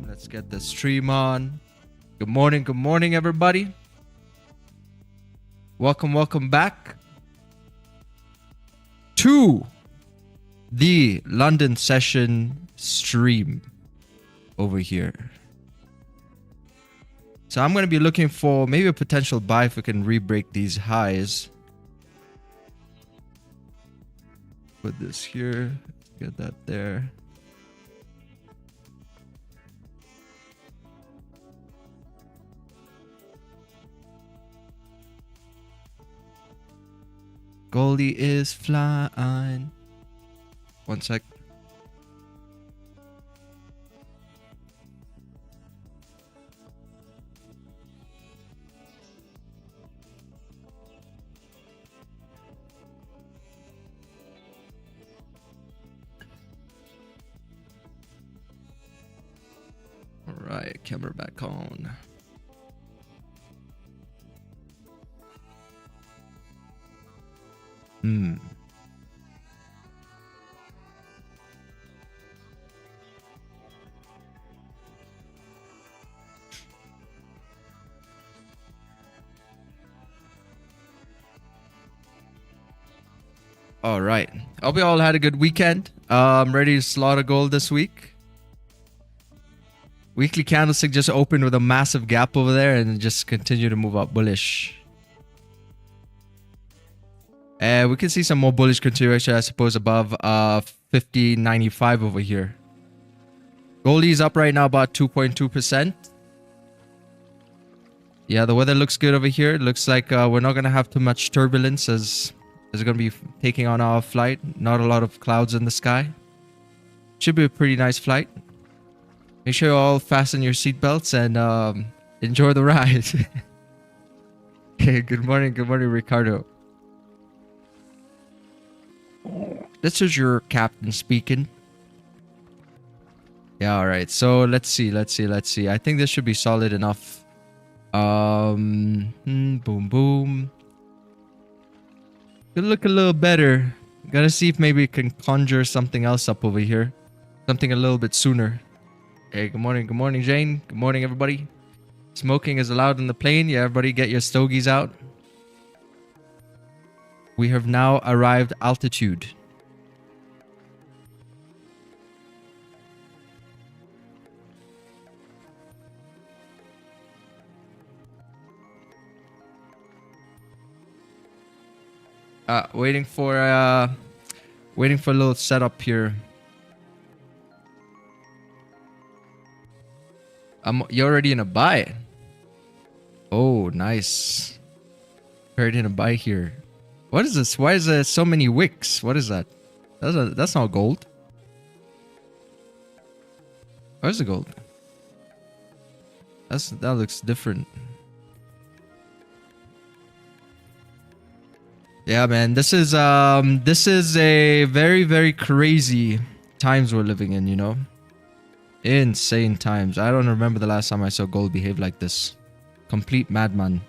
Let's get the stream on. Good morning, everybody. Welcome back to the London session stream over here. So I'm going to be looking for maybe a potential buy if we can re-break these highs. Put this here, get that there. Goldie is flying. One sec. All right, camera back on. All right. Hope you all had a good weekend. I'm ready to slaughter gold this week. Weekly candlestick just opened with a massive gap over there and just continue to move up bullish. We can see some more bullish continuation, I suppose, above 50.95 over here. Goldie's up right now about 2.2%. Yeah, the weather looks good over here. It looks like we're not going to have too much turbulence as it's going to be taking on our flight. Not a lot of clouds in the sky. Should be a pretty nice flight. Make sure you all fasten your seatbelts and enjoy the ride. Okay, good morning, Ricardo. This is your captain speaking. Yeah, all right. So let's see. I think this should be solid enough. Boom, boom. Could look a little better. Gotta see if maybe we can conjure something else up over here. Something a little bit sooner. Hey, good morning, Jane. Good morning, everybody. Smoking is allowed in the plane. Yeah, everybody get your stogies out. We have now arrived altitude. Waiting for a little setup here. You're already in a buy. Oh, nice. Already in a buy here. What is this? Why is there so many wicks? What is that? That's not gold. Where's the gold? That looks different. Yeah, man, this is a very, very crazy times we're living in, you know? Insane times. I don't remember the last time I saw gold behave like this. Complete madman.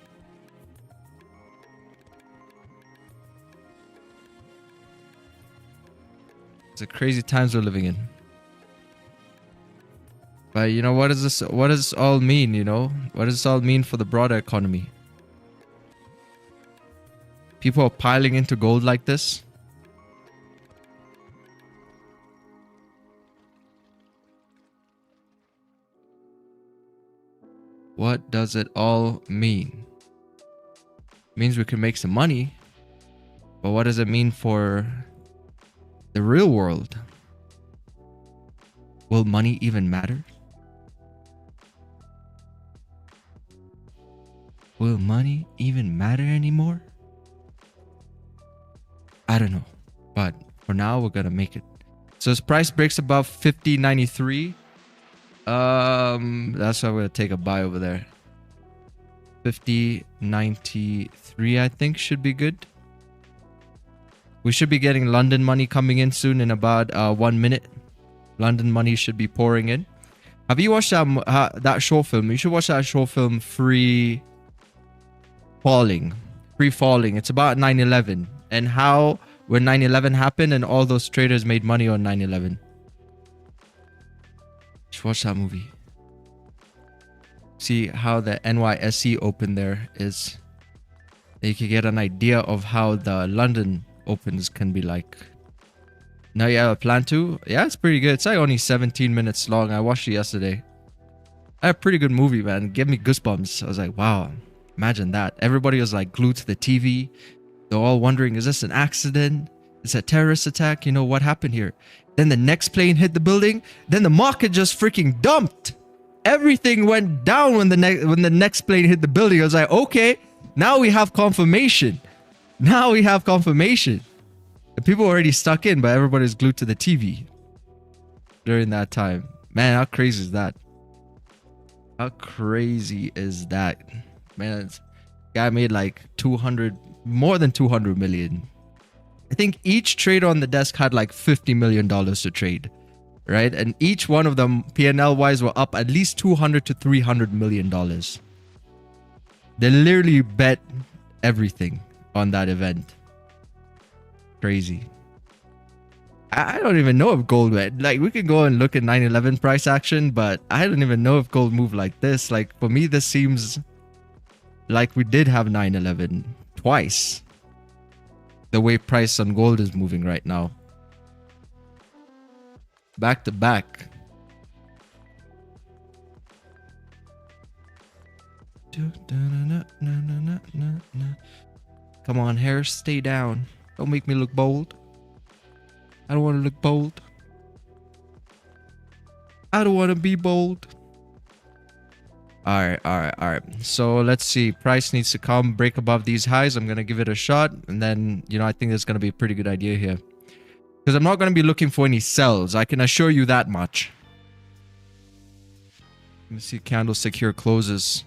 It's a crazy times we're living in. But you know, what does this all mean, you know? What does this all mean for the broader economy? People are piling into gold like this. What does it all mean? It means we can make some money. But what does it mean for the real world? Will money even matter? Will money even matter anymore? I don't know, but for now we're gonna make it. So as price breaks above 50.93, that's why we're gonna take a buy over there. 50.93, I think should be good. We should be getting London money coming in soon in about 1 minute. London money should be pouring in. Have you watched that short film? You should watch that short film, Free Falling. It's about 9/11 and how when 9/11 happened and all those traders made money on 9/11. Just watch that movie. See how the NYSE open there is. You can get an idea of how the London opens can be like. Now you have a plan to? Yeah, it's pretty good. It's like only 17 minutes long. I watched it yesterday. A pretty good movie, man. It gave me goosebumps. I was like, wow, imagine that. Everybody was like glued to the TV. They're all wondering, is this an accident? Is it a terrorist attack? You know, what happened here? Then the next plane hit the building. Then the market just freaking dumped. Everything went down when the next plane hit the building. I was like, okay, now we have confirmation. The people were already stuck in, but everybody's glued to the TV during that time. Man, how crazy is that? Man, this guy made like more than 200 million. I think each trader on the desk had like $50 million to trade, right? And each one of them, P&L wise, were up at least $200 to $300 million. They literally bet everything on that event. Crazy. I don't even know if gold went. Like, we can go and look at 9/11 price action, but I don't even know if gold moved like this. Like, for me, this seems like we did have 9/11 twice. The way price on gold is moving right now. Back to back. Come on, hair, stay down. Don't make me look bold. I don't want to look bold. I don't want to be bold. All right. So let's see. Price needs to come break above these highs. I'm going to give it a shot. And then, you know, I think that's going to be a pretty good idea here. Because I'm not going to be looking for any sells. I can assure you that much. Let me see candlestick here closes.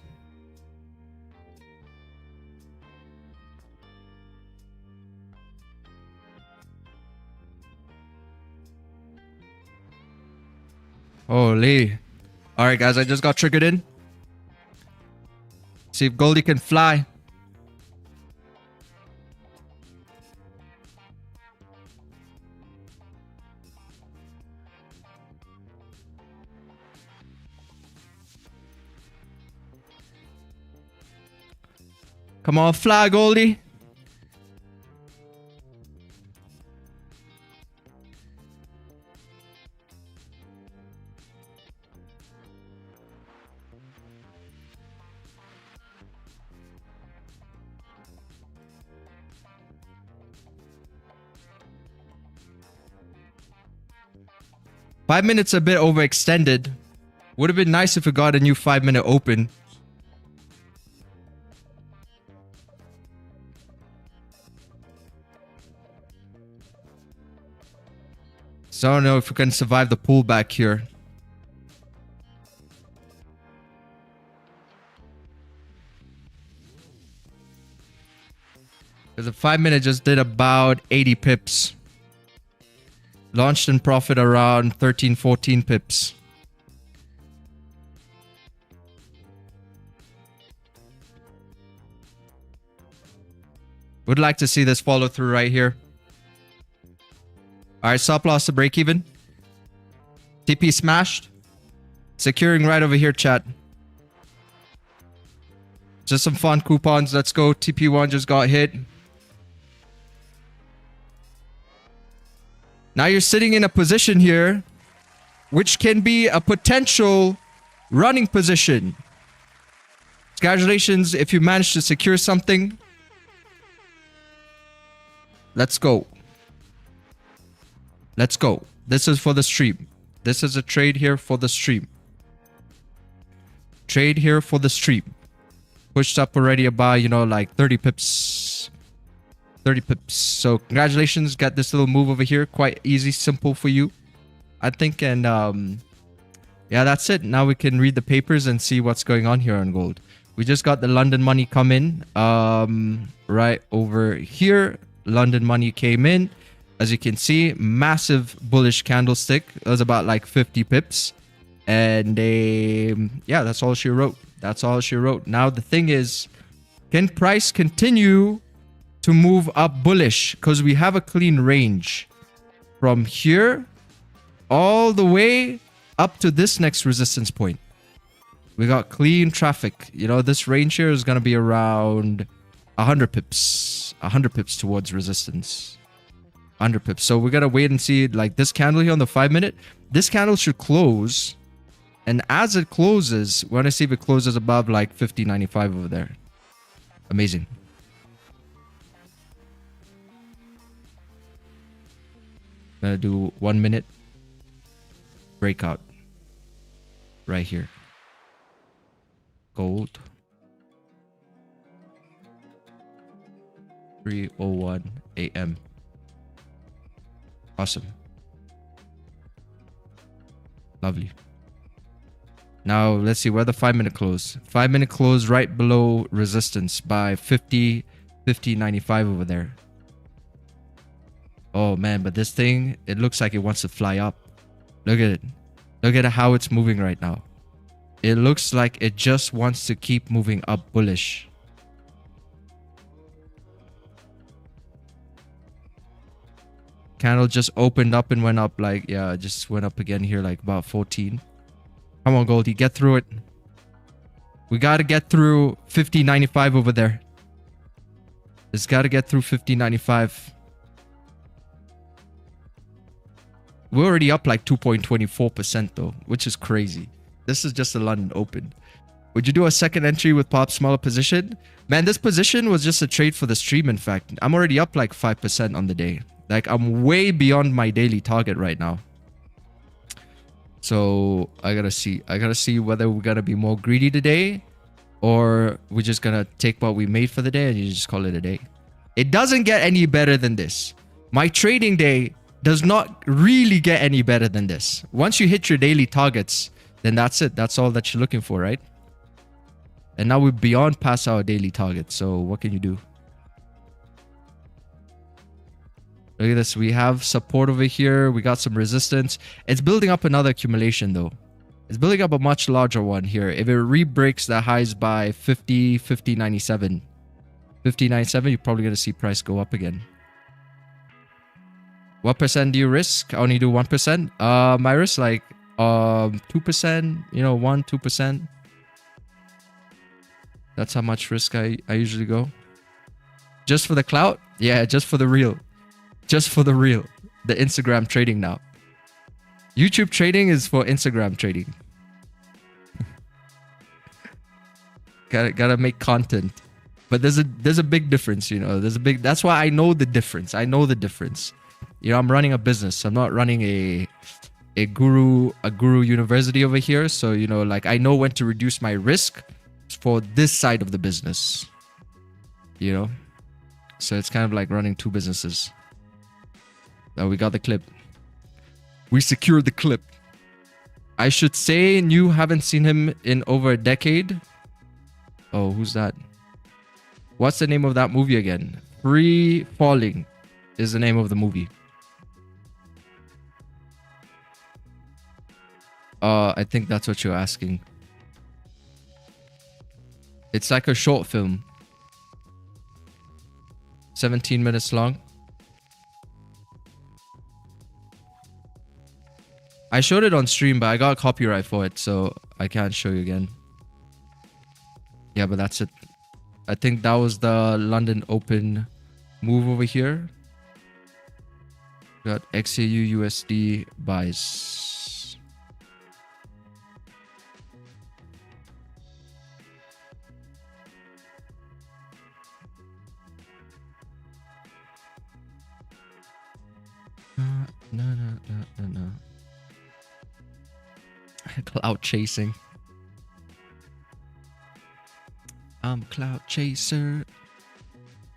Holy. All right, guys, I just got triggered in. See if Goldie can fly. Come on, fly, Goldie. Five minutes a bit overextended. Would have been nice if we got a new 5-minute open. So I don't know if we can survive the pullback here. Because the 5-minute just did about 80 pips. Launched in profit around 13, 14 pips. Would like to see this follow through right here. All right, stop loss to break even. TP smashed. Securing right over here, chat. Just some fun coupons. Let's go. TP1 just got hit. Now you're sitting in a position here, which can be a potential running position. Congratulations if you managed to secure something. Let's go. Let's go. This is for the stream. This is a trade here for the stream. Trade here for the stream. Pushed up already about, you know, like 30 pips. 30 pips. So congratulations. Got this little move over here. Quite easy, simple for you, I think. And yeah, that's it. Now we can read the papers and see what's going on here on gold. We just got the London money come in. Right over here. London money came in. As you can see, massive bullish candlestick. It was about like 50 pips. And yeah, that's all she wrote. That's all she wrote. Now the thing is, can price continue to move up bullish? Because we have a clean range from here all the way up to this next resistance point. We got clean traffic. You know, this range here is going to be around 100 pips. 100 pips towards resistance. 100 pips. So we're going to wait and see. Like this candle here on the 5-minute. This candle should close. And as it closes, we want to see if it closes above like 50.95 over there. Amazing. Gonna do 1 minute breakout right here. Gold 3:01 a.m. Awesome. Lovely. Now let's see where the 5-minute close. 5-minute close right below resistance by 50.95 over there. Oh man, but this thing, it looks like it wants to fly up. Look at it. Look at how it's moving right now. It looks like it just wants to keep moving up bullish. Candle just opened up and went up like, yeah, it just went up again here like about 14. Come on, Goldie, get through it. We got to get through 50.95 over there. It's got to get through 50.95. We're already up like 2.24% though, which is crazy. This is just a London Open. Would you do a second entry with Pop's smaller position? Man, this position was just a trade for the stream, in fact. I'm already up like 5% on the day. Like, I'm way beyond my daily target right now. So, I gotta see. I gotta see whether we're gonna be more greedy today, or we're just gonna take what we made for the day and you just call it a day. It doesn't get any better than this. My trading day does not really get any better than this. Once you hit your daily targets, then that's it. That's all that you're looking for, right? And now we're beyond past our daily target. So what can you do? Look at this. We have support over here. We got some resistance. It's building up another accumulation though. It's building up a much larger one here. If it re-breaks the highs by 50.97, you're probably going to see price go up again. What percent do you risk? I only do 1%. My risk like 2%, you know, 1-2%. That's how much risk I usually go. Just for the clout? Yeah, just for the real. Just for the real. The Instagram trading now. YouTube trading is for Instagram trading. Gotta make content. But there's a big difference, you know. That's why I know the difference. I know the difference. You know, I'm running a business. I'm not running a guru university over here. So, you know, like I know when to reduce my risk for this side of the business. You know? So it's kind of like running two businesses. Oh, we got the clip. We secured the clip. I should say you haven't seen him in over a decade. Oh, who's that? What's the name of that movie again? Free Falling is the name of the movie. I think that's what you're asking. It's like a short film. 17 minutes long. I showed it on stream, but I got copyright for it, so I can't show you again. Yeah, but that's it. I think that was the London Open move over here. Got XAU USD buys. No. Cloud chasing. I'm a cloud chaser.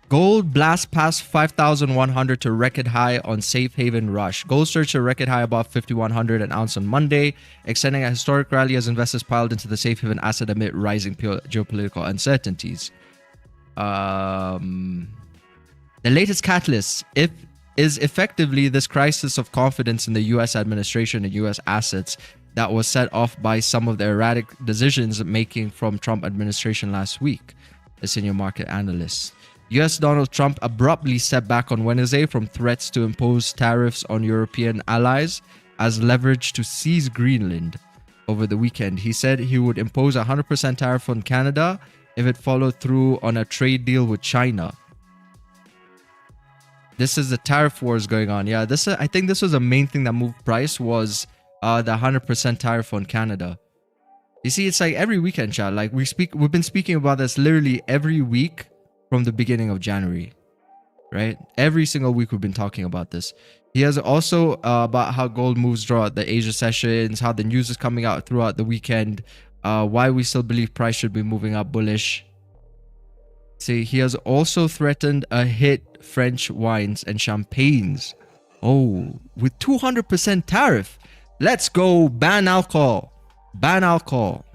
Gold blast past 5,100 to record high on safe haven rush. Gold surged to record high above 5,100 an ounce on Monday, extending a historic rally as investors piled into the safe haven asset amid rising geopolitical uncertainties. The latest catalyst is effectively this crisis of confidence in the U.S. administration and U.S. assets that was set off by some of the erratic decisions making from Trump administration last week, a senior market analyst. U.S. Donald Trump abruptly stepped back on Wednesday from threats to impose tariffs on European allies as leverage to seize Greenland over the weekend. He said he would impose a 100% tariff on Canada if it followed through on a trade deal with China. This is the tariff wars going on. Yeah, I think this was the main thing that moved price was the 100% tariff on Canada. You see, it's like every weekend, chat. Like we've been speaking about this literally every week from the beginning of January, right? Every single week we've been talking about this. He has also about how gold moves throughout the Asia sessions, how the news is coming out throughout the weekend, why we still believe price should be moving up bullish. See, he has also threatened a hit French wines and champagnes. Oh, with 200% tariff. Let's go ban alcohol. Ban alcohol.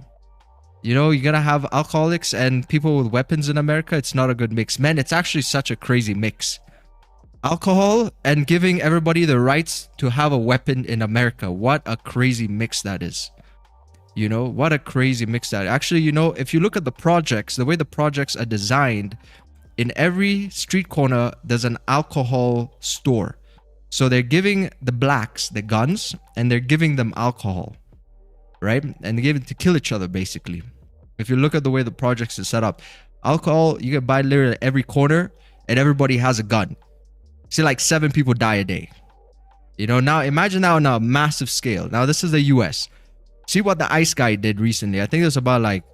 You know, you're going to have alcoholics and people with weapons in America. It's not a good mix. Man, it's actually such a crazy mix. Alcohol and giving everybody the rights to have a weapon in America. What a crazy mix that is. You know, what a crazy mix that. Actually, you know, if you look at the projects, the way the projects are designed, in every street corner, there's an alcohol store. So they're giving the blacks the guns and they're giving them alcohol, right? And they give it to kill each other, basically. If you look at the way the projects are set up, alcohol, you can buy literally every corner and everybody has a gun. See, like 7 people die a day. You know, now imagine that on a massive scale. Now, this is the US. See what the ICE guy did recently. I think it was about like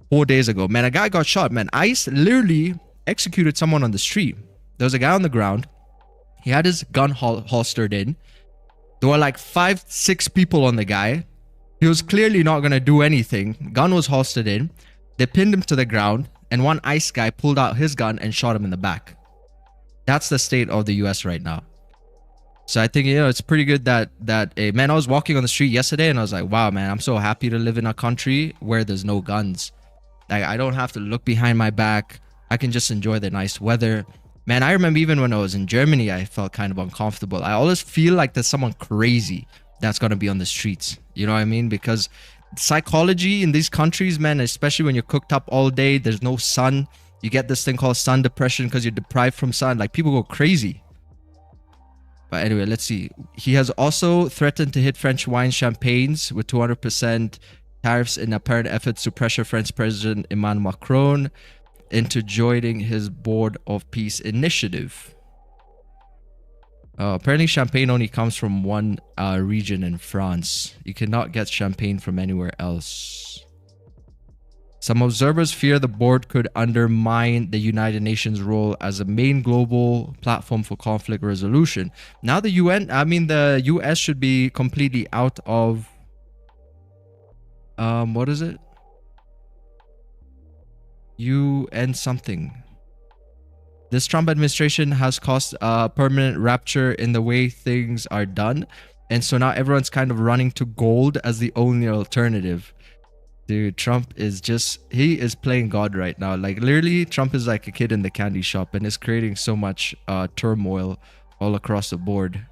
4 days ago. Man, a guy got shot. Man, ICE literally executed someone on the street. There was a guy on the ground. He had his gun holstered in. There were like 5-6 people on the guy. He was clearly not going to do anything. Gun was holstered in. They pinned him to the ground. And one ICE guy pulled out his gun and shot him in the back. That's the state of the US right now. So I think, you know, it's pretty good that man, I was walking on the street yesterday and I was like, wow, man, I'm so happy to live in a country where there's no guns. Like, I don't have to look behind my back. I can just enjoy the nice weather. Man, I remember even when I was in Germany, I felt kind of uncomfortable. I always feel like there's someone crazy that's going to be on the streets. You know what I mean? Because psychology in these countries, man, especially when you're cooked up all day, there's no sun. You get this thing called sun depression because you're deprived from sun. Like, people go crazy. But anyway, let's see. He has also threatened to hit French wine champagnes with 200% tariffs in apparent efforts to pressure French President Emmanuel Macron into joining his Board of Peace initiative. Apparently, champagne only comes from one region in France. You cannot get champagne from anywhere else. Some observers fear the board could undermine the United Nations role as a main global platform for conflict resolution. Now the the US should be completely out of what is it? UN something. This Trump administration has caused a permanent rupture in the way things are done. And so now everyone's kind of running to gold as the only alternative. Dude, Trump is he is playing God right now. Like, literally, Trump is like a kid in the candy shop and is creating so much turmoil all across the board.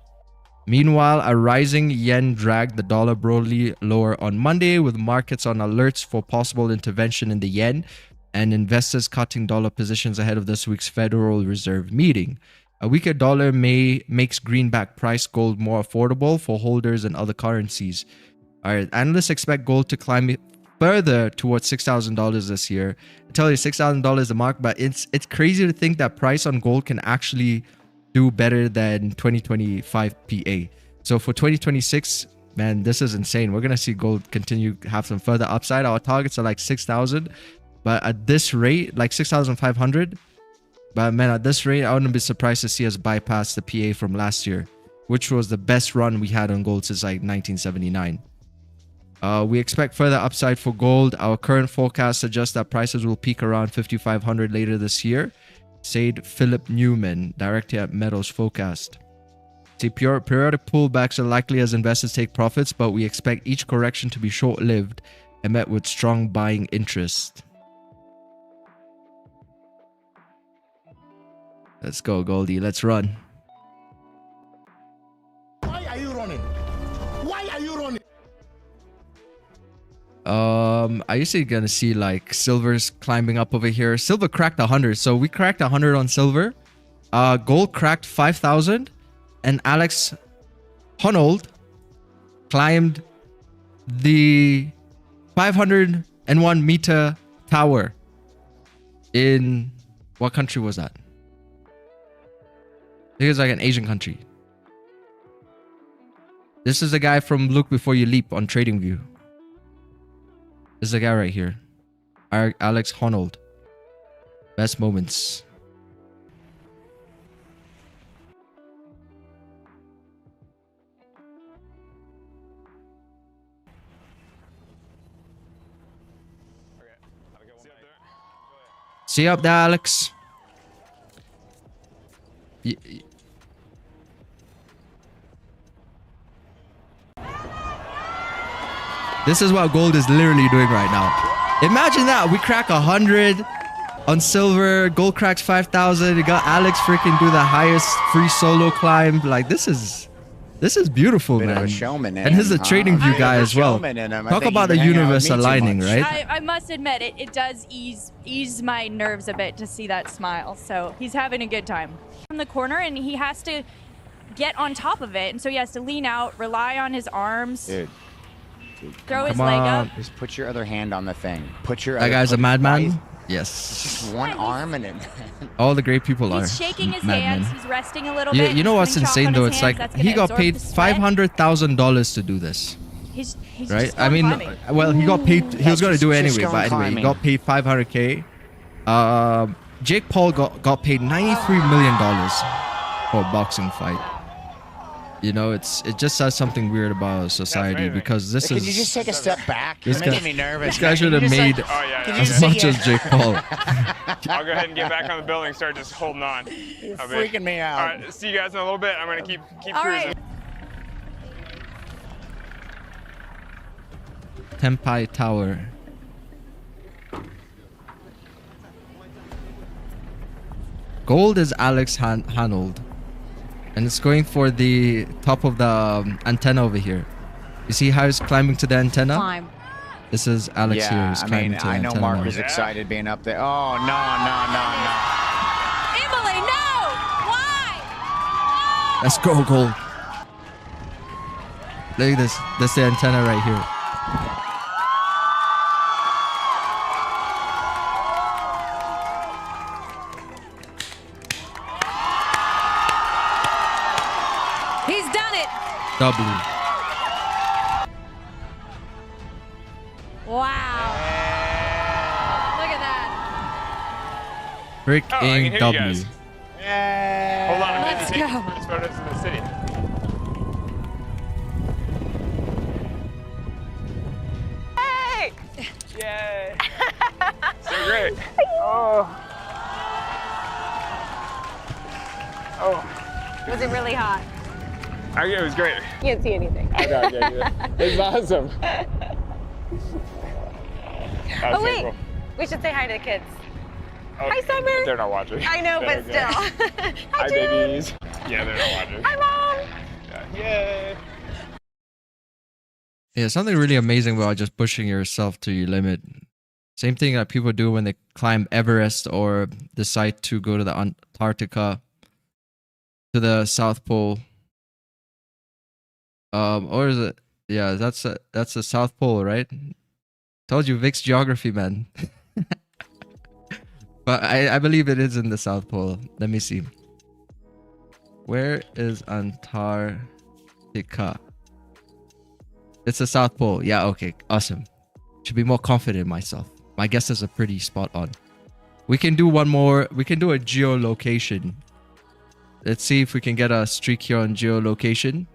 Meanwhile, a rising yen dragged the dollar broadly lower on Monday, with markets on alerts for possible intervention in the yen and investors cutting dollar positions ahead of this week's Federal Reserve meeting. A weaker dollar makes greenback price gold more affordable for holders and other currencies. All right, analysts expect gold to climb further towards $6,000 this year. I tell you, $6,000 the mark, but it's crazy to think that price on gold can actually do better than 2025 PA. So for 2026, man, this is insane. We're gonna see gold continue to have some further upside. Our targets are like 6,000, but at this rate, like 6,500. But man, at this rate, I wouldn't be surprised to see us bypass the PA from last year, which was the best run we had on gold since like 1979. We expect further upside for gold. Our current forecast suggests that prices will peak around 5,500 later this year, said Philip Newman, director at Metals Forecast. See, periodic pullbacks are likely as investors take profits, but we expect each correction to be short-lived and met with strong buying interest. Let's go, Goldie. Let's run. Why are you running? Why are you running? I usually gonna see like silver's climbing up over here. Silver cracked 100, so we cracked 100 on silver. Gold cracked 5,000, and Alex Honnold climbed the 501 meter tower. In what country was that? I think it was like an Asian country. This is the guy from Look Before You Leap on TradingView. This is the guy right here. Alex Honnold. Best moments. See you up there, Alex. This is what gold is literally doing right now. Imagine that. We crack 100 on silver. Gold cracks 5,000. You got Alex freaking do the highest free solo climb. Like, this is beautiful, man. And he's a TradingView guy as well. Talk about the universe aligning, right? I must admit, it does ease my nerves a bit to see that smile. So he's having a good time. From the corner, and he has to get on top of it. And so he has to lean out, rely on his arms. Dude, throw his leg up. Just put your other hand on the thing. That guy's a madman. Yes. It's just one arm and it. All the great people are. He's shaking his madmen. hands. He's resting a little bit. You know what's insane though? It's like he got paid $500,000 to do this. He's right? I mean, well, he got paid. He was going to do it anyway, but anyway, he got paid $500K. Jake Paul got paid $93 million for a boxing fight. You know, it just says something weird about society amazing. because this Can is. you just take a step back? This You're guy- making me nervous. This guy should Can have you just, made like, Oh, yeah, Can yeah. you as just much say as yeah? Jake Paul. I'll go ahead and get back on the building and start just holding on. You're I'll be- freaking me out. All right, see you guys in a little bit. I'm gonna keep All cruising. right. Tempai Tower. Gold is Alex Hanold. And it's going for the top of the antenna over here. You see how he's climbing to the antenna? Climb. This is Alex here. Yeah, Who's I climbing mean, to the I know antenna Mark now. was excited being up there. Oh, no. Emily, no! Why? Let's go, gold. Look at this. That's the antenna right here. He's done it. W. Wow. Look at that. Oh, I can Freaking hear you W. guys. Hold on, I'm Let's taking go. first photos in the city. Hey! Yay! So great. Oh. Oh. Was it really hot? It was great. Can't see anything. I know, yeah. It was awesome. That was Oh so wait, cool. we should say hi to the kids. Oh, Hi, Summer. They're not watching. I know, They're but okay. still. Hi, June. babies. Yeah, they're not watching. Hi, Mom. Yeah. Yay. Yeah, something really amazing about just pushing yourself to your limit. Same thing that people do when they climb Everest or decide to go to the Antarctica, to the South Pole. Or is it? Yeah, that's the South Pole, right? Told you, Vic's geography, man. But I believe it is in the South Pole. Let me see. Where is Antarctica? It's the South Pole. Yeah, okay. Awesome. Should be more confident in myself. My guesses are pretty spot on. We can do one more. We can do a geolocation. Let's see if we can get a streak here on geolocation.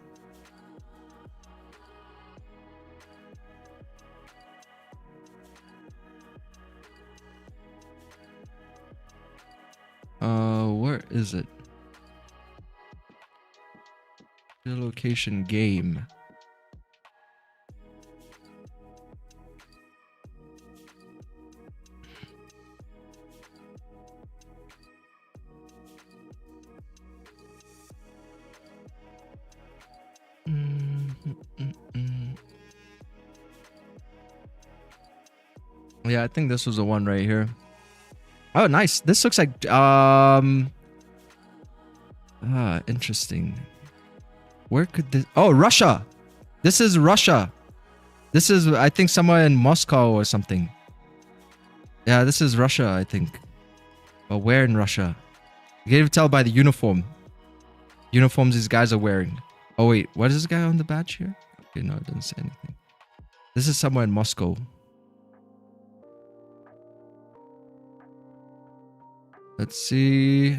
Where is it? Geolocation game. Yeah, I think this was the one right here. Oh, nice. This looks like interesting. Where could this? Oh, Russia. This is Russia. This is, I think, somewhere in Moscow or something. Yeah, this is Russia, I think. But where in Russia? You can even tell by the uniform. Uniforms these guys are wearing. Oh wait, what is this guy on the badge here? Okay, no, it doesn't say anything. This is somewhere in Moscow. Let's see.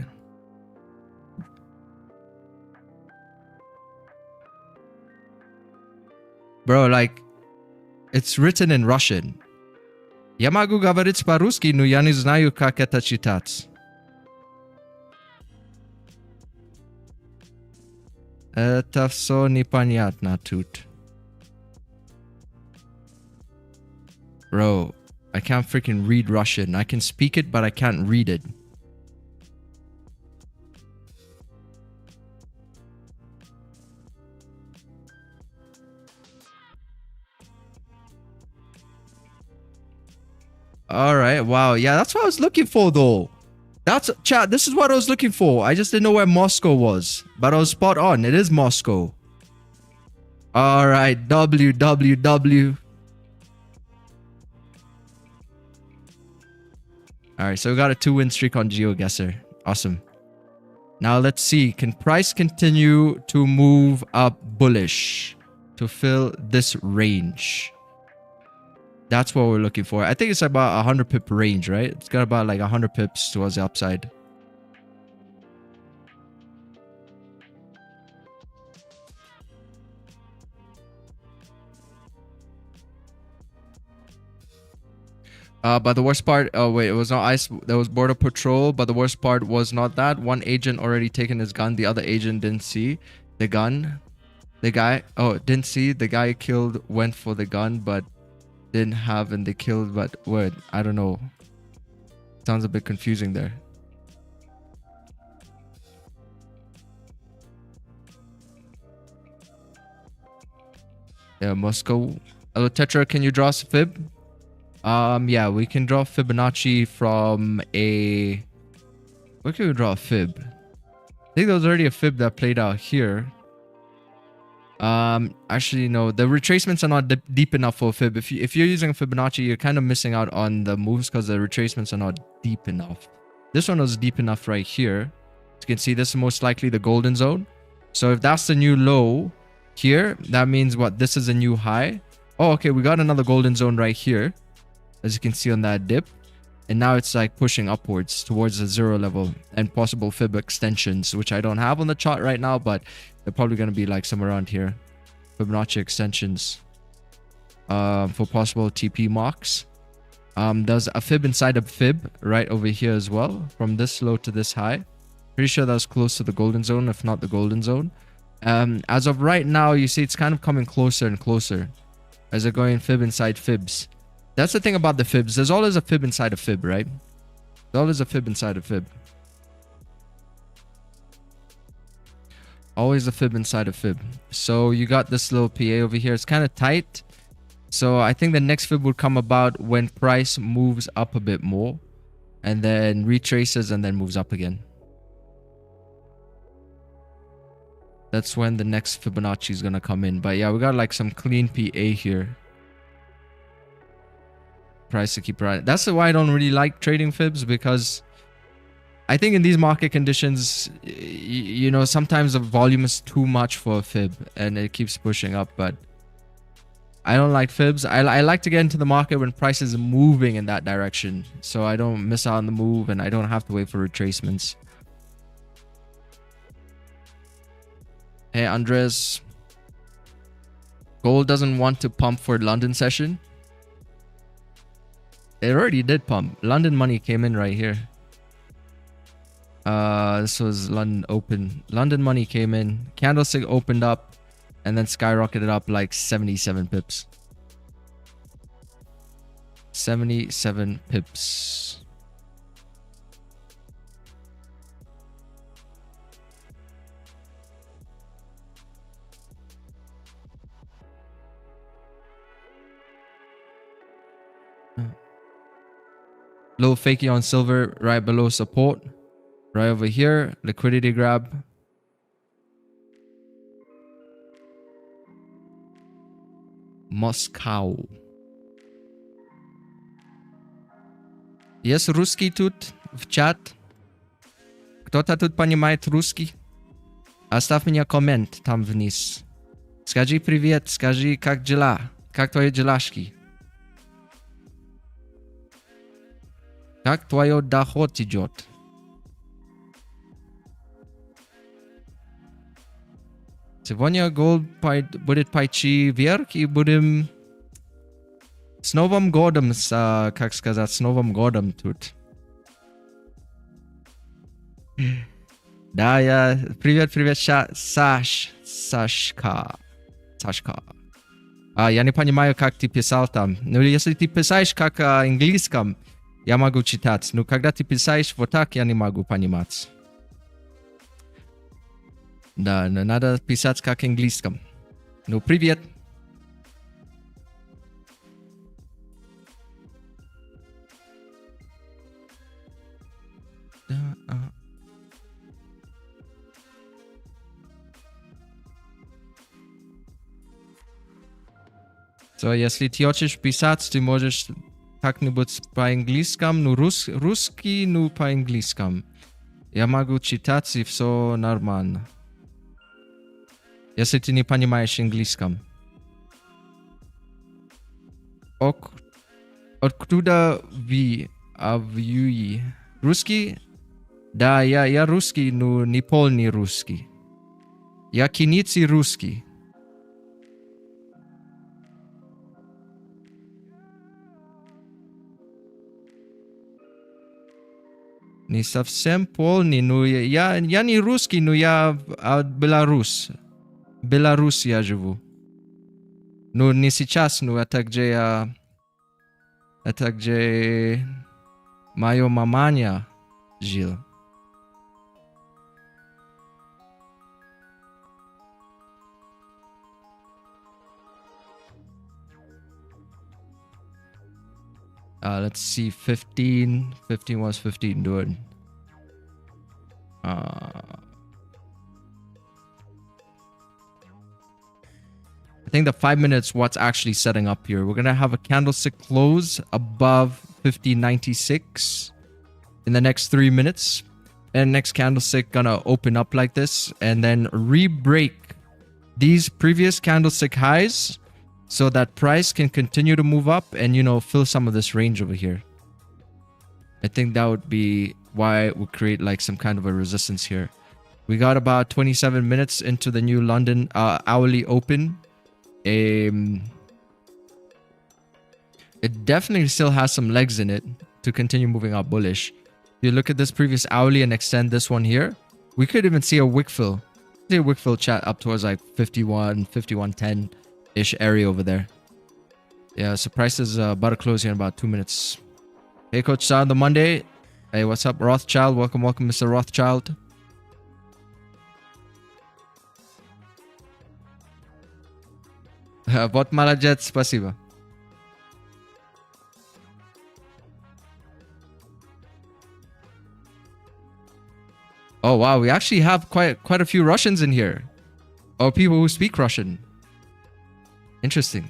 Bro, like, it's written in Russian. Я могу говорить по-русски, но я не знаю, как это читать. Это все непонятно тут. Bro, I can't freaking read Russian. I can speak it, but I can't read it. All right. Wow. Yeah, that's what I was looking for, though. That's chat. This is what I was looking for. I just didn't know where Moscow was, but I was spot on. It is Moscow. All right. W. All right. So we got a 2-win streak on GeoGuessr. Awesome. Now let's see. Can price continue to move up bullish to fill this range? That's what we're looking for. I think it's about 100 pip range, right? It's got about like 100 pips towards the upside. But the worst part, oh wait, it was not ICE, there was border patrol, but the worst part was not that. One agent already taken his gun, the other agent didn't see the gun. The guy, oh, didn't see, the guy killed, went for the gun, but didn't have, and they killed, but what? I don't know. Sounds a bit confusing there. Yeah, Moscow. Hello, Tetra, can you draw us a fib? Yeah, we can draw Fibonacci from a... Where can we draw a fib? I think there was already a fib that played out here. Actually, no. The retracements are not deep enough for a fib. If you're using Fibonacci, you're kind of missing out on the moves because the retracements are not deep enough. This one was deep enough right here. As you can see, this is most likely the golden zone. So if that's the new low here, that means what? This is a new high. Oh, okay. We got another golden zone right here, as you can see on that dip. And now it's like pushing upwards towards the 0 level and possible fib extensions, which I don't have on the chart right now, but they're probably going to be like somewhere around here. Fibonacci extensions for possible TP marks. There's a fib inside a fib right over here as well, from this low to this high. Pretty sure that was close to the golden zone, if not the golden zone. As of right now, you see it's kind of coming closer and closer as they're going fib inside fibs. That's the thing about the fibs. There's always a fib inside a fib, right? There's always a fib inside a fib. Always a fib inside a fib. So you got this little PA over here. It's kind of tight. So I think the next fib would come about when price moves up a bit more and then retraces and then moves up again. That's when the next Fibonacci is going to come in. But yeah, we got like some clean PA here. Price to keep right. That's why I don't really like trading fibs, because I think in these market conditions, you know, sometimes the volume is too much for a fib and it keeps pushing up. But I don't like fibs. I like to get into the market when price is moving in that direction, so I don't miss out on the move and I don't have to wait for retracements. Hey Andres, gold doesn't want to pump for London session. It already did pump. London money came in right here. This was London open. London money came in. Candlestick opened up and then skyrocketed up like 77 pips. 77 pips. Low fakey on silver right below support. Right over here. Liquidity grab. Moscow. Есть русский тут в чат? Кто-то тут понимает русский? Оставь мне коммент там вниз. Скажи привет, скажи как дела? Как твои делашки? Как твой доход идет? Сегодня голд будет пойти вверх и будем с Новым годом, как сказать, с Новым годом тут. Да, я... Привет, Сашка. Я не понимаю, как ты писал там. Ну, если ты писаешь как английском, я могу читать. Но когда ты писаешь вот так, я не могу понимать. Да, надо писать как английском. Ну, привет. So, если ты хочешь писать, ты можешь как-нибудь по-английскому, ну, русский, ну, по-английскому. Я могу читать, и все нормально. Если ты не понимаешь английском. Откуда вы? Русский? Да, я русский, но не полный русский. Я кенийский русский. Не совсем полный, но я не русский, но я от Беларус. Беларусь я живу. Ну, не сейчас, но это где моя маманя жил. Let's see, 15 was 15, dude. I think the 5 minutes, what's actually setting up here. We're going to have a candlestick close above 50.96 in the next 3 minutes. And next candlestick going to open up like this and then re-break these previous candlestick highs so that price can continue to move up and, you know, fill some of this range over here. I think that would be why we create like some kind of a resistance here. We got about 27 minutes into the new London hourly open. It definitely still has some legs in it to continue moving up bullish. If you look at this previous hourly and extend this one here, we could even see a wick fill. See a wick fill chat up towards like 51, 51.10-ish area over there. Yeah, so price is about to close here in about 2 minutes. Hey, Coach Sa on the Monday. Hey, what's up, Rothschild? Welcome, Mr. Rothschild. Вот молодец, спасибо. Oh wow, we actually have quite a few Russians in here. Or people who speak Russian. Interesting.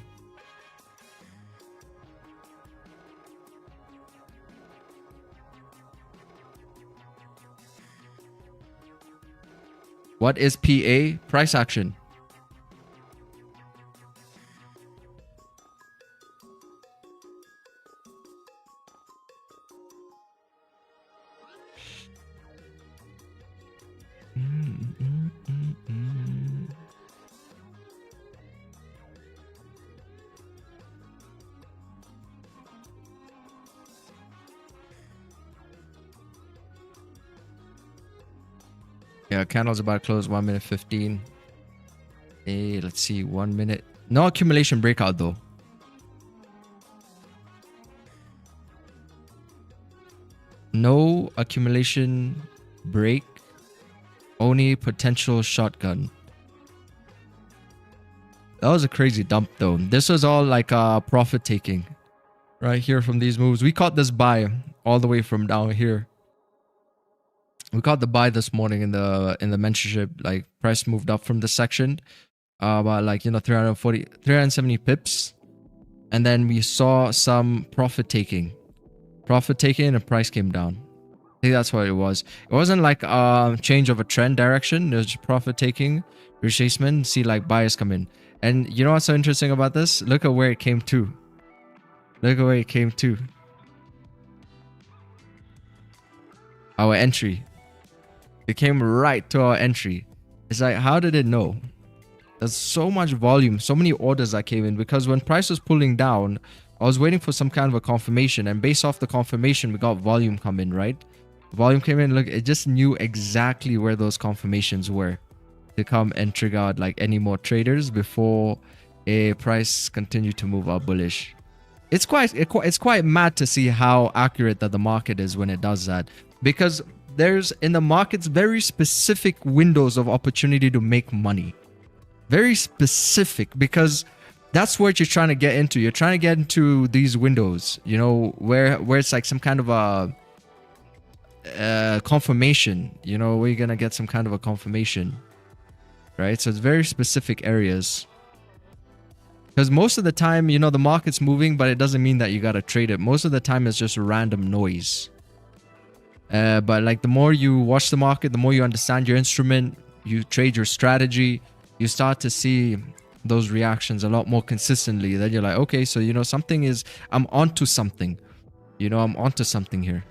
What is PA? Price action. Yeah, candle's about to close 1 minute 15. Hey, let's see, 1 minute. No accumulation breakout though. No accumulation break. Only potential shotgun. That was a crazy dump though. This was all like profit taking right here from these moves. We caught this buy all the way from down here. We caught the buy this morning in the mentorship. Like price moved up from this section about like, you know, 370 pips, and then we saw some profit taking and price came down. I think that's what it was. It wasn't like a change of a trend direction. It was just profit taking, retracement, see like buyers come in. And you know what's so interesting about this? Look at where it came to. Look at where it came to. Our entry. It came right to our entry. It's like, how did it know? There's so much volume, so many orders that came in, because when price was pulling down, I was waiting for some kind of a confirmation, and based off the confirmation, we got volume come in, right? Volume came in, look, it just knew exactly where those confirmations were to come and trigger out like any more traders before a price continued to move up bullish. It's quite mad to see how accurate that the market is when it does that, because there's in the markets very specific windows of opportunity to make money. Very specific, because that's what you're trying to get into. You're trying to get into these windows, you know, where it's like some kind of a confirmation, you know, where you're gonna get some kind of a confirmation, right? So it's very specific areas, because most of the time, you know, the market's moving, but it doesn't mean that you gotta trade it. Most of the time it's just random noise. But like the more you watch the market, the more you understand your instrument, you trade your strategy, you start to see those reactions a lot more consistently. Then you're like, okay, so you know, I'm onto something. You know, I'm onto something here.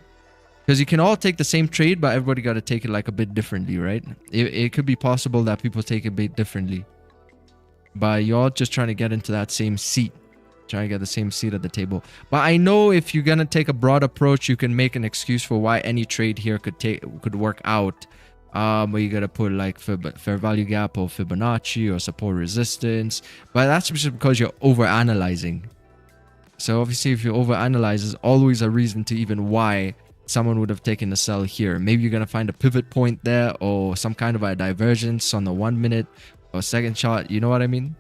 Because you can all take the same trade, but everybody got to take it like a bit differently, right? It could be possible that people take it a bit differently. But you're all just trying to get into that same seat. Try to get the same seat at the table. But I know if you're gonna take a broad approach, you can make an excuse for why any trade here could work out. Where you gotta put like fair value gap or Fibonacci or support resistance. But that's just because you're over analyzing. So obviously, if you overanalyze, there's always a reason to even why someone would have taken a sell here. Maybe you're gonna find a pivot point there or some kind of a divergence on the 1 minute or second chart. You know what I mean?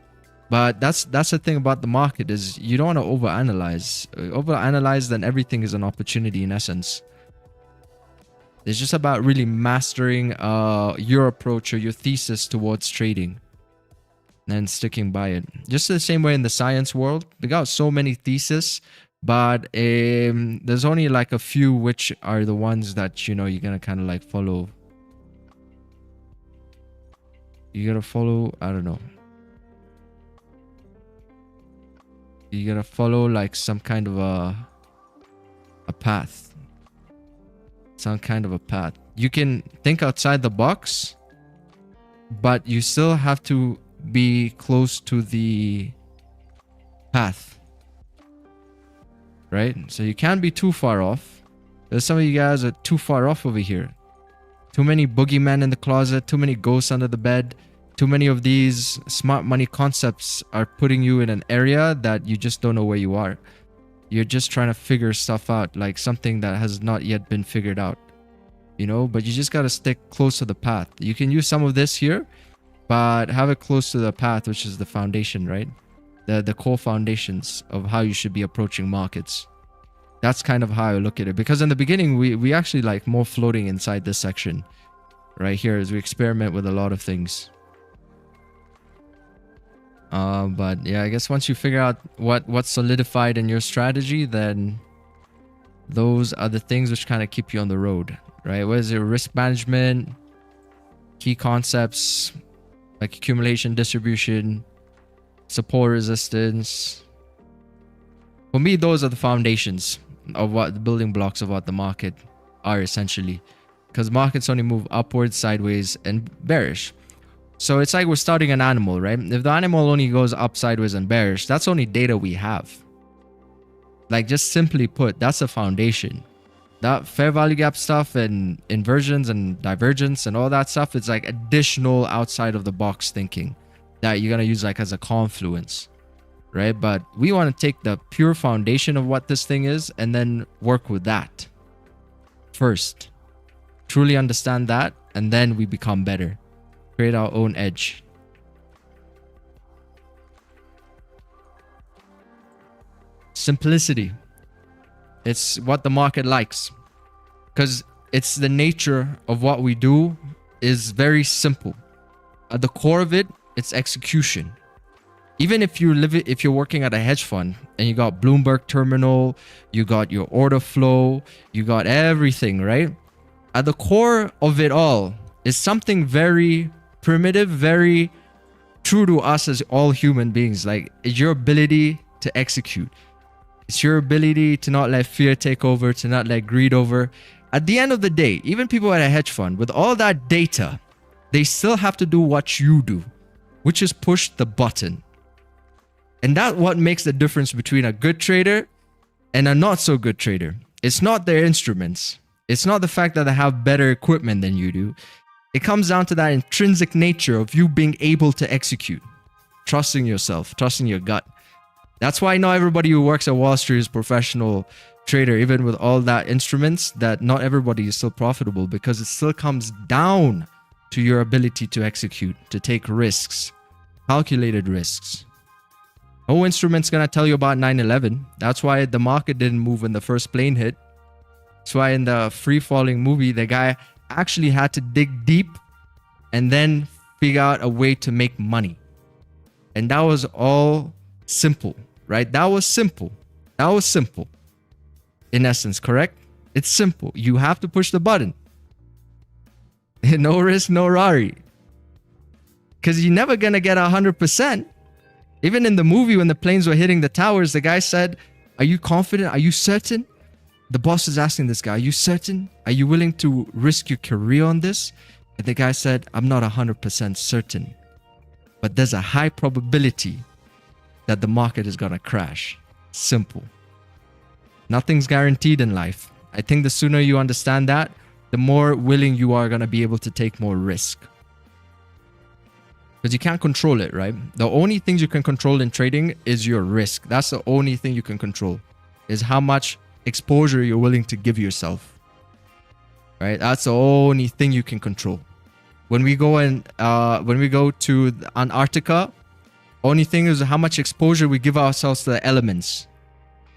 But that's the thing about the market is you don't want to overanalyze. Overanalyze, then everything is an opportunity in essence. It's just about really mastering your approach or your thesis towards trading and sticking by it. Just the same way in the science world, we got so many theses, but there's only like a few which are the ones that, you know, you're gonna kind of like follow. You gotta follow, I don't know. You gotta follow like some kind of a path. Some kind of a path. You can think outside the box, but you still have to be close to the path. Right? So you can't be too far off. There's some of you guys are too far off over here. Too many boogeymen in the closet, too many ghosts under the bed. Too many of these smart money concepts are putting you in an area that you just don't know where you are. You're just trying to figure stuff out, like something that has not yet been figured out. You know, but you just got to stick close to the path. You can use some of this here, but have it close to the path, which is the foundation, right? The core foundations of how you should be approaching markets. That's kind of how I look at it. Because in the beginning, we actually like more floating inside this section right here as we experiment with a lot of things. But yeah, I guess once you figure out what's solidified in your strategy, then those are the things which kind of keep you on the road, right? What is it? Risk management, key concepts like accumulation, distribution, support, resistance. For me, those are the foundations of what the building blocks of what the market are essentially, because markets only move upwards, sideways, and bearish. So it's like we're starting an animal, right? If the animal only goes up, sideways, and bearish, that's only data we have. Like, just simply put, that's a foundation. That fair value gap stuff and inversions and divergence and all that stuff, it's like additional outside of the box thinking that you're going to use like as a confluence, right? But we want to take the pure foundation of what this thing is and then work with that first. Truly understand that, and then we become better. Create our own edge. Simplicity. It's what the market likes. Because it's the nature of what we do is very simple. At the core of it, it's execution. Even if you're working at a hedge fund and you got Bloomberg terminal, you got your order flow, you got everything, right? At the core of it all is something very primitive, very true to us as all human beings. Like, it's your ability to execute. It's your ability to not let fear take over, to not let greed over. At the end of the day, even people at a hedge fund, with all that data, they still have to do what you do, which is push the button. And that's what makes the difference between a good trader and a not so good trader. It's not their instruments. It's not the fact that they have better equipment than you do. It comes down to that intrinsic nature of you being able to execute, trusting yourself, trusting your gut. That's why not everybody who works at Wall Street is a professional trader, even with all that instruments, that not everybody is still profitable, because it still comes down to your ability to execute, to take risks, calculated risks. No instrument's going to tell you about 9/11. That's why the market didn't move when the first plane hit. That's why in the free-falling movie, the guy actually had to dig deep and then figure out a way to make money. And that was all simple, right? That was simple. That was simple. In essence, correct? It's simple. You have to push the button. No risk, no Rari. Because you're never going to get 100%. Even in the movie, when the planes were hitting the towers, the guy said, "Are you confident? Are you certain?" The boss is asking this guy, "Are you certain? Are you willing to risk your career on this?" And the guy said, "I'm not 100% certain, but there's a high probability that the market is gonna crash. Simple. Nothing's guaranteed in life. I think the sooner you understand that, the more willing you are gonna be able to take more risk. Because you can't control it, right? The only things you can control in trading is your risk. That's the only thing you can control, is how much exposure you're willing to give yourself. Right? That's the only thing you can control. When we go to Antarctica, only thing is how much exposure we give ourselves to the elements.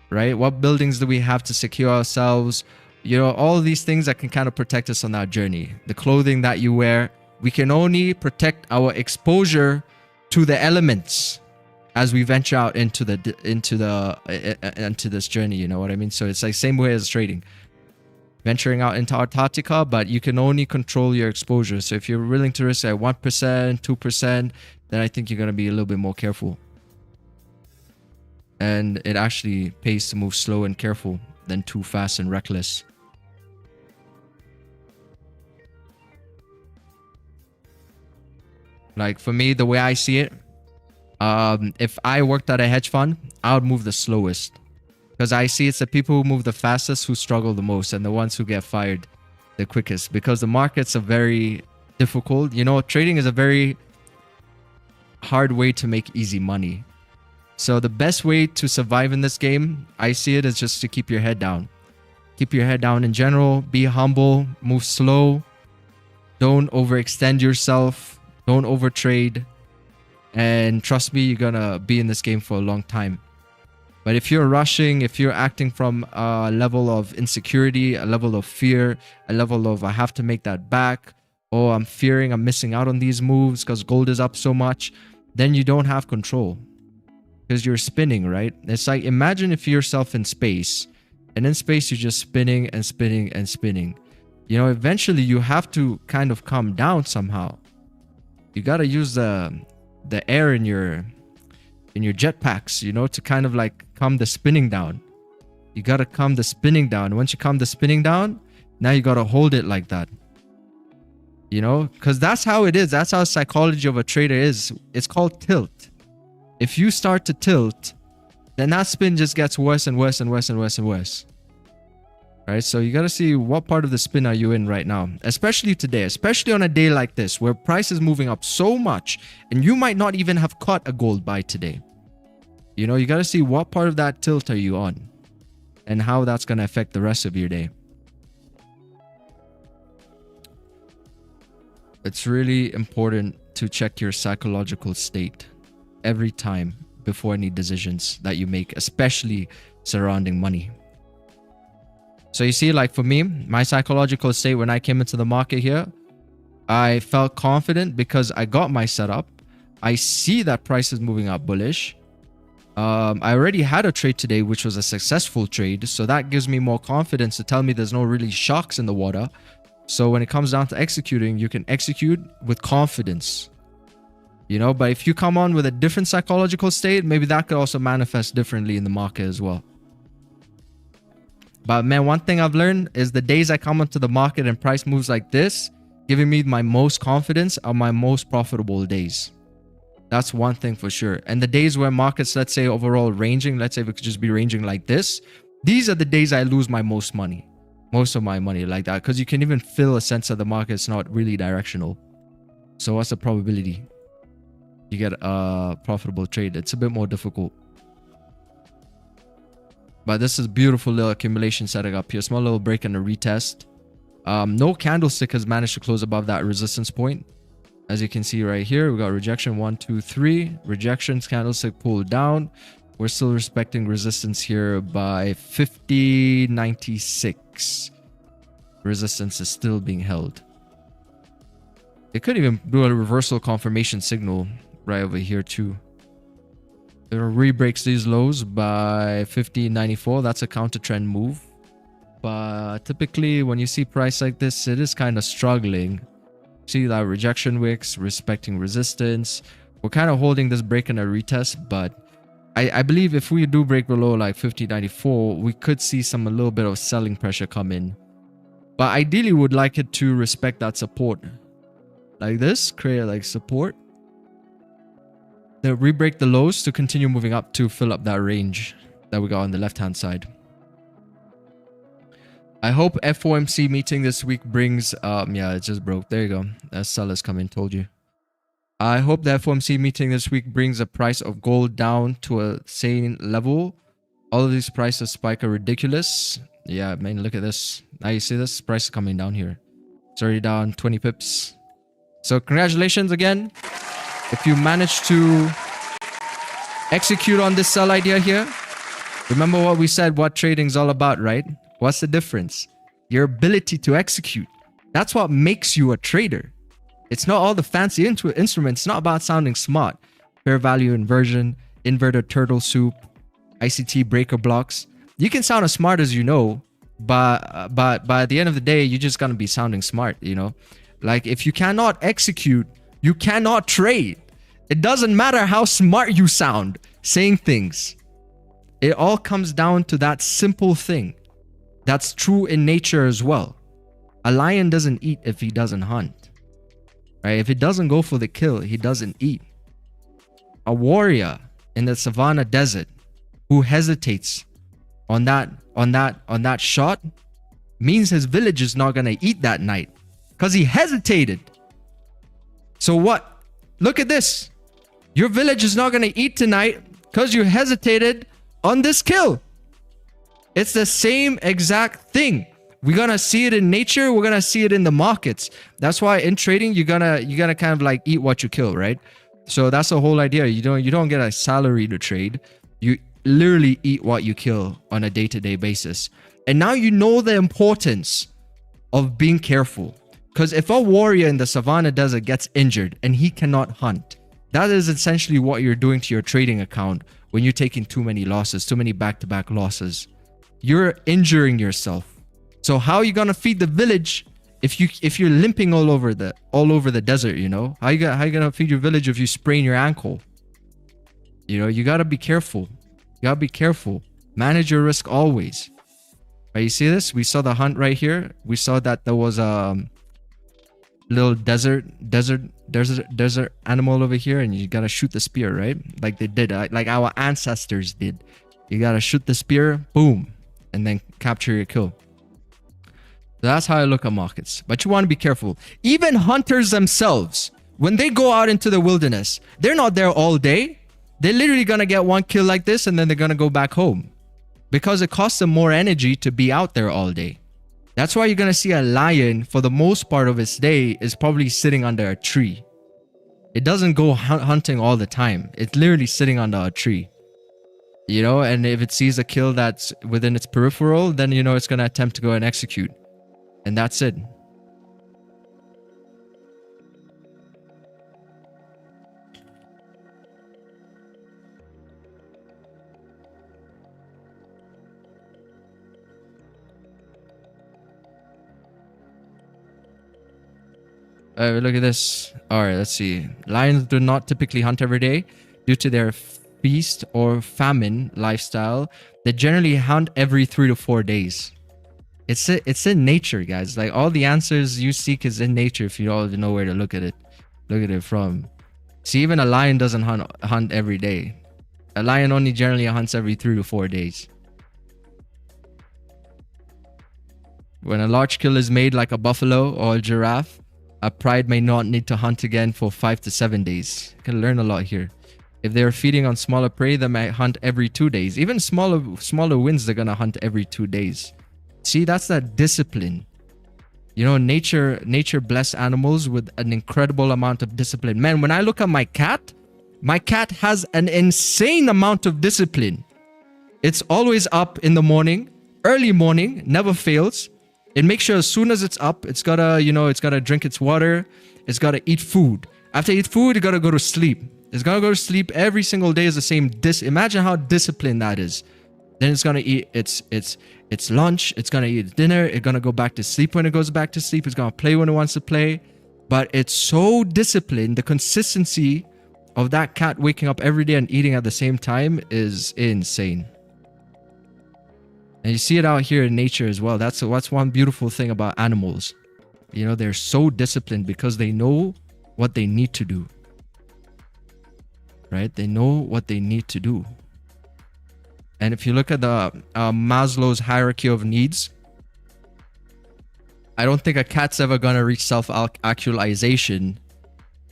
Right? What buildings do we have to secure ourselves? You know, all these things that can kind of protect us on that journey. The clothing that you wear. We can only protect our exposure to the elements as we venture out into this journey. You know what I mean? So it's like same way as trading. Venturing out into Antarctica, but you can only control your exposure. So if you're willing to risk at 1%, 2%, then I think you're going to be a little bit more careful. And it actually pays to move slow and careful than too fast and reckless. Like for me, the way I see it, if I worked at a hedge fund, I would move the slowest. Because I see it's the people who move the fastest who struggle the most, and the ones who get fired the quickest. Because the markets are very difficult. You know, trading is a very hard way to make easy money. So the best way to survive in this game, I see it as just to keep your head down. Keep your head down in general. Be humble. Move slow. Don't overextend yourself. Don't overtrade. And trust me, you're gonna be in this game for a long time. But if you're rushing, if you're acting from a level of insecurity, a level of fear, a level of I have to make that back, or I'm fearing I'm missing out on these moves because gold is up so much, then you don't have control. Because you're spinning, right? It's like, imagine if you're yourself in space, and in space you're just spinning and spinning and spinning. You know, eventually you have to kind of come down somehow. You gotta use the air in your jetpacks, you know, to kind of like calm the spinning down. You gotta calm the spinning down. Once you calm the spinning down, now you gotta hold it like that. You know, because that's how it is. That's how psychology of a trader is. It's called tilt. If you start to tilt, then that spin just gets worse and worse and worse and worse and worse. Right? So you got to see what part of the spin are you in right now, especially today, especially on a day like this where price is moving up so much and you might not even have caught a gold buy today. You know, you got to see what part of that tilt are you on and how that's going to affect the rest of your day. It's really important to check your psychological state every time before any decisions that you make, especially surrounding money. So you see, like for me, my psychological state when I came into the market here, I felt confident because I got my setup. I see that price is moving up bullish. I already had a trade today, which was a successful trade. So that gives me more confidence to tell me there's no really shocks in the water. So when it comes down to executing, you can execute with confidence. You know, but if you come on with a different psychological state, maybe that could also manifest differently in the market as well. But man, one thing I've learned is the days I come onto the market and price moves like this, giving me my most confidence are my most profitable days. That's one thing for sure. And the days where markets, let's say overall ranging, let's say we could just be ranging like this, these are the days I lose my most money. Most of my money like that. Because you can even feel a sense that the market's not really directional. So what's the probability you get a profitable trade? It's a bit more difficult. But this is a beautiful little accumulation setting up here. Small little break and a retest. No candlestick has managed to close above that resistance point. As you can see right here, we got rejection 1, 2, 3. Rejections, candlestick pulled down. We're still respecting resistance here by 50.96. Resistance is still being held. It could even do a reversal confirmation signal right over here too. It re-breaks these lows by 50.94. That's a counter trend move. But typically when you see price like this, it is kind of struggling. See that rejection wicks, respecting resistance. We're kind of holding this break in a retest, but I believe if we do break below like 50.94, we could see a little bit of selling pressure come in. But ideally would like it to respect that support. Like this, create like support. re-break the lows to continue moving up to fill up that range that we got on the left-hand side. I hope FOMC meeting this week brings... yeah, it just broke. There you go. That seller's coming, told you. I hope the FOMC meeting this week brings the price of gold down to a sane level. All of these prices spike are ridiculous. Yeah, man, look at this. Now you see this? Price is coming down here. It's already down 20 pips. So congratulations again. If you manage to execute on this sell idea here, remember what we said, what trading's all about, right? What's the difference? Your ability to execute. That's what makes you a trader. It's not all the fancy instruments. It's not about sounding smart. Fair value inversion, inverted turtle soup, ICT breaker blocks. You can sound as smart as you know, but at the end of the day, you're just gonna be sounding smart, you know? Like, if you cannot execute, you cannot trade. It doesn't matter how smart you sound saying things. It all comes down to that simple thing. That's true in nature as well. A lion doesn't eat if he doesn't hunt. Right? If it doesn't go for the kill, he doesn't eat. A warrior in the savannah desert who hesitates on that shot means his village is not gonna eat that night because he hesitated. So what? Look at this. Your village is not gonna eat tonight because you hesitated on this kill. It's the same exact thing. We're gonna see it in nature. We're gonna see it in the markets. That's why in trading, you're gonna kind of like eat what you kill, right? So that's the whole idea. You don't get a salary to trade. You literally eat what you kill on a day-to-day basis. And now you know the importance of being careful. Because if a warrior in the savannah desert gets injured and he cannot hunt, that is essentially what you're doing to your trading account when you're taking too many losses, too many back-to-back losses. You're injuring yourself. So how are you gonna feed the village if you're limping all over the desert? You know, how you gonna feed your village if you sprain your ankle? You know, you gotta be careful. You gotta be careful. Manage your risk always. Right, you see this? We saw the hunt right here. We saw that there was a little desert animal over here, and you gotta shoot the spear, right? Like they did, like our ancestors did. You gotta shoot the spear, boom, and then capture your kill. So that's how I look at markets. But you want to be careful. Even hunters themselves, when they go out into the wilderness, they're not there all day. They're literally gonna get one kill like this, and then they're gonna go back home because it costs them more energy to be out there all day. That's why you're gonna see a lion for the most part of its day is probably sitting under a tree. It doesn't go hunting all the time. It's literally sitting under a tree. You know, and if it sees a kill that's within its peripheral, then you know it's gonna attempt to go and execute. And that's it. Look at this. All right, let's see. Lions do not typically hunt every day due to their feast or famine lifestyle. They generally hunt every 3 to 4 days. It's in nature, guys. Like all the answers you seek is in nature if you don't know where to look at it from. See, even a lion doesn't hunt every day. A lion only generally hunts every 3 to 4 days. When a large kill is made like a buffalo or a giraffe, a pride may not need to hunt again for 5 to 7 days. You can learn a lot here. If they're feeding on smaller prey, they might hunt every 2 days. Even smaller wins, they're gonna hunt every 2 days. See, that's that discipline. You know, nature blessed animals with an incredible amount of discipline. Man, when I look at my cat has an insane amount of discipline. It's always up in the morning, early morning, never fails. It makes sure as soon as it's up, it's gotta drink its water. It's gotta eat food. After it eat food, it gotta go to sleep. It's gonna go to sleep every single day is the same. Imagine how disciplined that is. Then it's gonna eat its lunch. It's gonna eat dinner. It's gonna go back to sleep when it goes back to sleep. It's gonna play when it wants to play. But it's so disciplined. The consistency of that cat waking up every day and eating at the same time is insane. And you see it out here in nature as well. That's one beautiful thing about animals. You know, they're so disciplined because they know what they need to do. right? They know what they need to do. And if you look at the Maslow's hierarchy of needs, I don't think a cat's ever gonna reach self-actualization,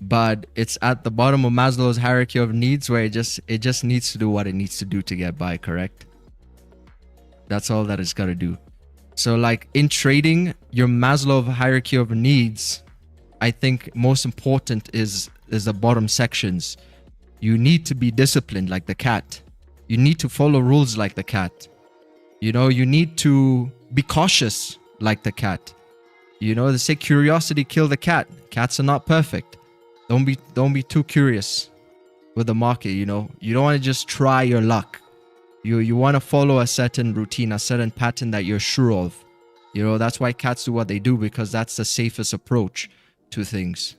but it's at the bottom of Maslow's hierarchy of needs where it just needs to do what it needs to do to get by, correct? That's all that it's gotta do. So like in trading, your Maslow hierarchy of needs, I think most important is the bottom sections. You need to be disciplined like the cat. You need to follow rules like the cat. You know, you need to be cautious like the cat. You know, they say curiosity killed the cat. Cats are not perfect. Don't be too curious with the market, you know. You don't want to just try your luck. You want to follow a certain routine, a certain pattern that you're sure of. You know, that's why cats do what they do, because that's the safest approach to things.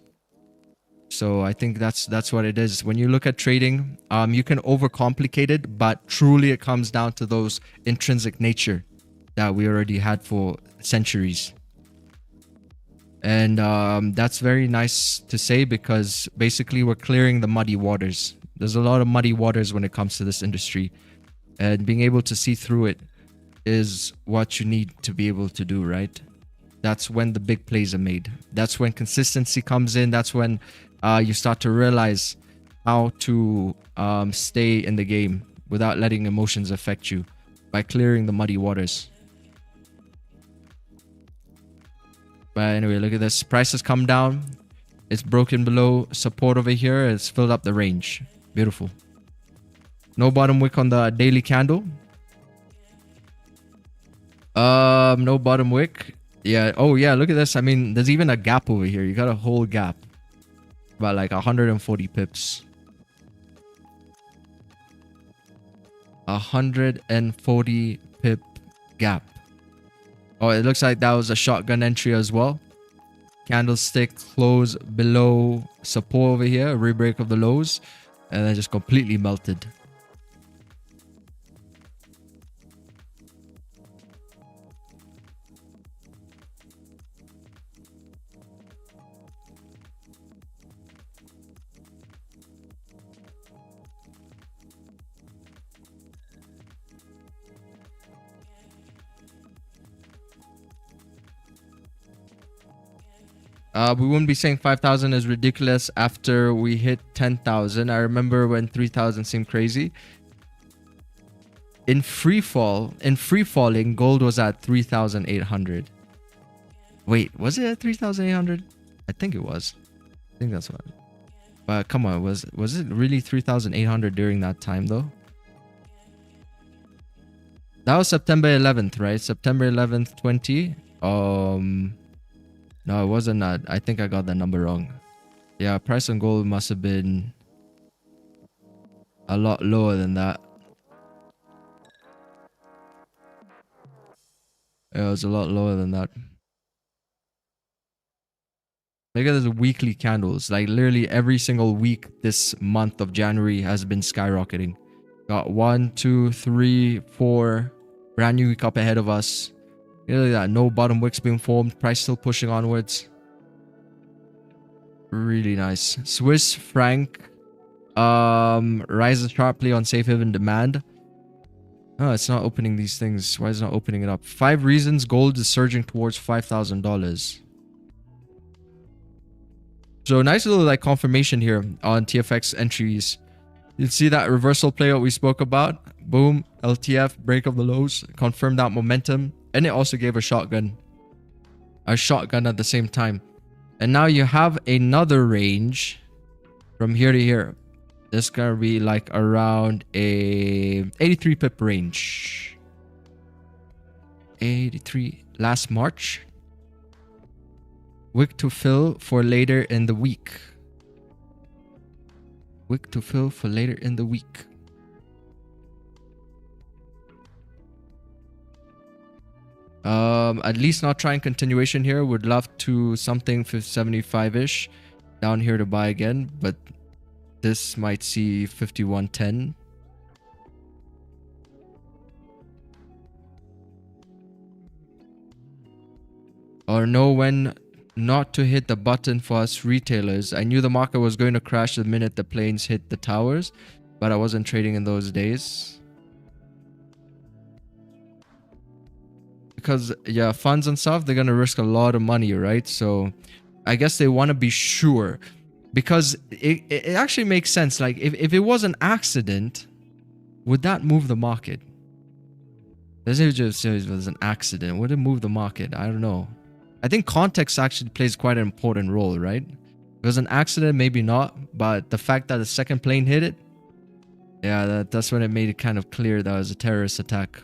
So I think that's what it is. When you look at trading, you can overcomplicate it, but truly it comes down to those intrinsic nature that we already had for centuries. And that's very nice to say, because basically we're clearing the muddy waters. There's a lot of muddy waters when it comes to this industry, and being able to see through it is what you need to be able to do, right? That's when the big plays are made. That's when consistency comes in. That's when you start to realize how to stay in the game without letting emotions affect you, by clearing the muddy waters. But anyway, look at this. Price has come down. It's broken below support over here. It's filled up the range. Beautiful. No bottom wick on the daily candle. No bottom wick. Yeah. Oh yeah, look at this. I mean, there's even a gap over here. You got a whole gap. About like 140 pips. 140 pip gap. Oh, it looks like that was a shotgun entry as well. Candlestick close below support over here. Rebreak of the lows. And then just completely melted. We wouldn't be saying 5,000 is ridiculous after we hit 10,000. I remember when 3,000 seemed crazy. In free falling, gold was at 3,800. Wait, was it at 3,800? I think it was. I think that's what. But come on, was it really 3,800 during that time though? That was September 11th, right? September 11th, 20. No, it wasn't that. I think I got that number wrong. Yeah, price on gold must have been a lot lower than that. It was a lot lower than that. Look at those weekly candles. Like literally every single week this month of January has been skyrocketing. Got 1, 2, 3, 4 brand new week up ahead of us. Look at that. No bottom wicks being formed. Price still pushing onwards. Really nice. Swiss franc rises sharply on safe haven demand. Oh, it's not opening these things. Why is it not opening it up? 5 reasons gold is surging towards $5,000. So nice little like confirmation here on TFX entries. You see that reversal play that we spoke about. Boom, LTF, break of the lows, confirmed that momentum. And it also gave a shotgun at the same time. And now you have another range from here to here. This is gonna be like around a 83 pip range. 83 last March. Wick to fill for later in the week. Wick to fill for later in the week. At least not trying continuation here. Would love to something for 75-ish down here to buy again, but this might see 51.10. Or know when not to hit the button for us retailers. I knew the market was going to crash the minute the planes hit the towers, but I wasn't trading in those days. Because, yeah, funds and stuff, they're going to risk a lot of money, right? So I guess they want to be sure. Because it actually makes sense. Like, if it was an accident, would that move the market? Let's say it just was an accident. Would it move the market? I don't know. I think context actually plays quite an important role, right? If it was an accident, maybe not. But the fact that the second plane hit it, yeah, that's when it made it kind of clear that it was a terrorist attack.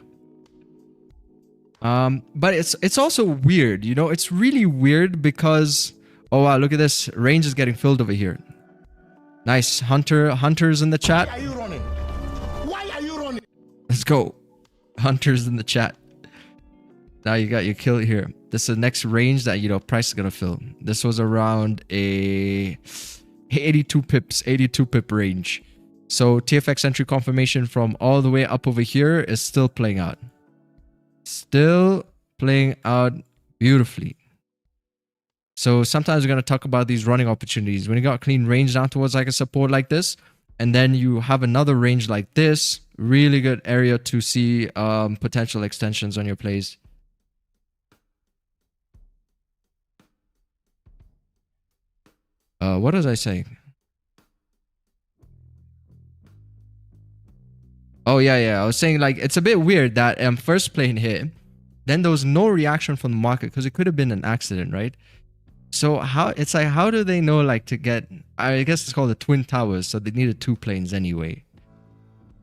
But it's also weird, you know? It's really weird because... Oh, wow, look at this. Range is getting filled over here. Nice. Hunters in the chat. Why are you running? Why are you running? Let's go. Hunters in the chat. Now you got your kill here. This is the next range that, you know, price is going to fill. This was around a 82 pip range. So TFX entry confirmation from all the way up over here is still playing out. Still playing out beautifully. So sometimes we're going to talk about these running opportunities. When you got clean range down towards like a support like this, and then you have another range like this, really good area to see potential extensions on your plays. What was I saying? Oh, yeah. I was saying, like, it's a bit weird that first plane hit, then there was no reaction from the market because it could have been an accident, right? So how do they know, like, to get, I guess it's called the twin towers, so they needed two planes anyway.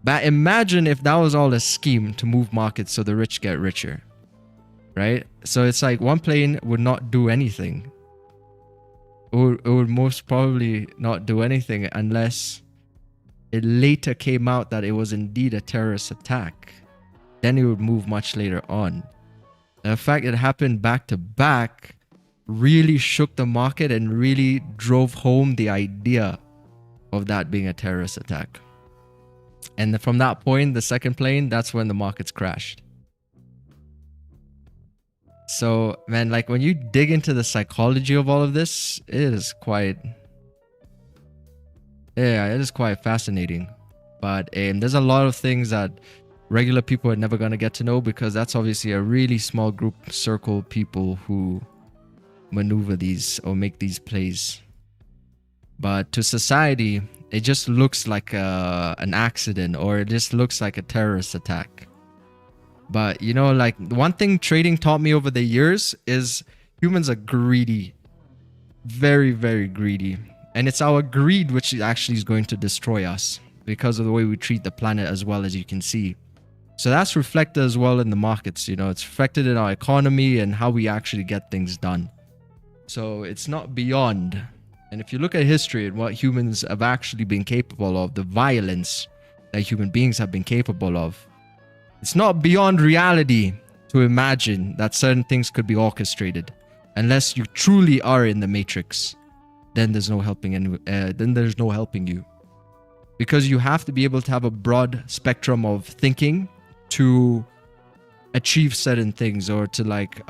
But imagine if that was all a scheme to move markets so the rich get richer, right? So it's like one plane would not do anything. It would most probably not do anything unless it later came out that it was indeed a terrorist attack. Then it would move much later on. The fact it happened back to back really shook the market and really drove home the idea of that being a terrorist attack. And from that point, the second plane, that's when the markets crashed. So, man, like when you dig into the psychology of all of this, it is quite fascinating. But there's a lot of things that regular people are never going to get to know because that's obviously a really small group circle of people who maneuver these or make these plays. But to society, it just looks like an accident, or it just looks like a terrorist attack. But, you know, like one thing trading taught me over the years is humans are greedy. Very, very greedy. And it's our greed which actually is going to destroy us because of the way we treat the planet, as well, as you can see. So that's reflected as well in the markets. You know, it's reflected in our economy and how we actually get things done. So it's not beyond. And if you look at history and what humans have actually been capable of, the violence that human beings have been capable of, it's not beyond reality to imagine that certain things could be orchestrated. Unless you truly are in the matrix, then there's no helping you. Because you have to be able to have a broad spectrum of thinking to achieve certain things, or to like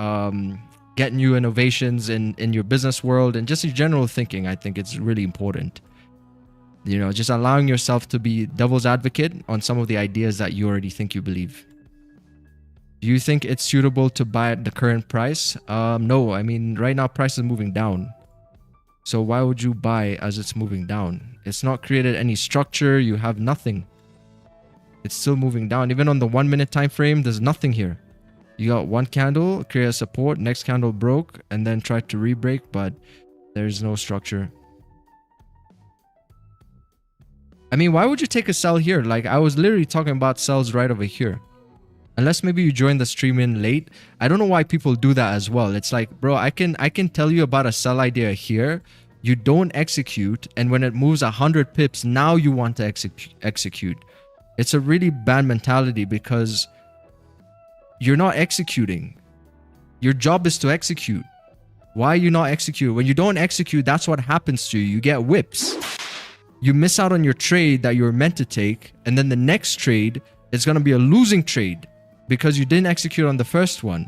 get new innovations in your business world, and just your general thinking. I think it's really important. You know, just allowing yourself to be devil's advocate on some of the ideas that you already think you believe. Do you think it's suitable to buy at the current price? No, I mean, right now price is moving down. So why would you buy as it's moving down? It's not created any structure. You have nothing. It's still moving down. Even on the 1 minute time frame, there's nothing here. You got one candle, create a support, next candle broke, and then tried to re-break, but there's no structure. I mean, why would you take a sell here? Like, I was literally talking about sells right over here. Unless maybe you joined the stream in late. I don't know why people do that as well. It's like, bro, I can tell you about a sell idea here. You don't execute, and when it moves 100 pips, now you want to execute. It's a really bad mentality because you're not executing. Your job is to execute. Why are you not executing? When you don't execute, that's what happens to you. You get whips. You miss out on your trade that you were meant to take, and then the next trade is going to be a losing trade because you didn't execute on the first one.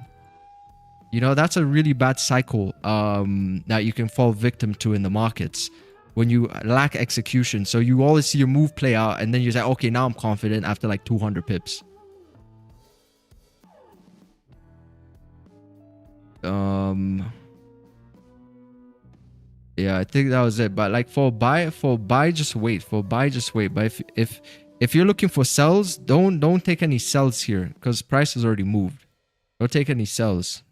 You know, that's a really bad cycle that you can fall victim to in the markets when you lack execution. So you always see your move play out and then you say, okay, now I'm confident after like 200 pips. Yeah, I think that was it. But like for buy, just wait. For buy, just wait. But if you're looking for sells, don't take any sells here because price has already moved. Don't take any sells.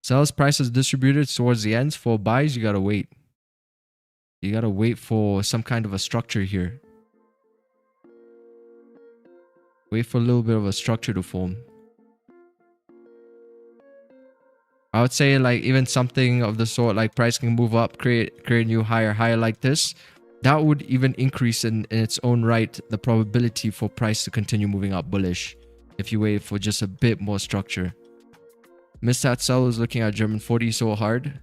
Sells prices distributed towards the ends. For buys, you gotta wait. You gotta wait for some kind of a structure here. Wait for a little bit of a structure to form. I would say like even something of the sort like price can move up, create a new higher like this. That would even increase in its own right the probability for price to continue moving up bullish if you wait for just a bit more structure. Missed that sell. Was looking at German 40 so hard,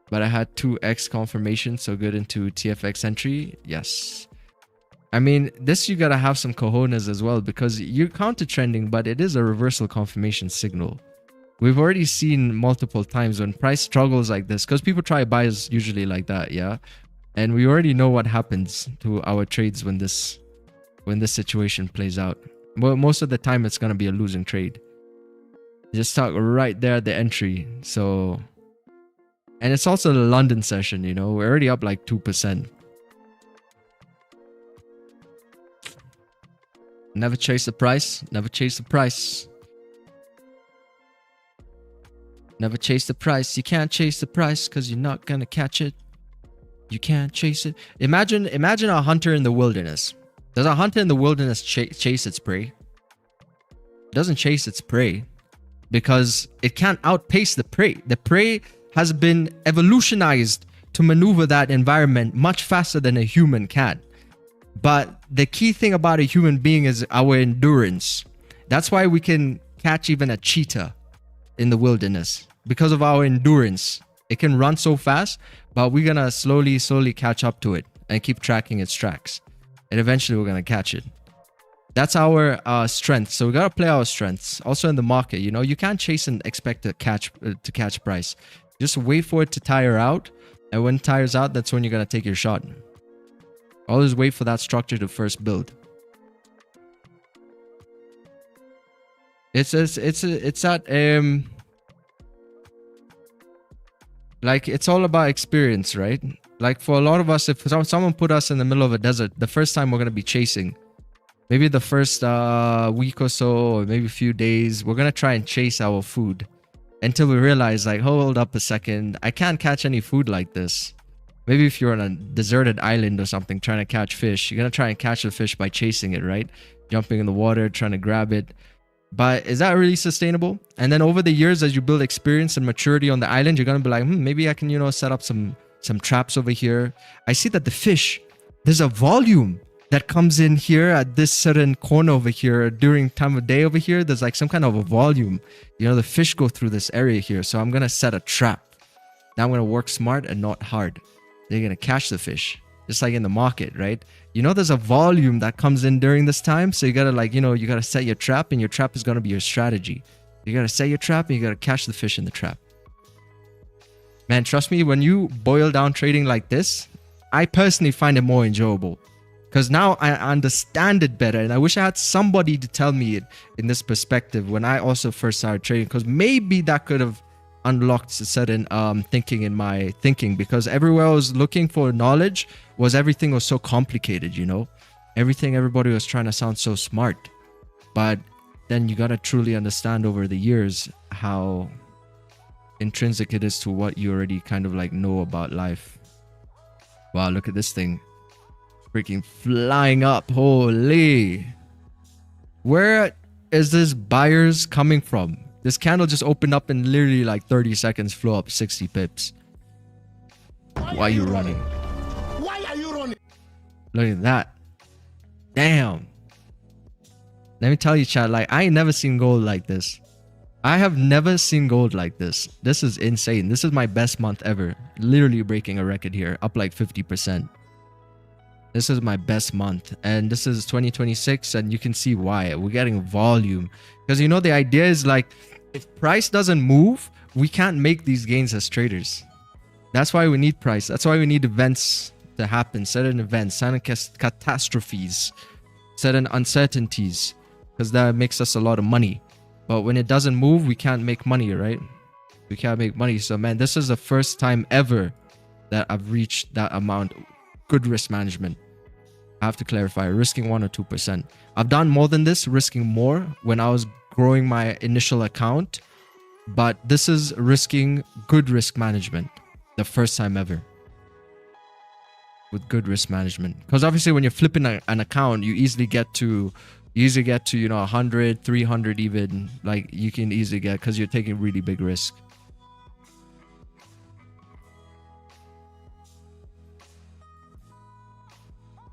but I had 2x confirmation, so good into TFX entry. Yes. I mean, this you gotta have some cojones as well because you're counter trending, but it is a reversal confirmation signal. We've already seen multiple times when price struggles like this because people try buys usually like that, yeah. And we already know what happens to our trades when this situation plays out. Well, most of the time it's gonna be a losing trade. Just stuck right there at the entry. So, and it's also the London session, you know, we're already up like 2%. Never chase the price. Never chase the price. Never chase the price. You can't chase the price because you're not gonna catch it. You can't chase it. Imagine a hunter in the wilderness. Does a hunter in the wilderness chase its prey? It doesn't chase its prey because it can't outpace the prey. The prey has been evolutionized to maneuver that environment much faster than a human can. But the key thing about a human being is our endurance. That's why we can catch even a cheetah in the wilderness. Because of our endurance. It can run so fast, but we're gonna slowly catch up to it and keep tracking its tracks. And eventually we're gonna catch it. That's our strength. So we gotta play our strengths. Also in the market, you know, you can't chase and expect to catch price. Just wait for it to tire out. And when it tires out, that's when you're gonna take your shot. Always wait for that structure to first build. It's that like it's all about experience, right? Like for a lot of us, if someone put us in the middle of a desert, the first time we're gonna be chasing, maybe the first week or so, or maybe a few days, we're gonna try and chase our food until we realize, like, hold up a second, I can't catch any food like this. Maybe if you're on a deserted island or something trying to catch fish, you're gonna try and catch the fish by chasing it, right? Jumping in the water, trying to grab it. But is that really sustainable? And then over the years, as you build experience and maturity on the island, you're gonna be like, maybe I can, you know, set up some traps over here. I see that the fish, there's a volume that comes in here at this certain corner over here during time of day over here. There's like some kind of a volume. You know, the fish go through this area here. So I'm gonna set a trap. Now I'm gonna work smart and not hard. They're gonna catch the fish. Just like in the market, right? You know, there's a volume that comes in during this time. So you gotta, like, you know, you gotta set your trap, and your trap is gonna be your strategy. You gotta set your trap and you gotta catch the fish in the trap. Man, trust me, when you boil down trading like this, I personally find it more enjoyable. Because now I understand it better. And I wish I had somebody to tell me it in this perspective when I also first started trading. Because maybe that could have unlocked a certain thinking in my thinking, because everywhere I was looking for knowledge was everything was so complicated, you know, everybody was trying to sound so smart. But then you got to truly understand over the years how intrinsic it is to what you already kind of like know about life. Wow, look at this thing freaking flying up. Holy, where is this buyers coming from? This candle just opened up in literally like 30 seconds, flew up 60 pips. Why are you running? Why are you running? Look at that. Damn. Let me tell you, chat, like, I ain't never seen gold like this. I have never seen gold like this. This is insane. This is my best month ever. Literally breaking a record here, up like 50%. This is my best month, and this is 2026, and you can see why. We're getting volume because, you know, the idea is like If price doesn't move, we can't make these gains as traders. That's why we need price. That's why we need events to happen, certain events, certain catastrophes, certain uncertainties, because that makes us a lot of money. But when it doesn't move, we can't make money, right? We can't make money. So man, this is the first time ever that I've reached that amount. Good risk management. I have to clarify, risking 1 or 2%. I've done more than this, risking more when I was growing my initial account, but this is risking good risk management. The first time ever with good risk management, because obviously when you're flipping an account, you easily get to 100, 300, even, like, you can easily get, because you're taking really big risk.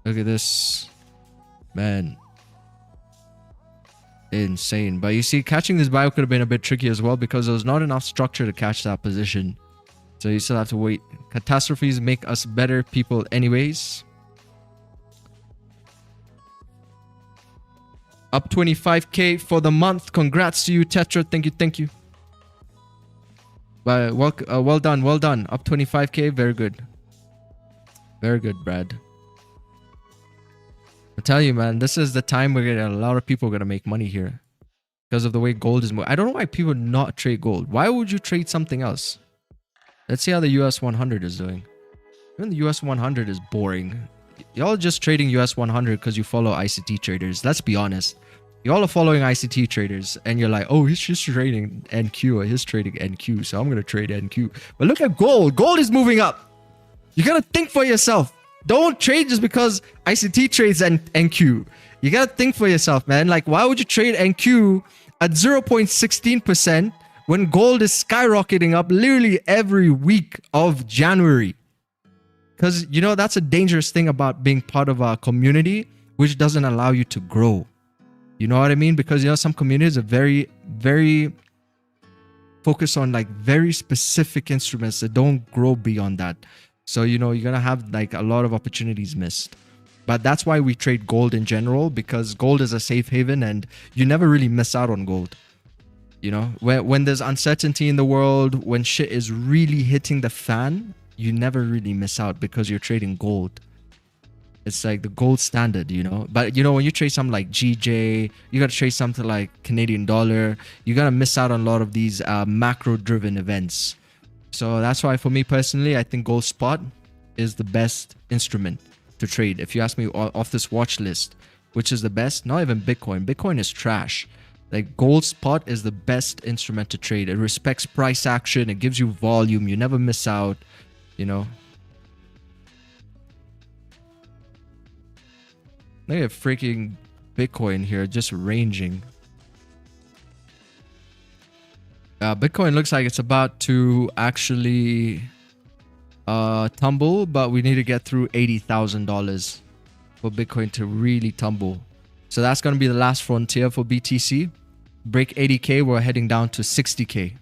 Look at this, man, insane. But you see, catching this buy could have been a bit tricky as well, because there was not enough structure to catch that position. So you still have to wait. Catastrophes make us better people anyways. Up 25k for the month. Congrats to you, Tetra. Thank you. But well done. Up 25k. Very good. Very good, Brad. I tell you, man, this is the time where a lot of people are gonna make money here because of the way gold is moving. I don't know why people not trade gold. Why would you trade something else? Let's see how the US 100 is doing. Even the US 100 is boring. Y'all just trading US 100 because you follow ICT traders. Let's be honest. Y'all are following ICT traders and you're like, oh, he's just trading NQ or he's trading NQ, so I'm going to trade NQ. But look at gold. Gold is moving up. You got to think for yourself. Don't trade just because ICT trades NQ. You got to think for yourself, man. Like, why would you trade NQ at 0.16%? when gold is skyrocketing up literally every week of January? Because, you know, that's a dangerous thing about being part of a community which doesn't allow you to grow. You know what I mean? Because, you know, some communities are very, very focused on like very specific instruments that don't grow beyond that. So, you know, you're going to have like a lot of opportunities missed. But that's why we trade gold in general, because gold is a safe haven and you never really miss out on gold. You know, when there's uncertainty in the world, when shit is really hitting the fan, you never really miss out because you're trading gold. It's like the gold standard, you know. But, you know, when you trade something like GJ, you got to trade something like Canadian dollar, you got to miss out on a lot of these macro-driven events. So that's why for me personally, I think gold spot is the best instrument to trade. If you ask me off this watch list, which is the best, not even Bitcoin. Bitcoin is trash. Like gold spot is the best instrument to trade. It respects price action. It gives you volume. You never miss out, you know. Look at freaking Bitcoin here, just ranging. Bitcoin looks like it's about to actually tumble, but we need to get through $80,000 for Bitcoin to really tumble. So that's going to be the last frontier for BTC. Break 80k, we're heading down to 60k.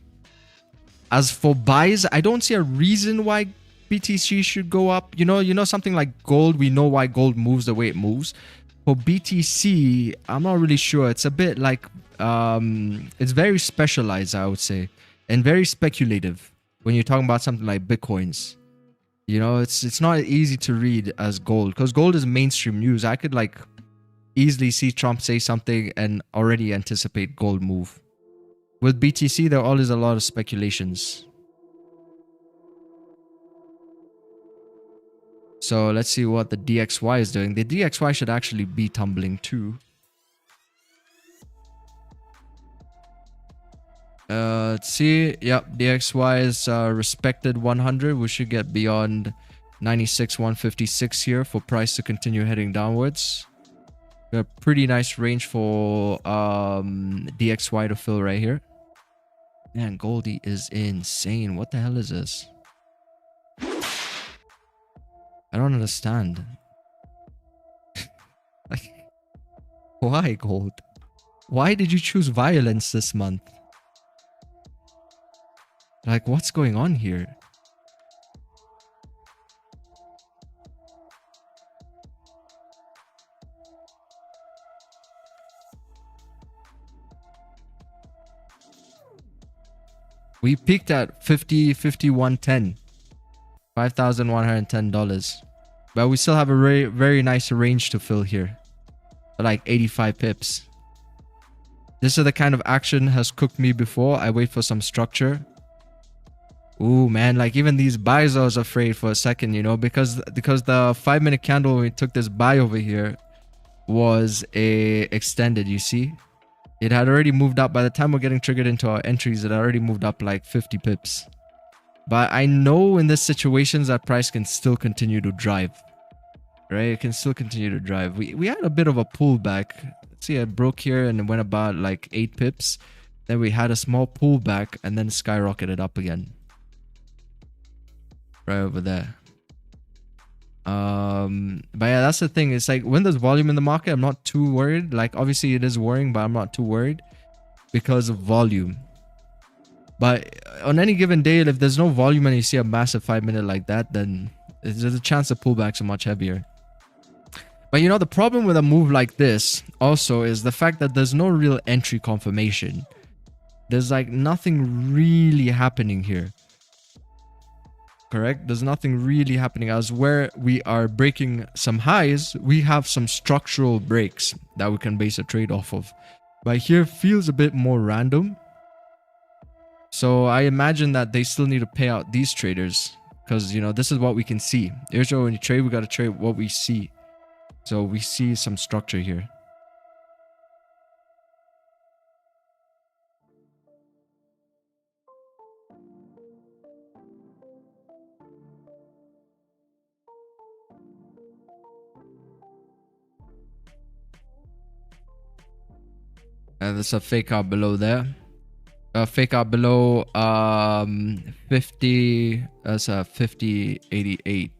As for buys, I don't see a reason why BTC should go up. You know something like gold, we know why gold moves the way it moves. For BTC, I'm not really sure. It's a bit like it's very specialized, I would say, and very speculative when you're talking about something like Bitcoins. You know, it's not easy to read as gold, because gold is mainstream news. I could like easily see Trump say something and already anticipate gold move. With BTC, there are always a lot of speculations. So let's see what the DXY is doing. The DXY should actually be tumbling too. Let's see. Yep, DXY is respected 100. We should get beyond 96, 156 here for price to continue heading downwards. A pretty nice range for DXY to fill right here. Man, Goldie is insane. What the hell is this? I don't understand. Like, why gold? Why did you choose violence this month? Like, what's going on here? We peaked at 5110, $5,110. But we still have a very, very nice range to fill here. Like 85 pips. This is the kind of action has cooked me before. I wait for some structure. Ooh, man, like even these buys I was afraid for a second, you know, because the 5-minute candle when we took this buy over here was extended, you see? It had already moved up. By the time we're getting triggered into our entries, it had already moved up like 50 pips. But I know in this situations that price can still continue to drive. Right? It can still continue to drive. We had a bit of a pullback. Let's see, it broke here and it went about like 8 pips. Then we had a small pullback and then skyrocketed up again. Right over there. But yeah, that's the thing. It's like when there's volume in the market, I'm not too worried. Like obviously it is worrying, but I'm not too worried because of volume. But on any given day, if there's no volume and you see a massive 5-minute like that, then there's a chance the pullbacks are much heavier. But you know, the problem with a move like this also is the fact that there's no real entry confirmation. There's like nothing really happening here. Correct? There's nothing really happening. As where we are breaking some highs, we have some structural breaks that we can base a trade off of. But here feels a bit more random. So I imagine that they still need to pay out these traders because, you know, this is what we can see. Usually when you trade, we got to trade what we see. So we see some structure here. And there's a fake out below there. Fake out below 50. That's a 50.88.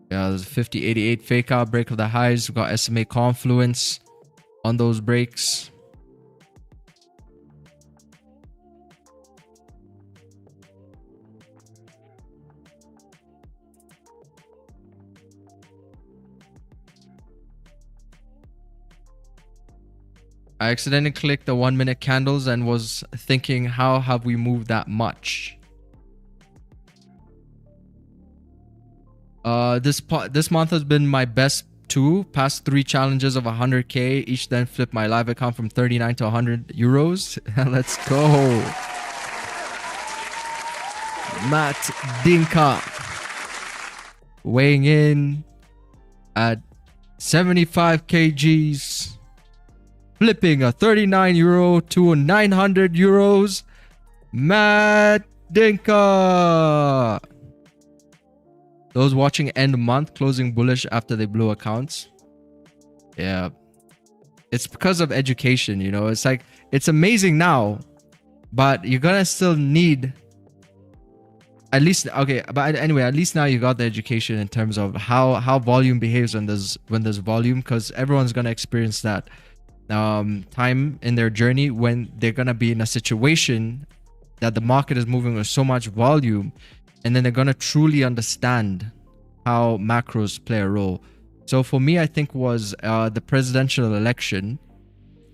Yeah, there's a 50.88 fake out, break of the highs. We've got SMA confluence on those breaks. I accidentally clicked the 1-minute candles and was thinking, how have we moved that much? This month has been my best two. Past 3 challenges of 100k each, then flipped my live account from 39 to 100 euros. Let's go. Matt Dinka weighing in at 75 kgs. Flipping a 39 euro to 900 euros. Matt Dinka. Those watching end month closing bullish after they blew accounts. Yeah. It's because of education, you know. It's like, it's amazing now, but you're gonna still need at least, okay, but anyway, at least now you got the education in terms of how volume behaves when there's volume, because everyone's gonna experience that time in their journey when they're gonna be in a situation that the market is moving with so much volume, and then they're gonna truly understand how macros play a role. So for me, I think was the presidential election,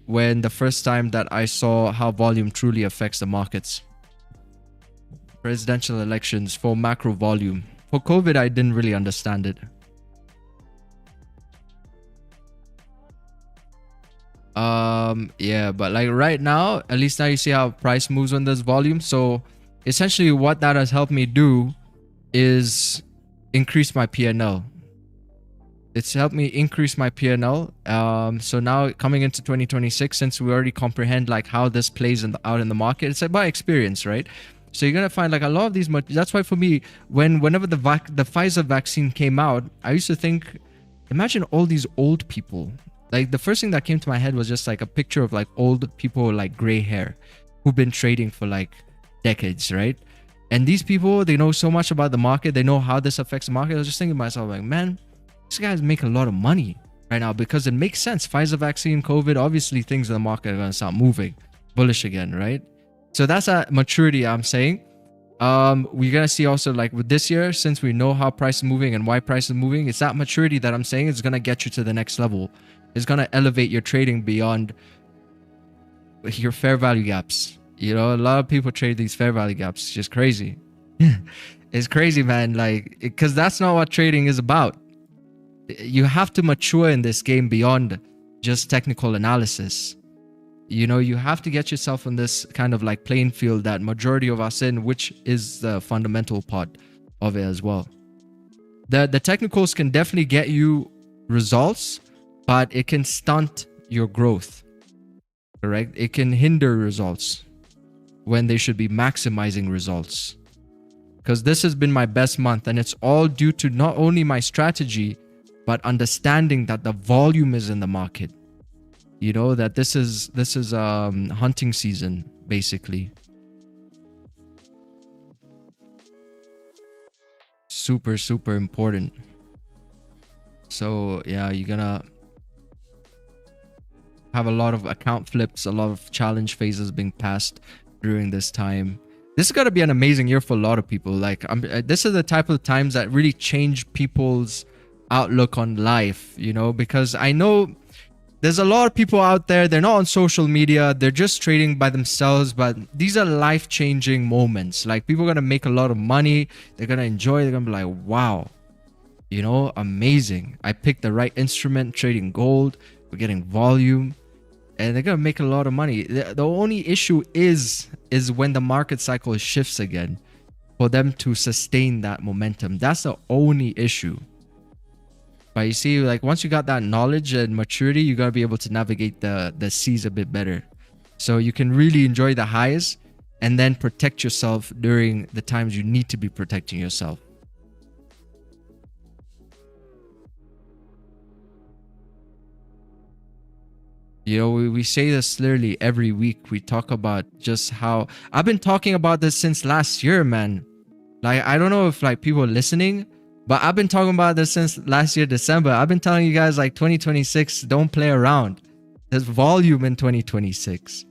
when the first time that I saw how volume truly affects the markets. Presidential elections for macro volume. For COVID, I didn't really understand it. Yeah, but like right now, at least now you see how price moves when there's volume. So essentially what that has helped me do is increase my PNL. It's helped me increase my PNL. So now coming into 2026, since we already comprehend like how this plays out in the market, it's like by experience, right? So you're gonna find like a lot of these. That's why for me, whenever the Pfizer vaccine came out, I used to think, imagine all these old people. Like the first thing that came to my head was just like a picture of like old people with like gray hair who've been trading for like decades, right? And these people, they know so much about the market. They know how this affects the market. I was just thinking to myself, like, man, these guys make a lot of money right now because it makes sense. Pfizer vaccine, COVID, obviously things in the market are going to start moving bullish again, right? So that's a maturity I'm saying. We're going to see also like with this year, since we know how price is moving and why price is moving, it's that maturity that I'm saying is going to get you to the next level. It's going to elevate your trading beyond your fair value gaps. You know, a lot of people trade these fair value gaps. It's just crazy. It's crazy, man. Like, because that's not what trading is about. You have to mature in this game beyond just technical analysis. You know, you have to get yourself on this kind of like playing field that majority of us in, which is the fundamental part of it as well. The technicals can definitely get you results, but it can stunt your growth. Correct? It can hinder results when they should be maximizing results. Because this has been my best month, and it's all due to not only my strategy, but understanding that the volume is in the market. You know, that this is hunting season, basically. Super, super important. So yeah, you're gonna have a lot of account flips, a lot of challenge phases being passed during this time. This is gonna be an amazing year for a lot of people. Like, this is the type of times that really change people's outlook on life, you know, because I know there's a lot of people out there, they're not on social media, they're just trading by themselves, but these are life-changing moments. Like, people are gonna make a lot of money, they're gonna enjoy, they're gonna be like, wow, you know, amazing. I picked the right instrument, trading gold, we're getting volume, and they're gonna make a lot of money. The only issue is when the market cycle shifts again, for them to sustain that momentum. That's the only issue. But you see, like, once you got that knowledge and maturity, you gotta be able to navigate the seas a bit better, so you can really enjoy the highs and then protect yourself during the times you need to be protecting yourself. You know, we say this literally every week. We talk about just how I've been talking about this since last year, man. Like, I don't know if like people are listening, but I've been talking about this since last year, December. I've been telling you guys, like, 2026, don't play around. There's volume in 2026.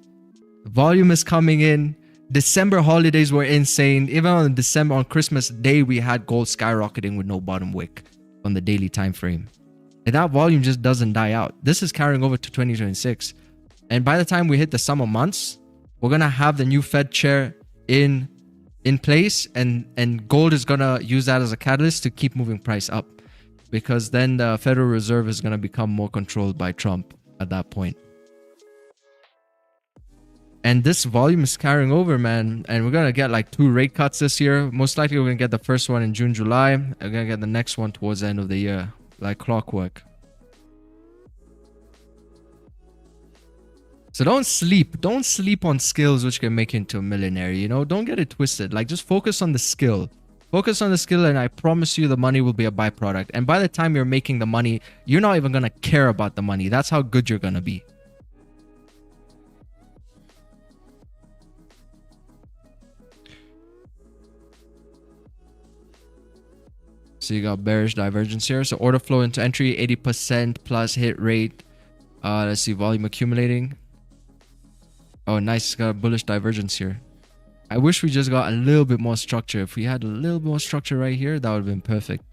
Volume is coming in. December holidays were insane. Even on Christmas Day, we had gold skyrocketing with no bottom wick on the daily time frame. And that volume just doesn't die out. This is carrying over to 2026. And by the time we hit the summer months, we're going to have the new Fed chair in place, and gold is going to use that as a catalyst to keep moving price up, because then the Federal Reserve is going to become more controlled by Trump at that point. And this volume is carrying over, man. And we're going to get like 2 rate cuts this year. Most likely we're going to get the first one in June, July. We're going to get the next one towards the end of the year, like clockwork. So don't sleep on skills which can make you into a millionaire, you know. Don't get it twisted. Like, just focus on the skill. Focus on the skill, and I promise you the money will be a byproduct. And by the time you're making the money, you're not even going to care about the money. That's how good you're going to be. So you got bearish divergence here. So order flow into entry, 80% plus hit rate. Let's see, volume accumulating. Oh, nice. Got a bullish divergence here. I wish we just got a little bit more structure. If we had a little more structure right here, that would have been perfect.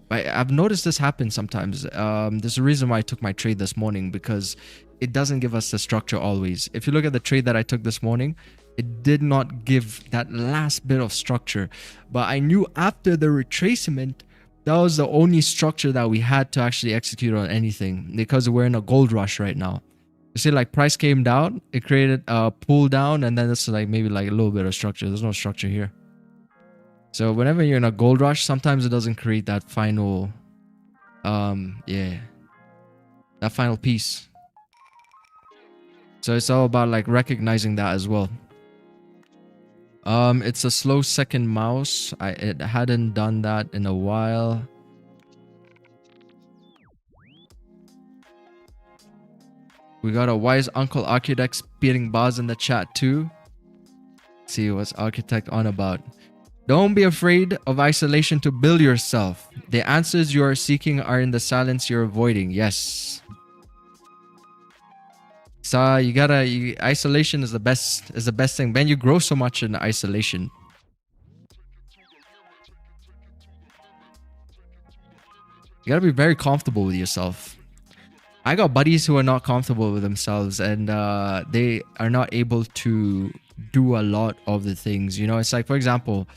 But I've noticed this happen sometimes. There's a reason why I took my trade this morning, because it doesn't give us the structure always. If you look at the trade that I took this morning, it did not give that last bit of structure. But I knew after the retracement, that was the only structure that we had to actually execute on anything, because we're in a gold rush right now. You see, like, price came down, it created a pull down, and then it's like maybe like a little bit of structure. There's no structure here. So whenever you're in a gold rush, sometimes it doesn't create that final that final piece. So it's all about like recognizing that as well. It's a slow second mouse. It hadn't done that in a while. We got a wise uncle architect spitting bars in the chat too. Let's see what's architect on about. Don't be afraid of isolation to build yourself. The answers you are seeking are in the silence you're avoiding. Yes. So isolation is the best thing. Man, you grow so much in isolation. You gotta be very comfortable with yourself. I got buddies who are not comfortable with themselves, and they are not able to do a lot of the things. You know, it's like, for example,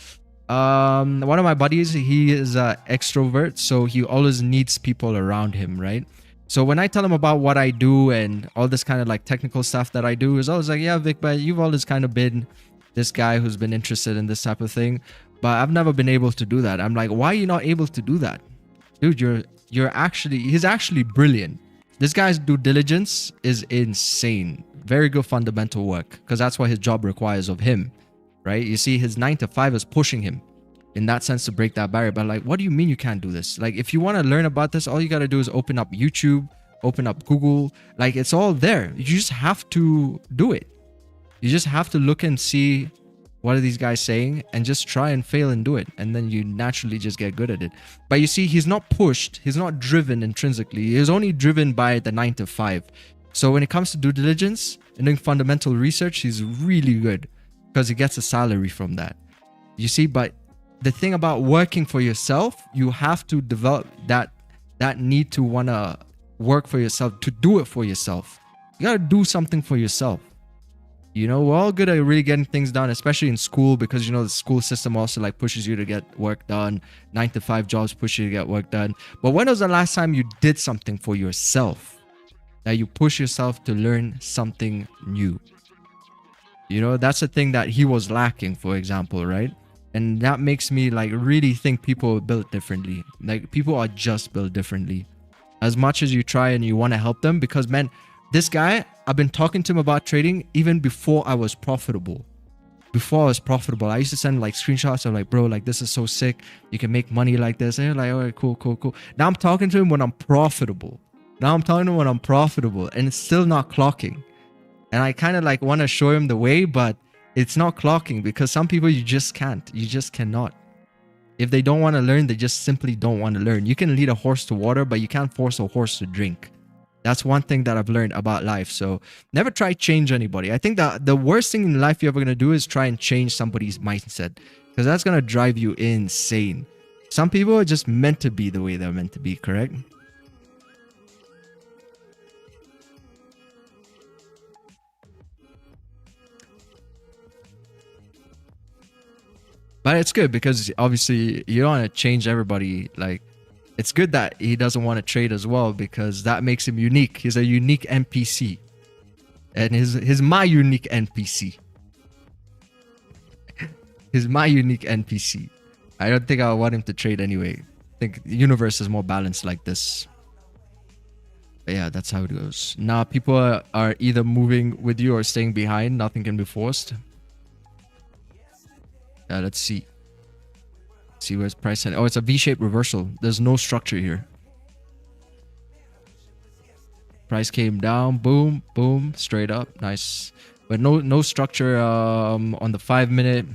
one of my buddies, he is an extrovert, so he always needs people around him, right? So when I tell him about what I do and all this kind of like technical stuff that I do, is always like, yeah, Vic, but you've always kind of been this guy who's been interested in this type of thing, but I've never been able to do that. I'm like, why are you not able to do that? Dude, he's actually brilliant. This guy's due diligence is insane. Very good fundamental work, because that's what his job requires of him, right? You see, his 9 to 5 is pushing him in that sense to break that barrier. But like, what do you mean you can't do this? Like, if you want to learn about this, all you got to do is open up YouTube, open up Google. Like, it's all there. You just have to do it. You just have to look and see what are these guys saying and just try and fail and do it. And then you naturally just get good at it. But you see, he's not pushed. He's not driven intrinsically. He's only driven by the 9 to 5. So when it comes to due diligence and doing fundamental research, he's really good because he gets a salary from that. You see, but the thing about working for yourself, you have to develop that need to want to work for yourself, to do it for yourself. You got to do something for yourself. You know, we're all good at really getting things done, especially in school, because, you know, the school system also like pushes you to get work done. 9 to 5 jobs push you to get work done. But when was the last time you did something for yourself? That you push yourself to learn something new? You know, that's the thing that he was lacking, for example, right? And that makes me like really think people are built differently. Like, people are just built differently. As much as you try and you want to help them, because man, this guy, I've been talking to him about trading even before I was profitable. I used to send like screenshots of like, bro, like this is so sick. You can make money like this. And you're like, all right, cool. Now I'm talking to him when I'm profitable. And it's still not clocking. And I kind of like want to show him the way, but it's not clocking because some people you just can't. You just cannot. If they don't want to learn, they just simply don't want to learn. You can lead a horse to water, but you can't force a horse to drink. That's one thing that I've learned about life. So never try to change anybody. I think that the worst thing in life you're ever going to do is try and change somebody's mindset, because that's going to drive you insane. Some people are just meant to be the way they're meant to be, correct? But it's good because obviously you don't want to change everybody. Like, it's good that he doesn't want to trade as well, because that makes him unique. He's a unique NPC. And he's my unique NPC. He's my unique NPC. I don't think I want him to trade anyway. I think the universe is more balanced like this. But yeah, that's how it goes. Now people are either moving with you or staying behind. Nothing can be forced. Let's see. See where's price at. Oh, it's a V-shaped reversal. There's no structure here. Price came down, boom, boom, straight up, nice. But no structure on the 5 minute.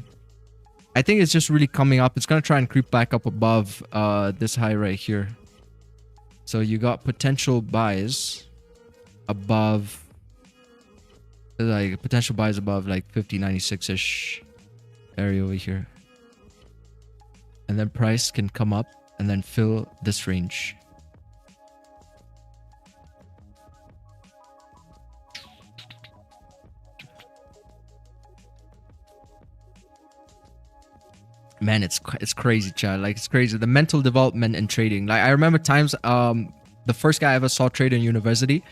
I think it's just really coming up. It's gonna try and creep back up above this high right here. So you got potential buys above, like potential buys above like 50.96-ish area over here. And then price can come up and then fill this range. Man, it's crazy, chat. Like, it's crazy. The mental development in trading. Like, I remember times, the first guy I ever saw trade in university,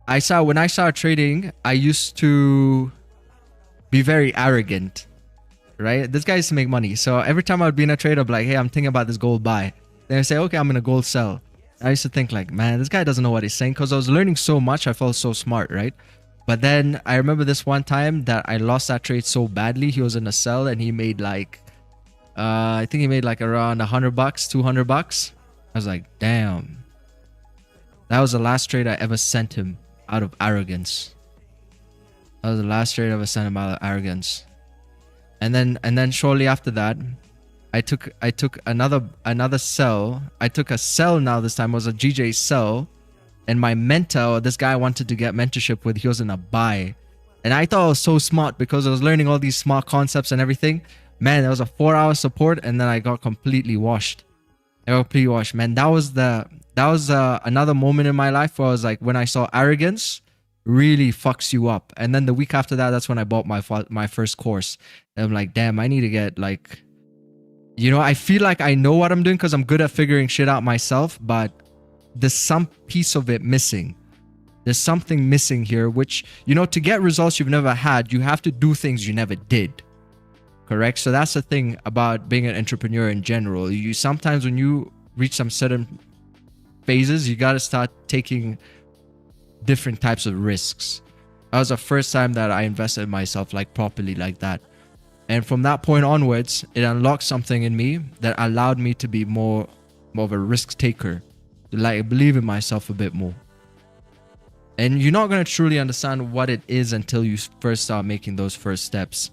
when I started trading, I used to be very arrogant, right? This guy used to make money. So every time I would be in a trade, I'd be like, hey, I'm thinking about this gold buy. Then I say, okay, I'm going to gold sell. I used to think like, man, this guy doesn't know what he's saying, because I was learning so much. I felt so smart, right? But then I remember this one time that I lost that trade so badly. He was in a sell and he made like, I think he made like around $100, $200. I was like, damn. That was the last trade I ever sent him out of arrogance. That was the last trade I ever sent him out of arrogance. And then shortly after that, I took another sell. I took a sell now. This time it was a GJ sell. And my mentor, this guy I wanted to get mentorship with, he was in a buy. And I thought I was so smart because I was learning all these smart concepts and everything. Man, there was a 4-hour support and then I got completely washed. Man, that that was another moment in my life where I was like, when I saw arrogance really fucks you up. And then the week after that, that's when I bought my first course. And I'm like, damn, I need to get like, you know, I feel like I know what I'm doing because I'm good at figuring shit out myself, but there's some piece of it missing. There's something missing here, which, you know, to get results you've never had, you have to do things you never did. Correct? So that's the thing about being an entrepreneur in general. You sometimes when you reach some certain phases, you got to start taking different types of risks. That was the first time that I invested in myself like properly like that. And from that point onwards, it unlocked something in me that allowed me to be more of a risk taker, to like believe in myself a bit more. And you're not going to truly understand what it is until you first start making those first steps.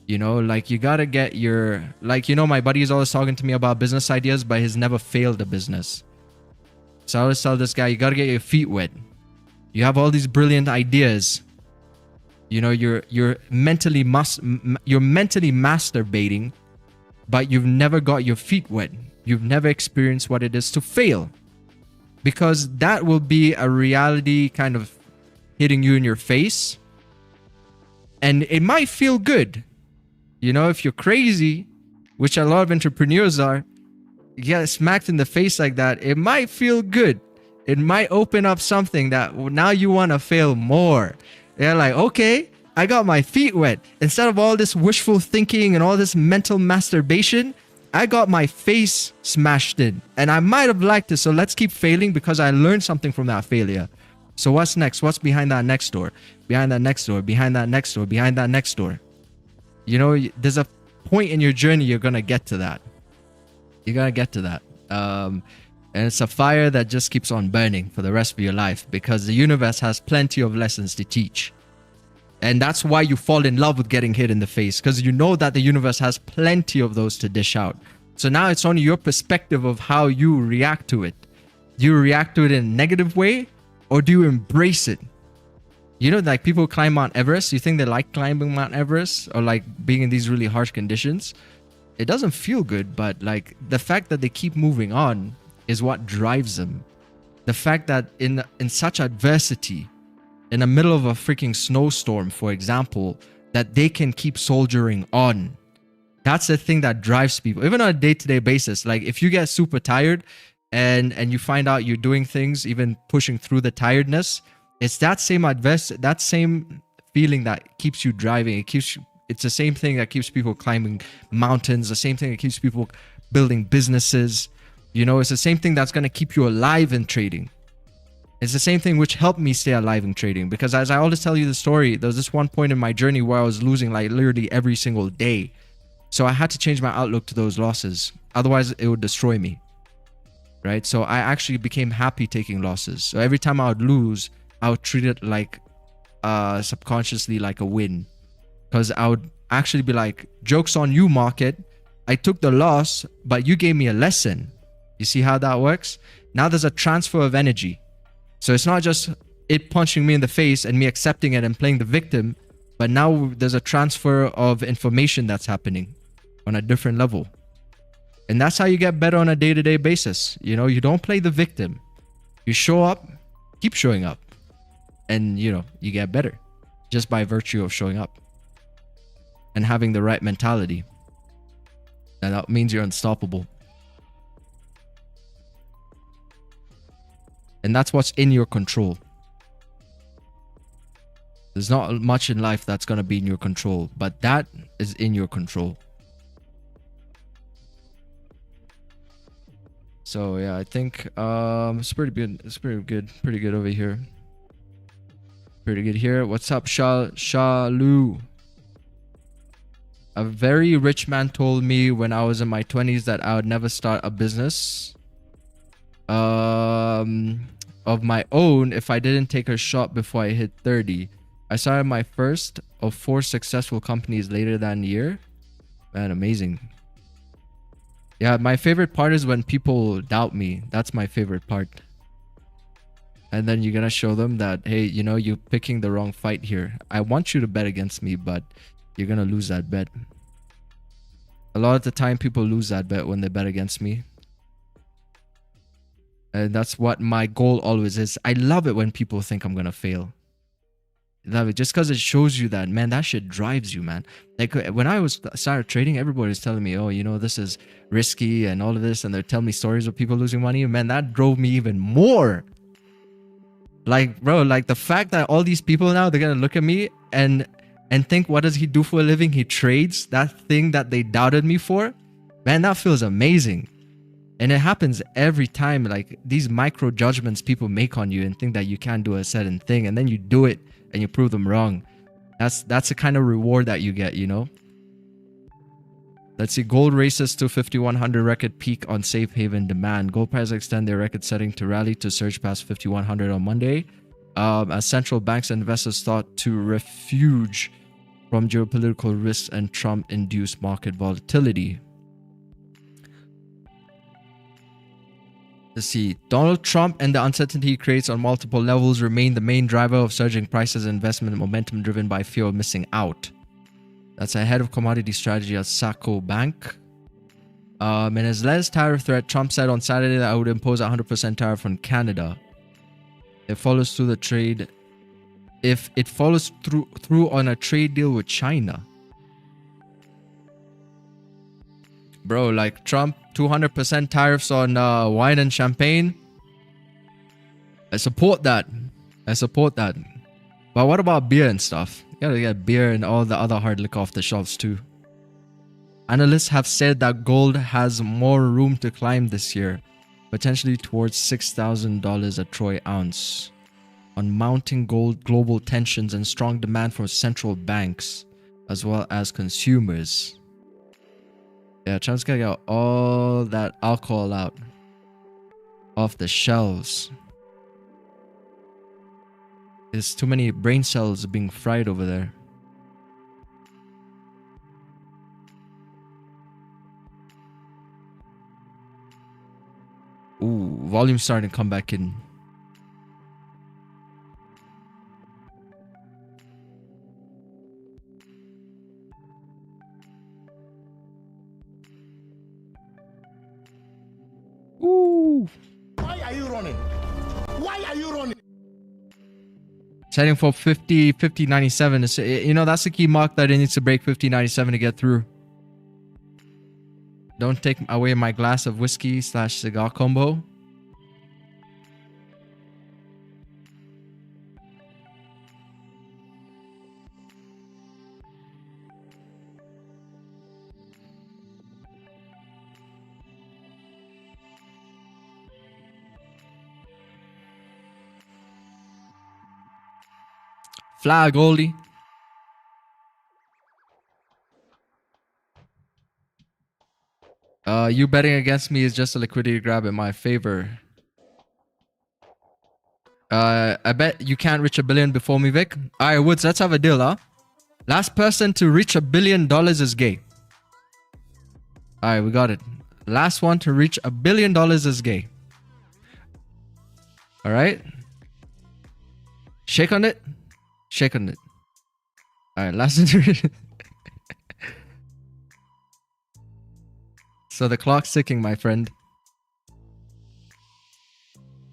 You know, like you got to get your, like, you know, my buddy is always talking to me about business ideas, but he's never failed a business. So I always tell this guy, you got to get your feet wet. You have all these brilliant ideas. You know, you're mentally masturbating, but you've never got your feet wet. You've never experienced what it is to fail. Because that will be a reality kind of hitting you in your face. And it might feel good. You know, if you're crazy, which a lot of entrepreneurs are, you get smacked in the face like that, it might feel good. It might open up something that now you want to fail more. They're like, okay, I got my feet wet. Instead of all this wishful thinking and all this mental masturbation, I got my face smashed in. And I might have liked it, so let's keep failing because I learned something from that failure. So what's next? What's behind that next door? Behind that next door? Behind that next door? Behind that next door? You know, there's a point in your journey you're going to get to that. You're going to get to that. And it's a fire that just keeps on burning for the rest of your life because the universe has plenty of lessons to teach. And that's why you fall in love with getting hit in the face, because you know that the universe has plenty of those to dish out. So now it's only your perspective of how you react to it. Do you react to it in a negative way, or do you embrace it? You know, like people climb Mount Everest. You think they like climbing Mount Everest or like being in these really harsh conditions? It doesn't feel good, but like the fact that they keep moving on is what drives them. The fact that in such adversity, in the middle of a freaking snowstorm, for example, that they can keep soldiering on. That's the thing that drives people, even on a day-to-day basis. Like if you get super tired and you find out you're doing things, even pushing through the tiredness, it's that same that same feeling that keeps you driving. It's the same thing that keeps people climbing mountains, the same thing that keeps people building businesses. You know, it's the same thing that's going to keep you alive in trading. It's the same thing which helped me stay alive in trading, because as I always tell you the story, there was this one point in my journey where I was losing like literally every single day. So I had to change my outlook to those losses. Otherwise, it would destroy me. Right? So I actually became happy taking losses. So every time I would lose, I would treat it like subconsciously like a win. Because I would actually be like, joke's on you, market. I took the loss, but you gave me a lesson. You see how that works? Now there's a transfer of energy. So it's not just it punching me in the face and me accepting it and playing the victim, but now there's a transfer of information that's happening on a different level. And that's how you get better on a day-to-day basis. You know, you don't play the victim. You show up, keep showing up. And, you know, you get better just by virtue of showing up and having the right mentality. And that means you're unstoppable. And that's what's in your control. There's not much in life that's going to be in your control, but that is in your control. So yeah, I think it's pretty good. It's pretty good over here. Pretty good here. What's up, Shalu? A very rich man told me when I was in my 20s that I would never start a business of my own if I didn't take a shot before I hit 30. I started my first of 4 successful companies later that year. Man, amazing. Yeah, my favorite part is when people doubt me. That's my favorite part. And then you're gonna show them that, hey, you know, you're picking the wrong fight here. I want you to bet against me, but you're gonna lose that bet. A lot of the time people lose that bet when they bet against me. And that's what my goal always is. I love it when people think I'm gonna fail. Love it just because it shows you that, man, that shit drives you, man. Like when I started trading, everybody was telling me, oh, you know, this is risky and all of this, and they're telling me stories of people losing money. Man, that drove me even more. Like, bro, like the fact that all these people now, they're gonna look at me and think, what does he do for a living? He trades. That thing that they doubted me for, man, that feels amazing. And it happens every time. Like these micro judgments people make on you and think that you can't do a certain thing, and then you do it and you prove them wrong. That's the kind of reward that you get, you know. Let's see. Gold races to 5100 record peak on safe haven demand. Gold prices extend their record setting to rally to surge past 5100 on Monday, as central banks and investors thought to refuge from geopolitical risks and Trump-induced market volatility. Let's see. Donald Trump and the uncertainty he creates on multiple levels remain the main driver of surging prices and investment momentum driven by fear of missing out. That's ahead of commodity strategy at Saco Bank. In his latest tariff threat, Trump said on Saturday that I would impose a 100% tariff on Canada. It follows through the trade. If it follows through on a trade deal with China. Bro, like Trump, 200% tariffs on wine and champagne. I support that. I support that. But what about beer and stuff? You gotta get beer and all the other hard liquor off the shelves too. Analysts have said that gold has more room to climb this year, potentially towards $6,000 a troy ounce, on mounting global tensions and strong demand from central banks as well as consumers. Yeah, Trump's gonna get all that alcohol out off the shelves. There's too many brain cells being fried over there. Ooh, volume starting to come back in. Ooh. Why are you running? Why are you running? Heading for 50.97. You know, that's the key mark that it needs to break 50.97 to get through. Don't take away my glass of whiskey / cigar combo. Fly, Goldie. You betting against me is just a liquidity grab in my favor. I bet you can't reach $1 billion before me, Vic. Alright, Woods, let's have a deal, huh? Last person to reach $1 billion is gay. Alright, we got it. Last one to reach $1 billion is gay. Alright. Shake on it. Shake on it. Alright, last one to reach. So the clock's ticking, my friend.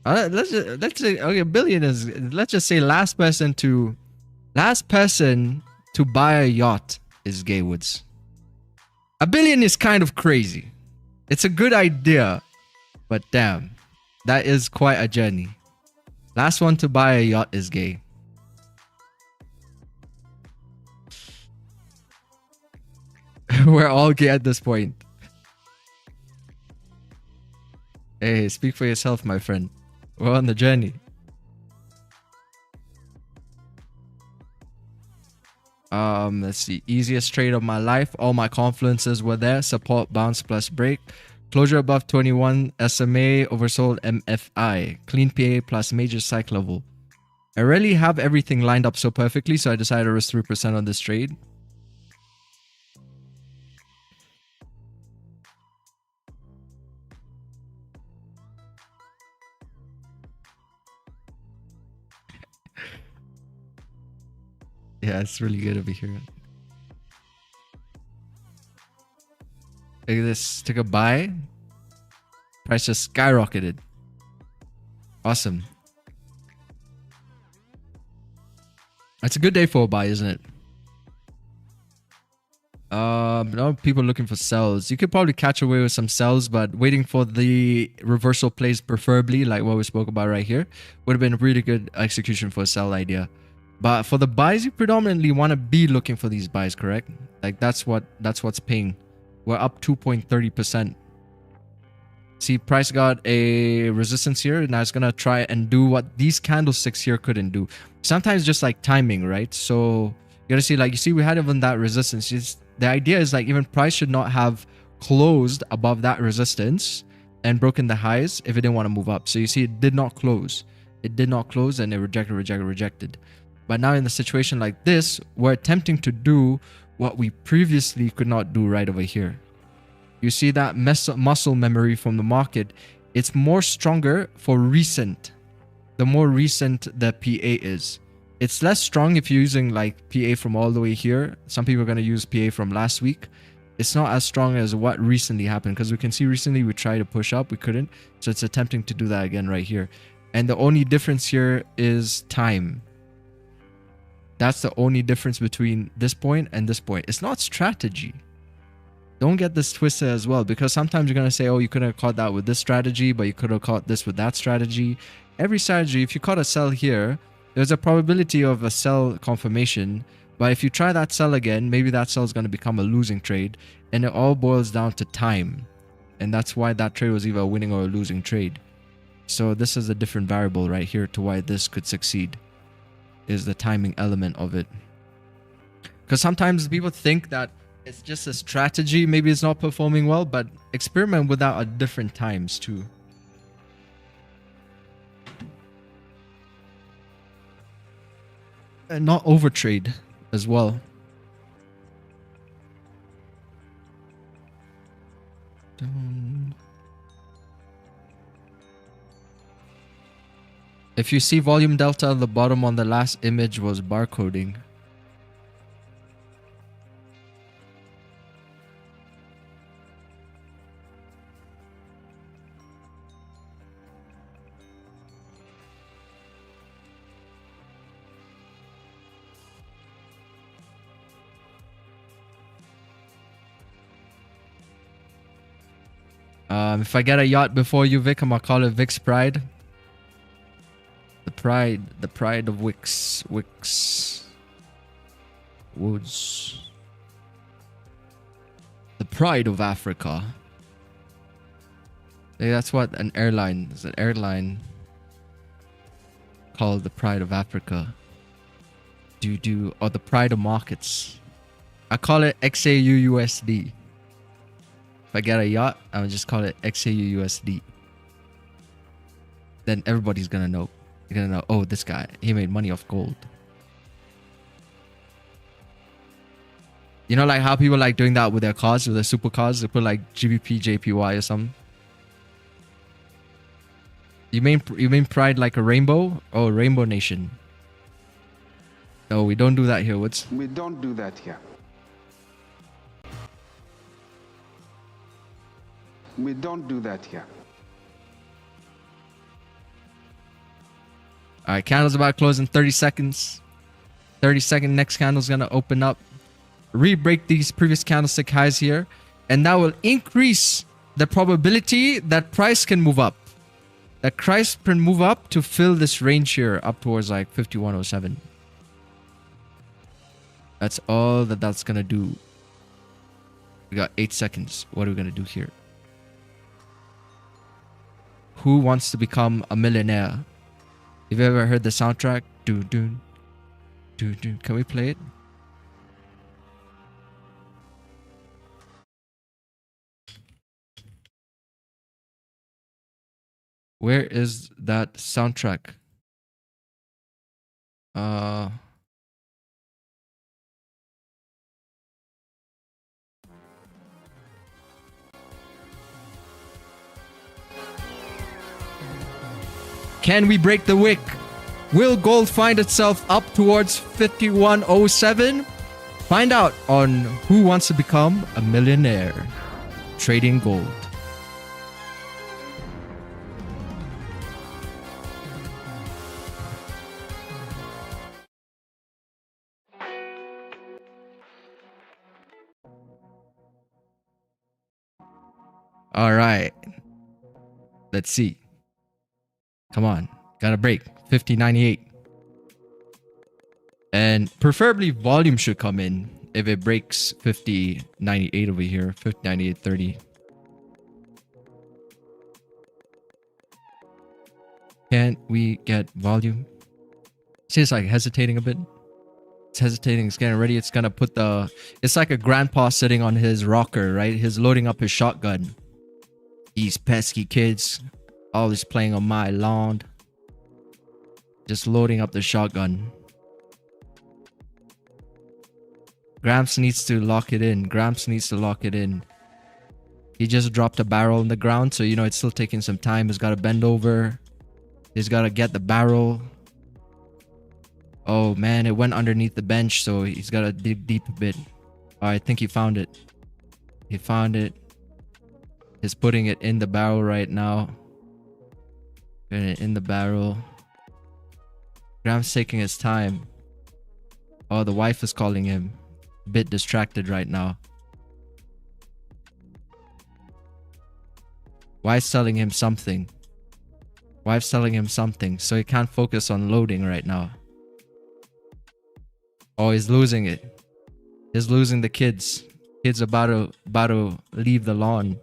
Let's say okay, $1 billion is. Let's just say last person to buy a yacht is Gay Woods. $1 billion is kind of crazy. It's a good idea, but damn, that is quite a journey. Last one to buy a yacht is gay. We're all gay at this point. Hey, speak for yourself, my friend. We're on the journey. Let's see. Easiest trade of my life. All my confluences were there. Support, bounce, plus break. Closure above 21. SMA, oversold MFI. Clean PA plus major psych level. I really have everything lined up so perfectly, so I decided to risk 3% on this trade. Yeah, it's really good over here. Look at this. Took a buy. Price just skyrocketed. Awesome. It's a good day for a buy, isn't it? No people looking for sells. You could probably catch away with some sells, but waiting for the reversal plays, preferably like what we spoke about right here, would have been a really good execution for a sell idea. But for the buys, you predominantly want to be looking for these buys, correct? Like that's what's paying. We're up 2.30%. See, price got a resistance here, and now it's gonna try and do what these candlesticks here couldn't do. Sometimes just like timing, right? So you gotta see, like, you see we had even that resistance. The idea is like even price should not have closed above that resistance and broken the highs if it didn't want to move up. So you see it did not close. It did not close, and it rejected. But now in the situation like this, we're attempting to do what we previously could not do right over here. You see that muscle memory from the market. It's more stronger for recent. The more recent the PA is. It's less strong if you're using like PA from all the way here. Some people are going to use PA from last week. It's not as strong as what recently happened, because we can see recently we tried to push up, we couldn't. So it's attempting to do that again right here. And the only difference here is time. That's the only difference between this point and this point. It's not strategy. Don't get this twisted as well, because sometimes you're going to say, oh, you could have caught that with this strategy, but you could have caught this with that strategy. Every strategy, if you caught a sell here, there's a probability of a sell confirmation. But if you try that sell again, maybe that sell is going to become a losing trade. And it all boils down to time. And that's why that trade was either a winning or a losing trade. So this is a different variable right here to why this could succeed, is the timing element of it. Because sometimes people think that it's just a strategy, maybe it's not performing well, but experiment with that at different times too. And not overtrade as well. If you see volume delta at the bottom on the last image was barcoding. If I get a yacht before you, Vic, I'm gonna call it Vic's Pride. The pride of Wicks. Woods. The pride of Africa. Hey, that's what an airline is. An airline called the Pride of Africa. Or the Pride of Markets. I call it XAUUSD. If I get a yacht, I'll just call it XAUUSD. Then everybody's gonna know. You're gonna know, oh, this guy, he made money off gold. You know, like how people like doing that with their cars, with their supercars, they put like Gbpjpy or something. You mean Pride like a rainbow? Oh, Rainbow Nation. No, we don't do that here. We don't do that here. We don't do that here. All right, candle's about to close in 30 seconds. 30 second, next candle's gonna open up, re-break these previous candlestick highs here, and that will increase the probability that price can move up. That price can move up to fill this range here up towards like 5107. That's all that's gonna do. We got 8 seconds. What are we gonna do here? Who wants to become a millionaire? Have you ever heard the soundtrack? Can we play it? Where is that soundtrack? Can we break the wick? Will gold find itself up towards 5107? Find out on Who Wants to Become a Millionaire Trading Gold. All right. Let's see. Come on. Gotta break. 50.98. And preferably volume should come in if it breaks 50.98 over here. 50.98.30. Can we get volume? See, it's like hesitating a bit. It's hesitating. It's getting ready. It's gonna put the... It's like a grandpa sitting on his rocker, right? He's loading up his shotgun. These pesky kids. Always playing on my lawn. Just loading up the shotgun. Gramps needs to lock it in. Gramps needs to lock it in. He just dropped a barrel on the ground. So, you know, it's still taking some time. He's got to bend over. He's got to get the barrel. Oh, man. It went underneath the bench. So he's got to dig deep a bit. Oh, I think he found it. He found it. He's putting it in the barrel right now. Putting it in the barrel. Gramps taking his time. Oh, the wife is calling him. A bit distracted right now. Wife's telling him something. Wife's telling him something. So he can't focus on loading right now. Oh, he's losing it. He's losing the kids. Kids about to leave the lawn.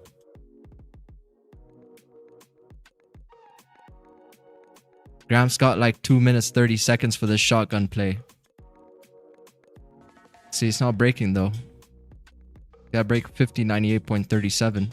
Gramps got like 2 minutes 30 seconds for the shotgun play. See, it's not breaking though. Gotta break 50.98.37.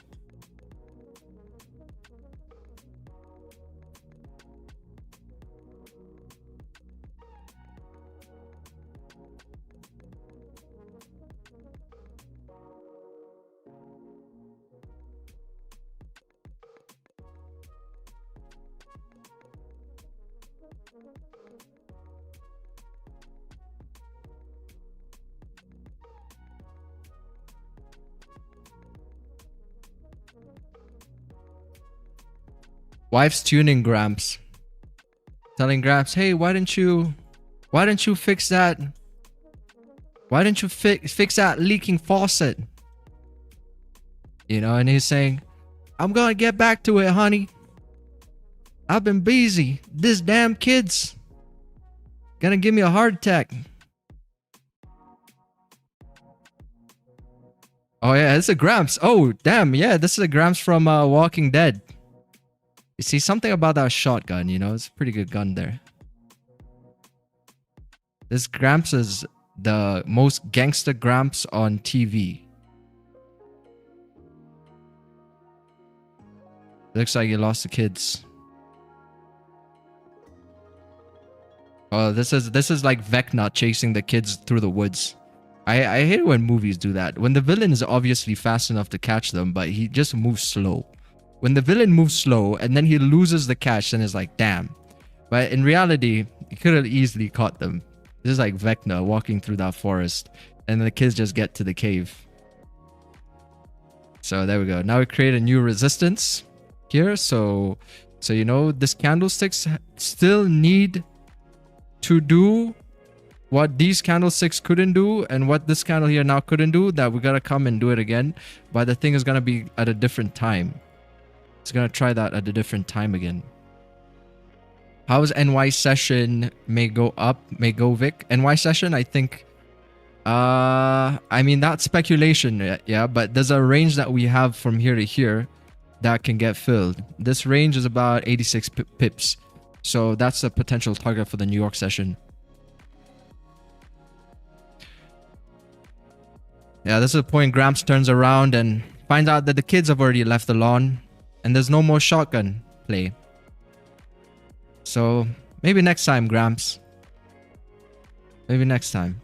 Wife's tuning Gramps. Telling Gramps, hey, why didn't you fix that? Why didn't you fix that leaking faucet? You know, and he's saying, I'm gonna get back to it, honey. I've been busy. This damn kid's gonna give me a heart attack. Oh yeah, it's a Gramps. Oh damn, yeah, this is a Gramps from Walking Dead. You see, something about that shotgun, you know, it's a pretty good gun there. This Gramps is the most gangster Gramps on TV. Looks like you lost the kids. Oh, this is like Vecna chasing the kids through the woods. I hate when movies do that. When the villain is obviously fast enough to catch them, but he just moves slow. When the villain moves slow and then he loses the catch, then it's like, damn. But in reality, he could have easily caught them. This is like Vecna walking through that forest and the kids just get to the cave. So there we go. Now we create a new resistance here. So you know, this candlesticks still need to do what these candlesticks couldn't do and what this candle here now couldn't do, that we gotta come and do it again. But the thing is gonna be at a different time. It's gonna try that at a different time again. How's NY session? May go up, may go Vic. NY session, I think. I mean, that's speculation, yeah, but there's a range that we have from here to here that can get filled. This range is about 86 pips. So that's a potential target for the New York session. Yeah, this is the point Gramps turns around and finds out that the kids have already left the lawn. And there's no more shotgun play. So maybe next time, Gramps. Maybe next time.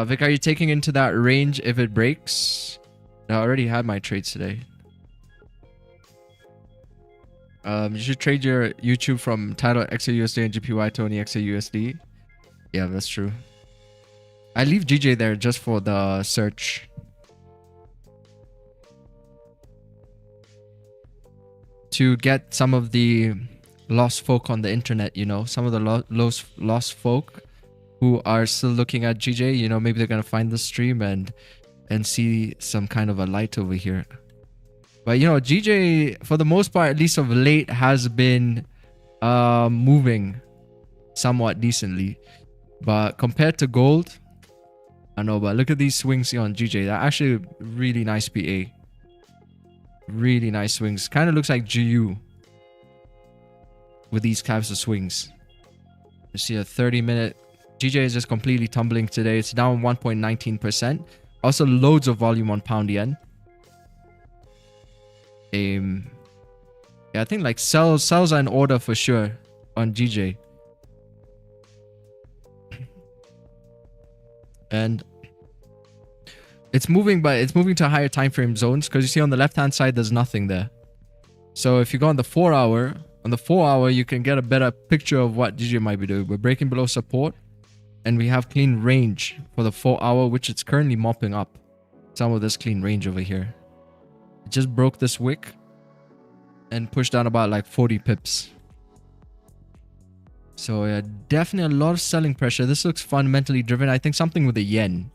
Vic, are you taking into that range if it breaks? No, I already had my trades today. You should trade your YouTube from title Xauusd and GPY Tony Xauusd. Yeah, that's true. I leave GJ there just for the search. To get some of the lost folk on the internet, you know, some of the lost folk who are still looking at GJ, you know, maybe they're gonna find the stream and see some kind of a light over here. But you know, GJ for the most part, at least of late, has been moving somewhat decently. But compared to gold, I know, but look at these swings here on GJ. They're actually really nice PA. Really nice swings. Kind of looks like GU with these types of swings. You see a 30-minute. GJ is just completely tumbling today. It's down 1.19%. Also loads of volume on pound yen. Yeah, I think like sells are in order for sure on GJ. And it's moving, but it's moving to higher time frame zones, because you see on the left hand side there's nothing there. So if you go on the 4 hour, you can get a better picture of what GJ might be doing. We're breaking below support, and we have clean range for the 4 hour, which it's currently mopping up some of this clean range over here. It just broke this wick and pushed down about like 40 pips. So yeah, definitely a lot of selling pressure. This looks fundamentally driven. I think something with the yen.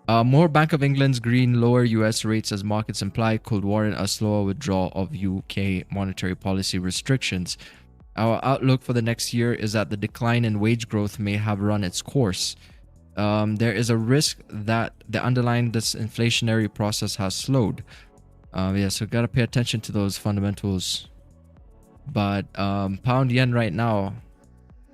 More Bank of England's green, lower US rates as markets imply could warrant a slower withdrawal of UK monetary policy restrictions. Our outlook for the next year is that the decline in wage growth may have run its course. There is a risk that the underlying disinflationary process has slowed. Yeah, so gotta pay attention to those fundamentals. But pound yen right now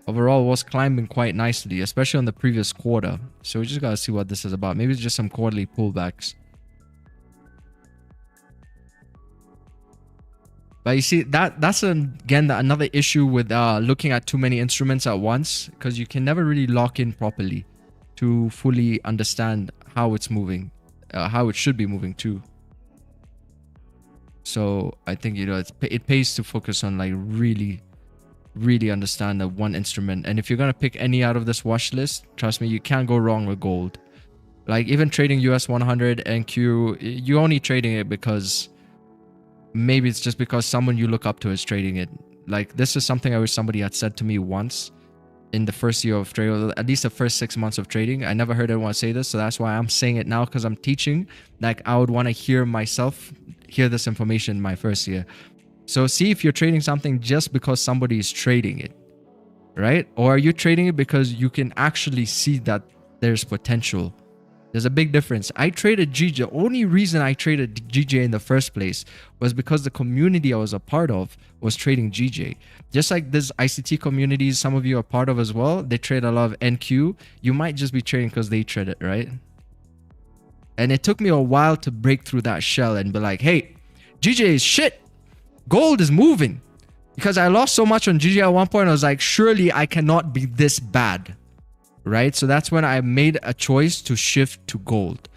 overall was climbing quite nicely, especially on the previous quarter. So we just gotta see what this is about. Maybe it's just some quarterly pullbacks. But you see, that's again another issue with looking at too many instruments at once, because you can never really lock in properly to fully understand how it's moving, how it should be moving too. So I think, you know, it pays to focus on like really understand the one instrument. And if you're gonna pick any out of this watch list, trust me, you can't go wrong with gold. Like even trading US 100 NQ, you're only trading it because maybe it's just because someone you look up to is trading it. Like this is something I wish somebody had said to me once in the first year of trade, or at least the first 6 months of trading. I never heard anyone say this, so that's why I'm saying it now, because I'm teaching. Like I would want to hear this information in my first year. So see if you're trading something just because somebody is trading it, right? Or are you trading it because you can actually see that there's potential? There's a big difference. I traded GJ. The only reason I traded GJ in the first place was because the community I was a part of was trading GJ. Just like this ICT communities some of you are part of as well, they trade a lot of NQ. You might just be trading because they trade it, right? And it took me a while to break through that shell and be like, hey, GJ is shit. Gold is moving. Because I lost so much on GG at one point, I was like, surely I cannot be this bad, right? So that's when I made a choice to shift to gold.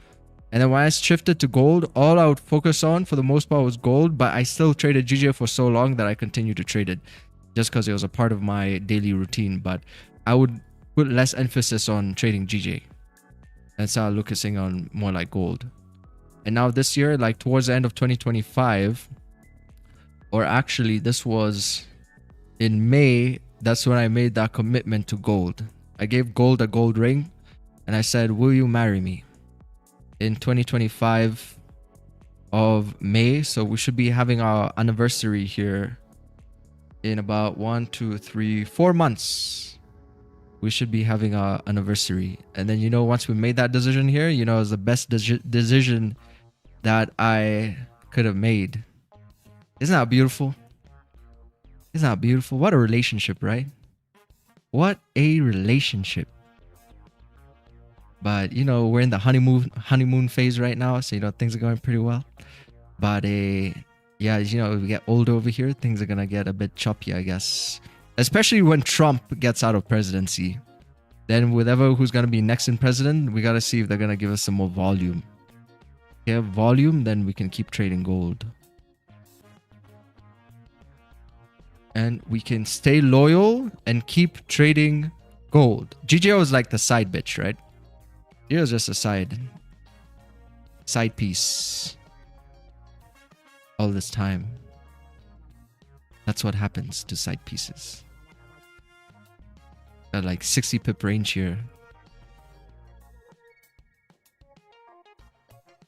And then when I shifted to gold, all I would focus on for the most part was gold, but I still traded GG for so long that I continued to trade it just because it was a part of my daily routine. But I would put less emphasis on trading GG and start focusing on more like gold. And now this year, like towards the end of 2025, or actually this was in May, that's when I made that commitment to gold. I gave gold a gold ring and I said, will you marry me? In 2025 of May. So we should be having our anniversary here in about 4 months. We should be having our anniversary. And then, you know, once we made that decision here, you know, it was the best decision that I could have made. Isn't that beautiful? Isn't that beautiful? What a relationship, right? What a relationship. But, you know, we're in the honeymoon phase right now. So, you know, things are going pretty well. But, yeah, you know, we get older over here. Things are going to get a bit choppy, I guess. Especially when Trump gets out of presidency. Then whoever who's going to be next in president, we got to see if they're going to give us some more volume. If they have volume, then we can keep trading gold. And we can stay loyal and keep trading gold. GGO is like the side bitch, right? GGO is just a side piece. All this time. That's what happens to side pieces. Got like 60 pip range here.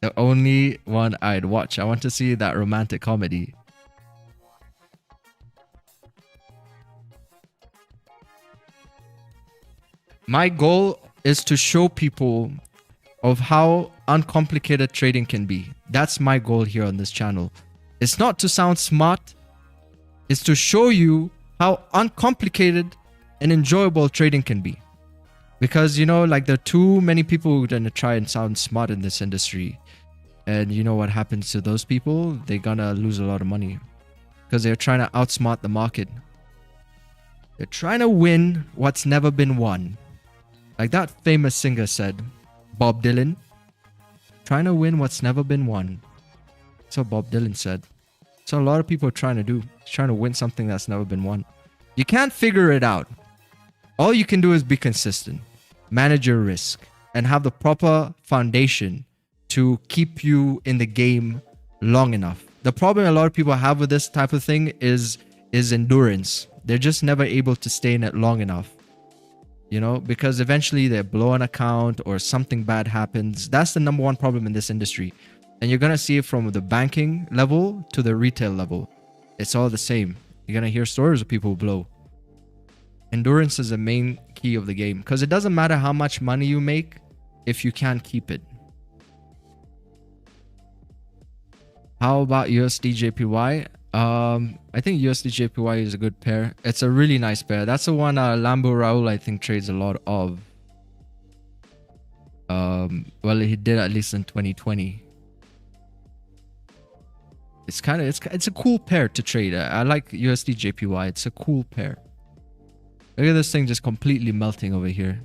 The only one I'd watch. I want to see that romantic comedy. My goal is to show people of how uncomplicated trading can be. That's my goal here on this channel. It's not to sound smart. It's to show you how uncomplicated and enjoyable trading can be. Because, you know, like there are too many people who are going to try and sound smart in this industry. And you know what happens to those people? They're going to lose a lot of money. Because they're trying to outsmart the market. They're trying to win what's never been won. Like that famous singer said, Bob Dylan. Trying to win what's never been won. That's what Bob Dylan said. So a lot of people are trying to do. Trying to win something that's never been won. You can't figure it out. All you can do is be consistent. Manage your risk. And have the proper foundation to keep you in the game long enough. The problem a lot of people have with this type of thing is endurance. They're just never able to stay in it long enough. You know, because eventually they blow an account or something bad happens. That's the number one problem in this industry. And you're going to see it from the banking level to the retail level. It's all the same. You're going to hear stories of people who blow. Endurance is the main key of the game. Because it doesn't matter how much money you make if you can't keep it. How about USD/JPY? I think USD/JPY is a good pair. It's a really nice pair. That's the one Lambo Raul I think trades a lot of. Well, he did at least in 2020. It's a cool pair to trade. I like USD/JPY. It's a cool pair. Look at this thing just completely melting over here.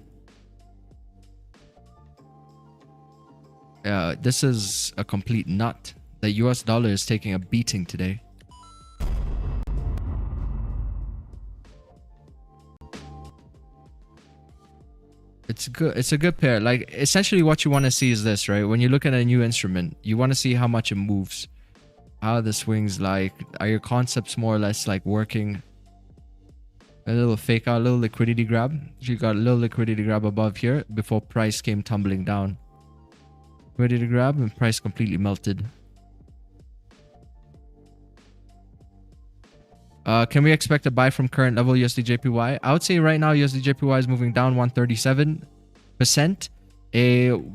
This is a complete nut. The US dollar is taking a beating today. It's a good pair. Like essentially what you want to see is this, right? When you look at a new instrument, you want to see how much it moves. How the swings like. Are your concepts more or less like working? A little fake out, a little liquidity grab. You got a little liquidity grab above here before price came tumbling down. Liquidity grab and price completely melted. Can we expect a buy from current level USD/JPY? I would say right now USD/JPY is moving down 137%.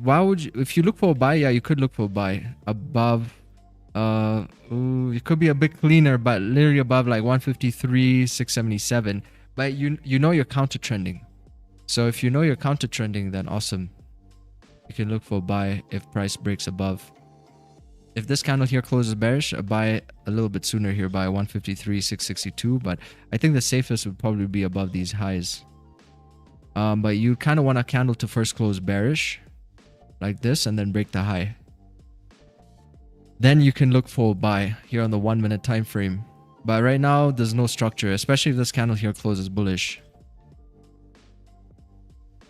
Why would you, if you look for a buy, yeah, you could look for a buy above. It could be a bit cleaner, but literally above like 153,677. But you know you're counter trending. So if you know you're counter trending, then awesome. You can look for a buy if price breaks above. If this candle here closes bearish, a buy a little bit sooner here by 153,662. But I think the safest would probably be above these highs. But you kind of want a candle to first close bearish like this and then break the high. Then you can look for a buy here on the 1 minute time frame. But right now, there's no structure, especially if this candle here closes bullish.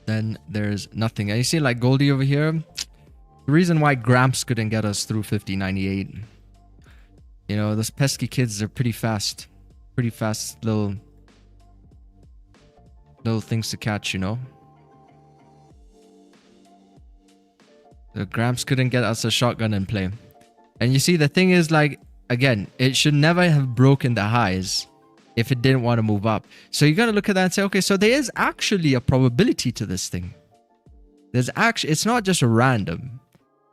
Then there's nothing. And you see like Goldie over here. The reason why Gramps couldn't get us through 50.98. You know, those pesky kids are pretty fast. Pretty fast little things to catch, you know. The Gramps couldn't get us a shotgun in play. And you see, the thing is like, again, it should never have broken the highs if it didn't want to move up. So you got to look at that and say, okay, so there is actually a probability to this thing. There's actually, it's not just a random.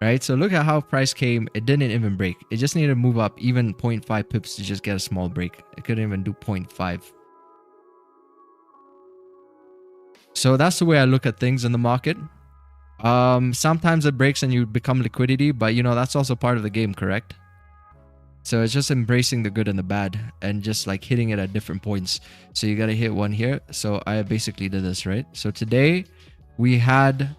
Right, so look at how price came. It didn't even break. It just needed to move up even 0.5 pips to just get a small break. It couldn't even do 0.5. So that's the way I look at things in the market. Sometimes it breaks and you become liquidity, but you know, that's also part of the game, correct? So it's just embracing the good and the bad and just like hitting it at different points. So you got to hit one here. So I basically did this, right? So today we had,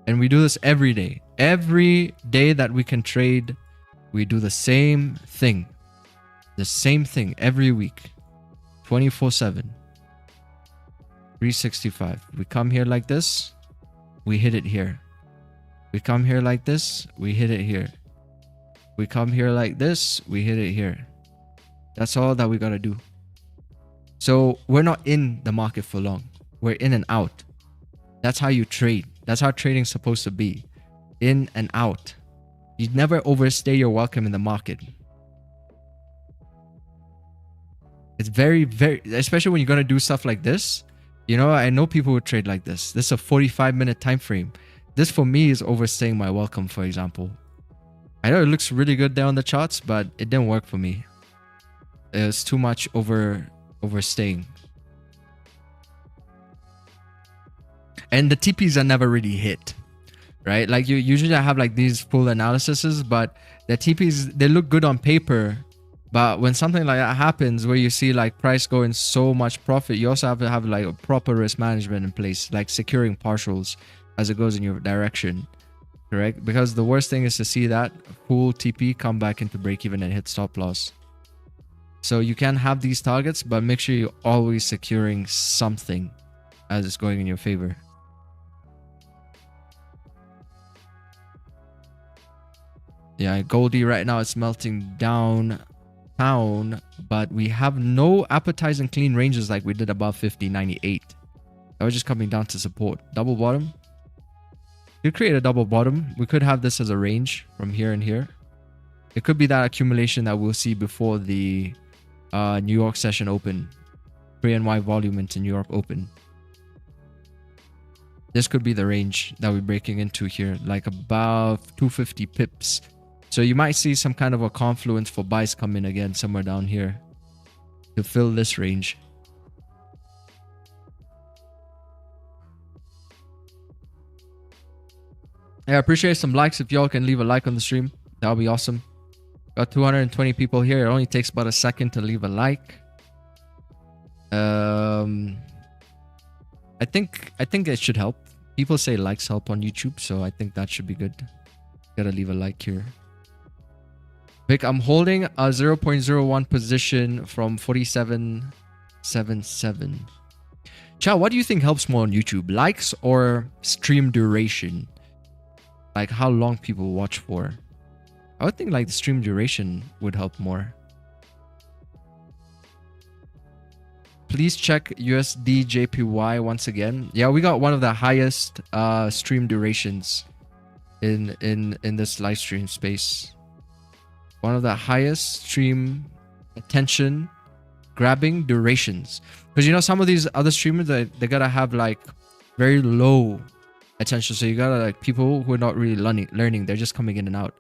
and we do this every day. Every day that we can trade, we do the same thing. The same thing every week. 24/7. 365. We come here like this, we hit it here. We come here like this, we hit it here. We come here like this, we hit it here. That's all that we gotta do. So we're not in the market for long. We're in and out. That's how you trade. That's how trading's supposed to be. In and out. You never overstay your welcome in the market. It's very, especially when you're gonna do stuff like this. You know, I know people who trade like this. This is a 45-minute time frame. This for me is overstaying my welcome, for example. I know it looks really good there on the charts, but it didn't work for me. It was too much overstaying. And the TPs are never really hit, right? Like you usually have like these full analyses, but the TPs, they look good on paper. But when something like that happens where you see like price going so much profit, you also have to have like a proper risk management in place, like securing partials as it goes in your direction, correct? Because the worst thing is to see that full TP come back into break even and hit stop loss. So you can have these targets, but make sure you're always securing something as it's going in your favor. Yeah, Goldie right now it's melting down. But we have no appetizing clean ranges like we did above 50.98. That was just coming down to support. Double bottom. You create a double bottom. We could have this as a range from here and here. It could be that accumulation that we'll see before the New York session open. Pre-NY volume into New York open. This could be the range that we're breaking into here, like above 250 pips. So you might see some kind of a confluence for buys come in again somewhere down here to fill this range. Yeah, I appreciate some likes. If y'all can leave a like on the stream, that would be awesome. Got 220 people here. It only takes about a second to leave a like. I think it should help. People say likes help on YouTube, so I think that should be good. Gotta leave a like here. Vic, I'm holding a 0.01 position from 47.77. Chow, what do you think helps more on YouTube? Likes or stream duration? Like how long people watch for? I would think like the stream duration would help more. Please check USD JPY once again. Yeah, we got one of the highest stream durations in this live stream space. One of the highest stream attention grabbing durations. Because you know some of these other streamers they gotta have like very low attention. So you gotta like people who are not really learning. They're just coming in and out.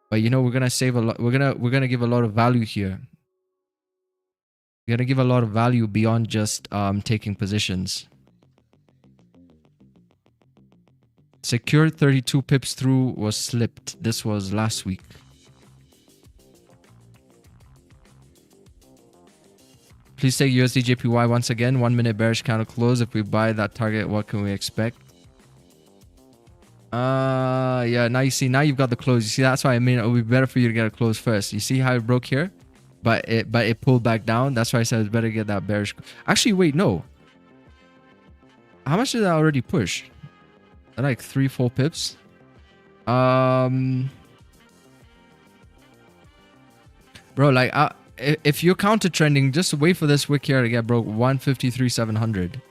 But you know we're gonna save a lot. We're gonna give a lot of value here. We're gonna give a lot of value beyond just taking positions. Secured 32 pips through was slipped. This was last week. Please take USD JPY once again. 1 minute bearish candle close. If we buy that target, what can we expect? Yeah, now you see, now you've got the close. You see, that's why I mean it would be better for you to get a close first. You see how it broke here? But it pulled back down. That's why I said it's better to get that bearish. Actually, wait, no. How much did that already push? Like 3-4 pips. Bro, like if you're counter trending, just wait for this wick here to get broke. 153,700.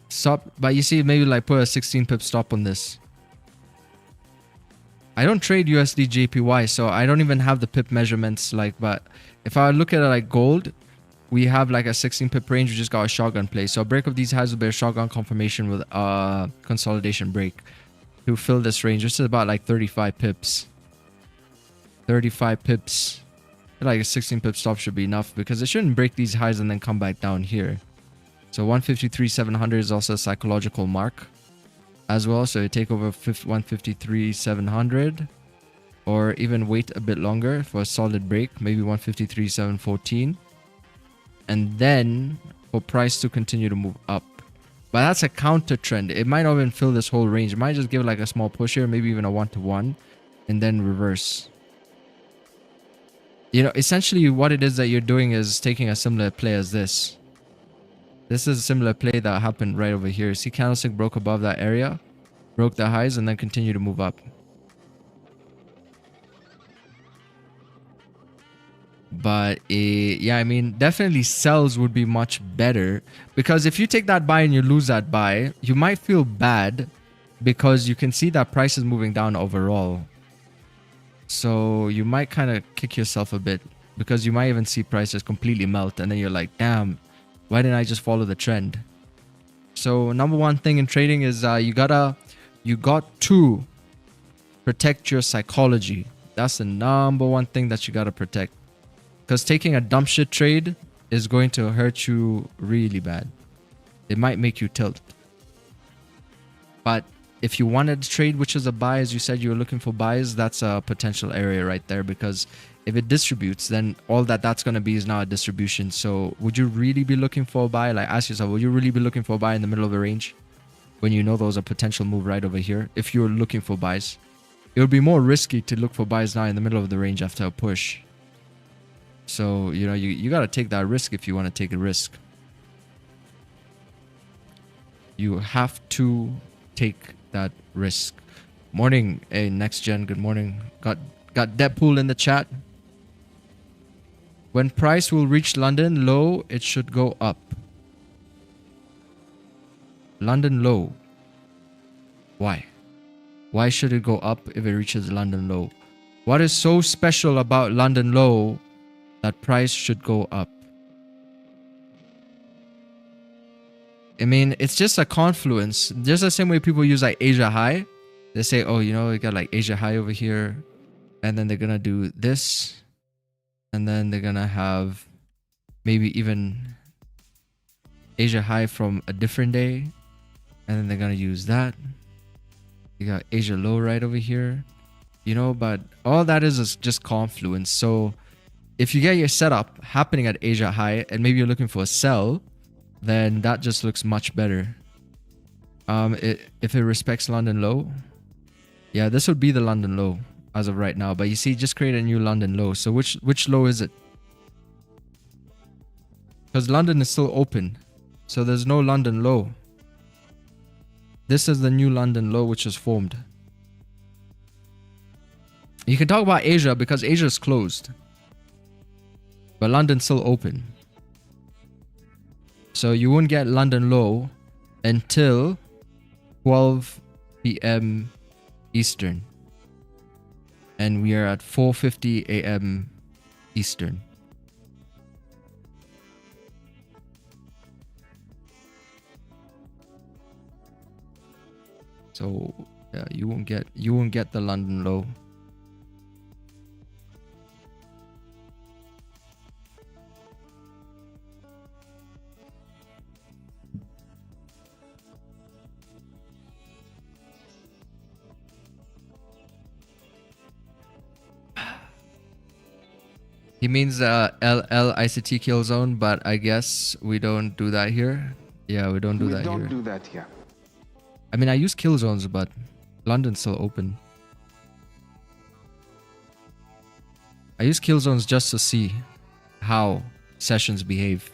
Stop, but you see, maybe like put a 16 pip stop on this. I don't trade USD JPY, so I don't even have the pip measurements. Like, but if I look at it like gold, we have like a 16 pip range. We just got a shotgun play. So a break of these highs will be a shotgun confirmation with a consolidation break to fill this range. This is about like 35 pips. 35 pips. I feel like a 16 pip stop should be enough because it shouldn't break these highs and then come back down here. So 153,700 is also a psychological mark as well. So you take over 153,700 or even wait a bit longer for a solid break, maybe 153,714. And then for price to continue to move up. But that's a counter trend. It might not even fill this whole range. It might just give like a small push here, maybe even a 1-to-1 and then reverse. You know, essentially what it is that you're doing is taking a similar play as this. This is a similar play that happened right over here. See, candlestick broke above that area, broke the highs, and then continue to move up. But yeah, I mean, definitely sells would be much better, because if you take that buy and you lose that buy, you might feel bad because you can see that price is moving down overall. So you might kind of kick yourself a bit, because you might even see prices completely melt, and then you're like, damn, why didn't I just follow the trend? So number one thing in trading is you got to protect your psychology. That's the number one thing that you got to protect. Because taking a dumb shit trade is going to hurt you really bad. It might make you tilt. But if you wanted to trade, which is a buy, as you said you were looking for buys, that's a potential area right there. Because if it distributes, then all that's going to be is now a distribution. So would you really be looking for a buy? Like, ask yourself, would you really be looking for a buy in the middle of the range when you know there's a potential move right over here? If you're looking for buys, it would be more risky to look for buys now in the middle of the range after a push. So, you know, you got to take that risk if you want to take a risk. You have to take that risk. Morning, hey, next gen, good morning. Got Deadpool in the chat. When price will reach London low, it should go up. London low. Why? Why should it go up if it reaches London low? What is so special about London low that price should go up? I mean, it's just a confluence. Just the same way people use like Asia high. They say, oh, you know, we got like Asia high over here, and then they're gonna do this, and then they're gonna have maybe even Asia high from a different day, and then they're gonna use that. You got Asia low right over here, you know, but all that is just confluence. So if you get your setup happening at Asia high and maybe you're looking for a sell, then that just looks much better. If it respects London low, yeah, this would be the London low as of right now. But you see, just create a new London low. So which low is it? Because London is still open, so there's no London low. This is the new London low which is formed. You can talk about Asia because Asia is closed, but London's still open. So you won't get London low until 12 p.m. Eastern. And we are at 4:50 a.m. Eastern. So yeah, you won't get the London low. He means LL ICT kill zone, but I guess we don't do that here. Yeah, we don't do that here. We don't do that here. I mean, I use kill zones, but London's still open. I use kill zones just to see how sessions behave.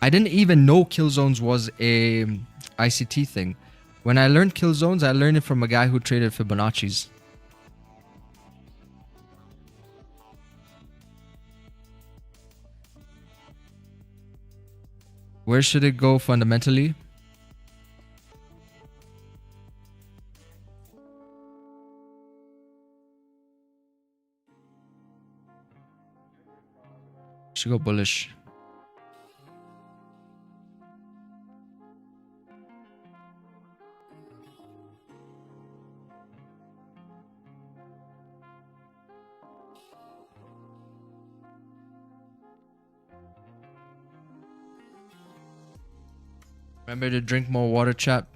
I didn't even know kill zones was a ICT thing. When I learned kill zones, I learned it from a guy who traded Fibonacci's. Where should it go fundamentally? Should go bullish. Remember to drink more water, chap.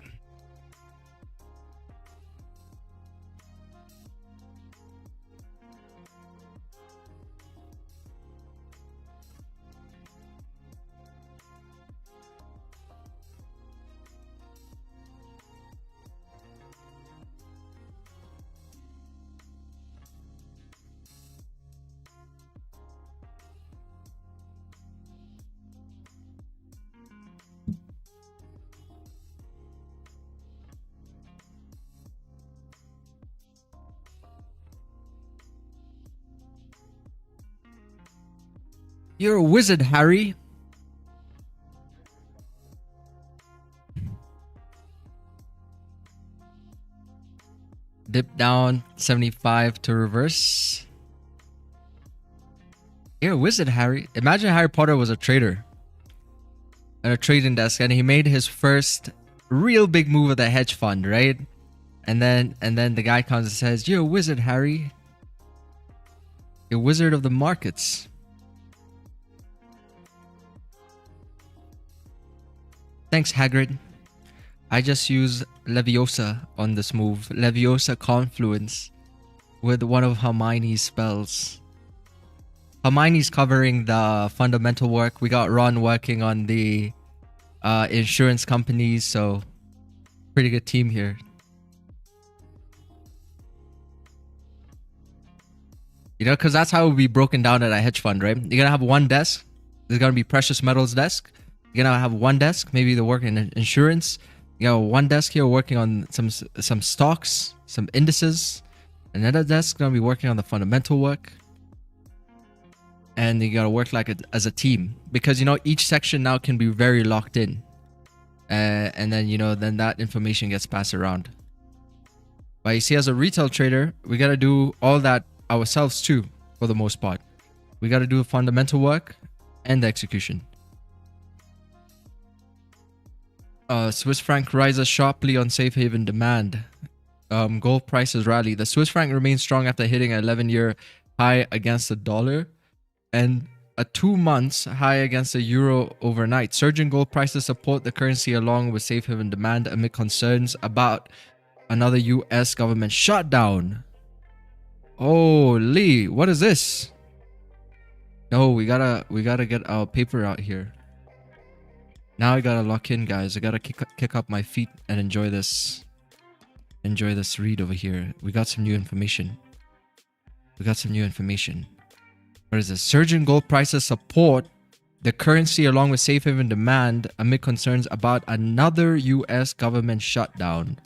You're a wizard, Harry. Dip down 75 to reverse. You're a wizard, Harry. Imagine Harry Potter was a trader at a trading desk and he made his first real big move with a hedge fund, right? And then the guy comes and says, "You're a wizard, Harry. You're a wizard of the markets." Thanks, Hagrid. I just use Leviosa on this move. Leviosa Confluence with one of Hermione's spells. Hermione's covering the fundamental work. We got Ron working on the insurance companies, so pretty good team here. You know, because that's how it will be broken down at a hedge fund, right? You're going to have one desk. There's going to be precious metals desk. You're going to have one desk. Maybe they're working in insurance. You know, one desk here working on some stocks, some indices. Another desk going to be working on the fundamental work. And you got to work like as a team. Because, you know, each section now can be very locked in. And then, you know, then that information gets passed around. But you see, as a retail trader, we got to do all that ourselves too, for the most part. We got to do fundamental work and the execution. Swiss franc rises sharply on safe haven demand. Gold prices rally. The Swiss franc remains strong after hitting an 11-year high against the dollar and a 2 months high against the euro overnight. Surging gold prices support the currency along with safe haven demand amid concerns about another US government shutdown. Holy, what is this? No, we gotta get our paper out here. Now I gotta lock in, guys. I gotta kick up my feet and enjoy this read over here. We got some new information. What is this? Surging gold prices support the currency along with safe haven demand amid concerns about another US government shutdown.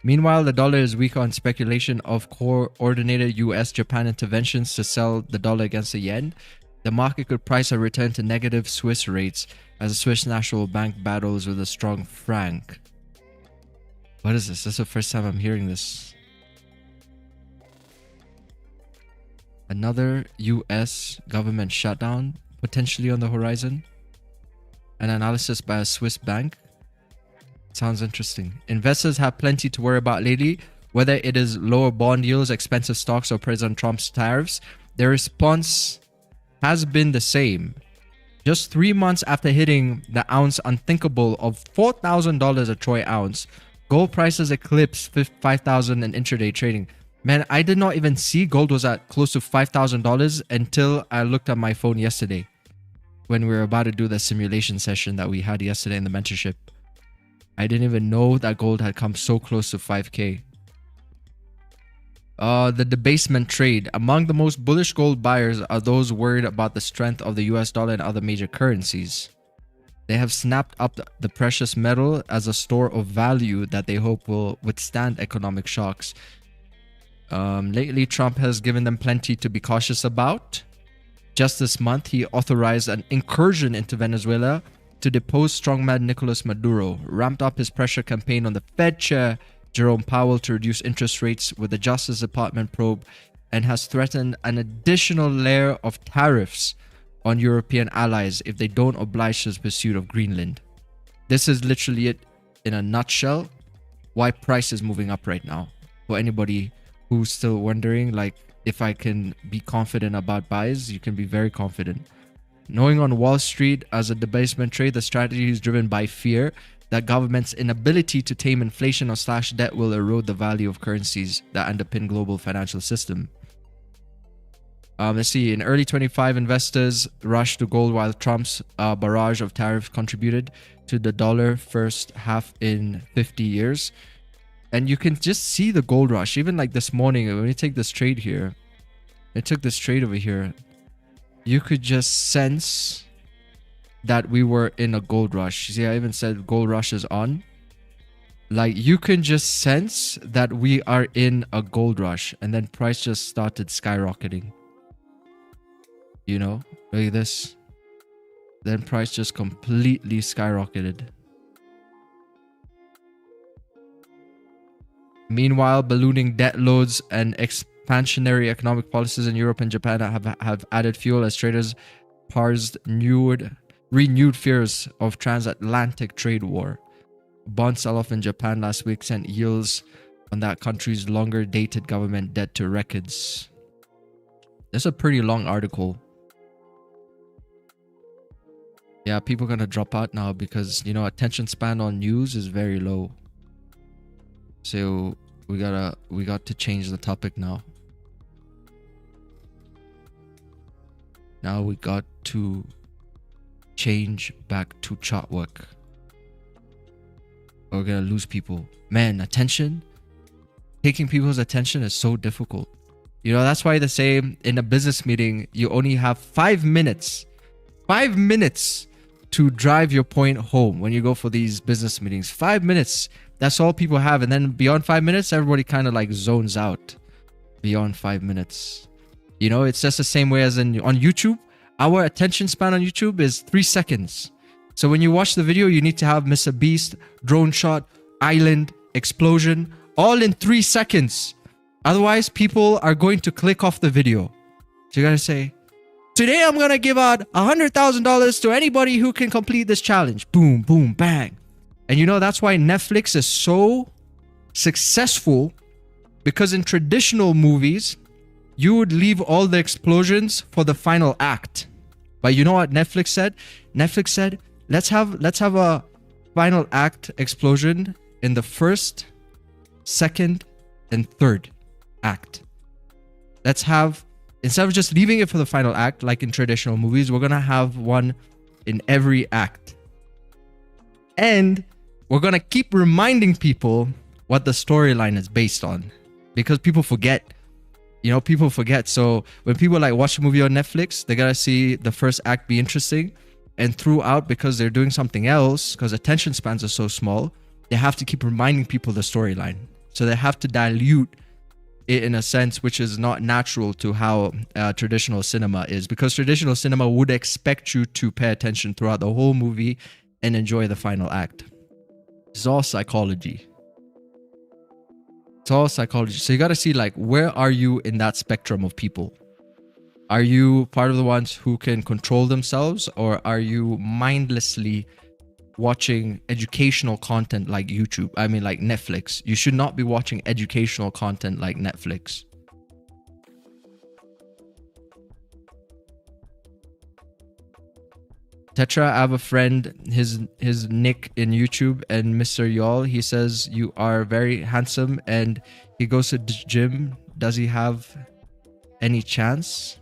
Meanwhile, the dollar is weaker on speculation of coordinated US-Japan interventions to sell the dollar against the yen. The market could price a return to negative Swiss rates as the Swiss National Bank battles with a strong franc. What is this? This is the first time I'm hearing this. Another US government shutdown potentially on the horizon. An analysis by a Swiss bank. Sounds interesting. Investors have plenty to worry about lately, whether it is lower bond yields, expensive stocks, or President Trump's tariffs. Their response has been the same. Just 3 months after hitting the ounce unthinkable of $4,000 a troy ounce, gold prices eclipsed $5,000 in intraday trading. Man, I did not even see gold was at close to $5,000 until I looked at my phone yesterday when we were about to do the simulation session that we had yesterday in the mentorship. I didn't even know that gold had come so close to 5K. The debasement trade. Among the most bullish gold buyers are those worried about the strength of the US dollar and other major currencies. They have snapped up the precious metal as a store of value that they hope will withstand economic shocks. Lately, Trump has given them plenty to be cautious about. Just this month, he authorized an incursion into Venezuela to depose strongman Nicolas Maduro, ramped up his pressure campaign on the Fed chair Jerome Powell to reduce interest rates with the Justice Department probe, and has threatened an additional layer of tariffs on European allies if they don't oblige his pursuit of Greenland. This is literally it in a nutshell, why price is moving up right now. For anybody who's still wondering, like, if I can be confident about buys, you can be very confident. Knowing on Wall Street as a debasement trade, the strategy is driven by fear that government's inability to tame inflation or slash debt will erode the value of currencies that underpin global financial system. Let's see. In early 25, investors rushed to gold while Trump's barrage of tariffs contributed to the dollar first half in 50 years. And you can just see the gold rush. Even like this morning, when we take this trade here, I took this trade over here. You could just sense that we were in a gold rush. See, I even said gold rush is on. Like, you can just sense that we are in a gold rush. And then price just started skyrocketing. You know, look at this. Then price just completely skyrocketed. Meanwhile, ballooning debt loads and expansionary economic policies in Europe and Japan have added fuel as traders parsed renewed fears of transatlantic trade war. Bond sell-off in Japan last week sent yields on that country's longer-dated government debt to records. That's a pretty long article. Yeah, people are gonna drop out now because, you know, attention span on news is very low. So we got to change the topic now. Now we got to change back to chart work. Or we're gonna lose people. Man, attention. Taking people's attention is so difficult. You know, that's why they say in a business meeting, you only have 5 minutes. 5 minutes to drive your point home when you go for these business meetings. 5 minutes. That's all people have. And then beyond 5 minutes, everybody kind of like zones out beyond 5 minutes. You know, it's just the same way as on YouTube. Our attention span on YouTube is 3 seconds. So when you watch the video, you need to have Mr. Beast, drone shot, island, explosion, all in 3 seconds. Otherwise, people are going to click off the video. So you gotta say, today I'm gonna give out $100,000 to anybody who can complete this challenge. Boom, boom, bang. And you know, that's why Netflix is so successful, because in traditional movies, you would leave all the explosions for the final act. But you know what Netflix said? Netflix said, let's have a final act explosion in the first, second, and third act. Let's have, instead of just leaving it for the final act, like in traditional movies, we're gonna have one in every act. And we're gonna keep reminding people what the storyline is based on, because people forget. You know, people forget. So when people like watch a movie on Netflix, they gotta see the first act be interesting, and throughout, because they're doing something else, because attention spans are so small, they have to keep reminding people the storyline. So they have to dilute it in a sense which is not natural to how traditional cinema is, because traditional cinema would expect you to pay attention throughout the whole movie and enjoy the final act. It's all psychology. It's all psychology. So you got to see, like, where are you in that spectrum of people? Are you part of the ones who can control themselves, or are you mindlessly watching educational content like YouTube? I mean, like Netflix. You should not be watching educational content like Netflix. Tetra, I have a friend, his nick in YouTube, and Mr. Y'all, he says you are very handsome and he goes to the gym. Does he have any chance?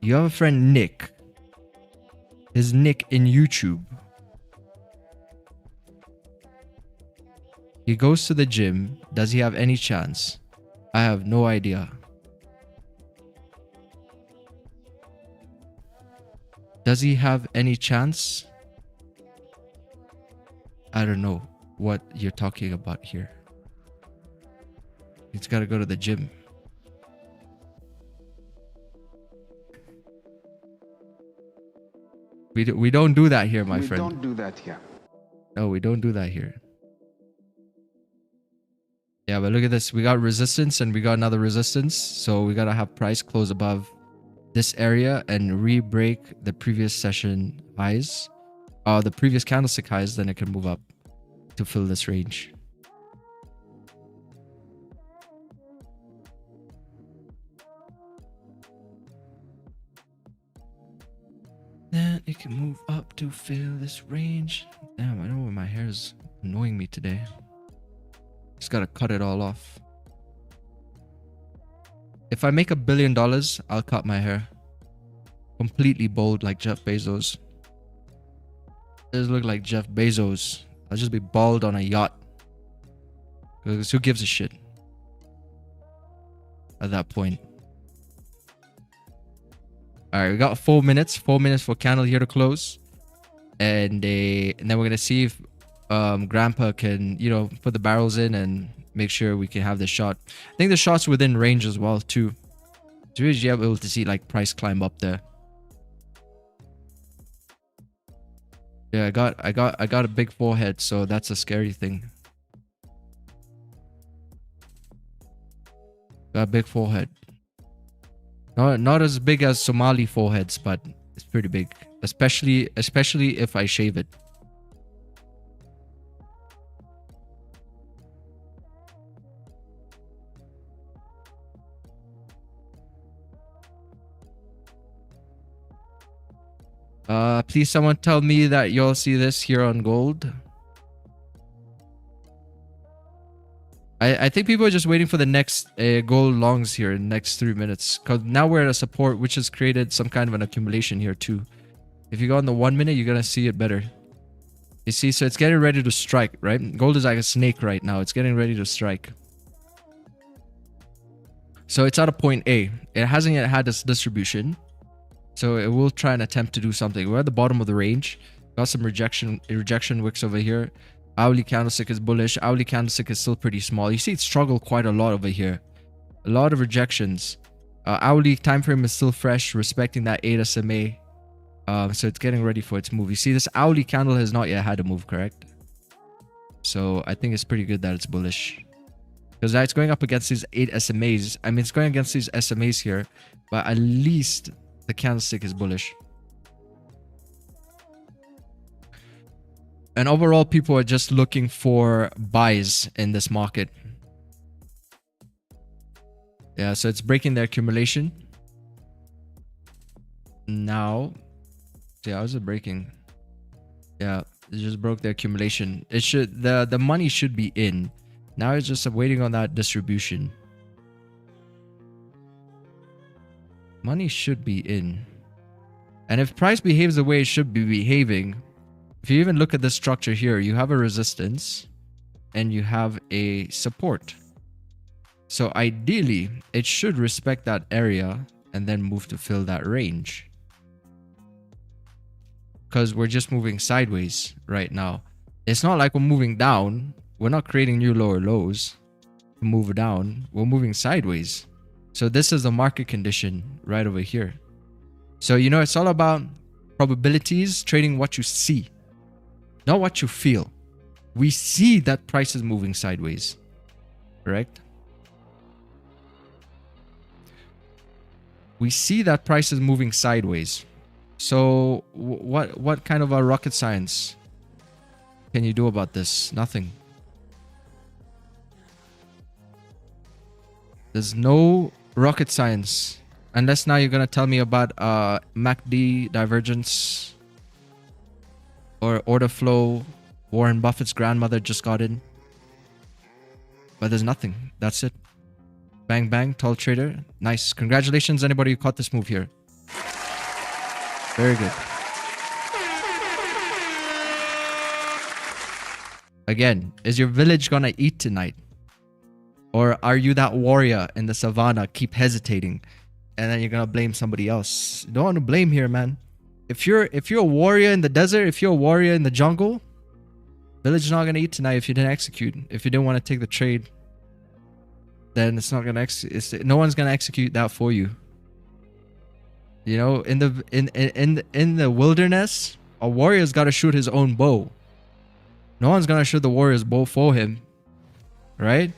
You have a friend, Nick. His nick in YouTube. He goes to the gym. Does he have any chance? I have no idea. Does he have any chance? I don't know what you're talking about here. He's got to go to the gym. We don't do that here, my friend. We don't do that here. No, we don't do that here. Yeah, but look at this. We got resistance and we got another resistance. So we got to have price close above this area and re-break the previous session highs, the previous candlestick highs, then it can move up to fill this range. Then it can move up to fill this range. Damn, I know my hair is annoying me today. Just gotta cut it all off. If I make $1 billion, I'll cut my hair. Completely bald like Jeff Bezos. Does look like Jeff Bezos. I'll just be bald on a yacht. Because who gives a shit? At that point. Alright, we got 4 minutes. 4 minutes for candle here to close. And then we're gonna see if Grandpa can, you know, put the barrels in and make sure we can have the shot. I think the shot's within range as well too. So we're able to see like price climb up there. Yeah, I got a big forehead, so that's a scary thing. Got a big forehead. Not as big as Somali foreheads, but it's pretty big. Especially if I shave it. Please someone tell me that y'all see this here on gold. I think people are just waiting for the next gold longs here in the next 3 minutes. Because now we're at a support which has created some kind of an accumulation here too. If you go on the 1 minute, you're going to see it better. You see, so it's getting ready to strike, right? Gold is like a snake right now. It's getting ready to strike. So it's at a point A. It hasn't yet had this distribution. So it will try and attempt to do something. We're at the bottom of the range. Got some rejection wicks over here. Hourly candlestick is bullish. Hourly candlestick is still pretty small. You see it struggled quite a lot over here. A lot of rejections. Hourly time frame is still fresh, respecting that 8 SMA. So it's getting ready for its move. You see this hourly candle has not yet had a move, correct? So I think it's pretty good that it's bullish. Because it's going up against these 8 SMAs. I mean, it's going against these SMAs here. But at least the candlestick is bullish. And overall, people are just looking for buys in this market. Yeah, so it's breaking their accumulation. Now, see, how is it breaking? Yeah, it just broke their accumulation. It should, the money should be in. Now it's just waiting on that distribution. Money should be in. And if price behaves the way it should be behaving, if you even look at this structure here, you have a resistance and you have a support. So ideally, it should respect that area and then move to fill that range. Because we're just moving sideways right now. It's not like we're moving down. We're not creating new lower lows to move down. We're moving sideways. So this is the market condition right over here. So, you know, it's all about probabilities, trading what you see, not what you feel. We see that price is moving sideways, correct? We see that price is moving sideways. So what kind of a rocket science can you do about this? Nothing. There's no rocket science. Unless now you're going to tell me about MACD divergence or order flow. Warren Buffett's grandmother just got in. But there's nothing. That's it. Bang, bang. Tall trader. Nice. Congratulations, anybody who caught this move here. Very good. Again, is your village going to eat tonight? Or are you that warrior in the savannah, keep hesitating, and then you're gonna blame somebody else? You don't want to blame here, man. If you're a warrior in the desert, if you're a warrior in the jungle, village is not gonna eat tonight if you didn't execute. If you didn't want to take the trade, then it's not gonna no one's gonna execute that for you. You know, in the wilderness, a warrior's got to shoot his own bow. No one's gonna shoot the warrior's bow for him, right?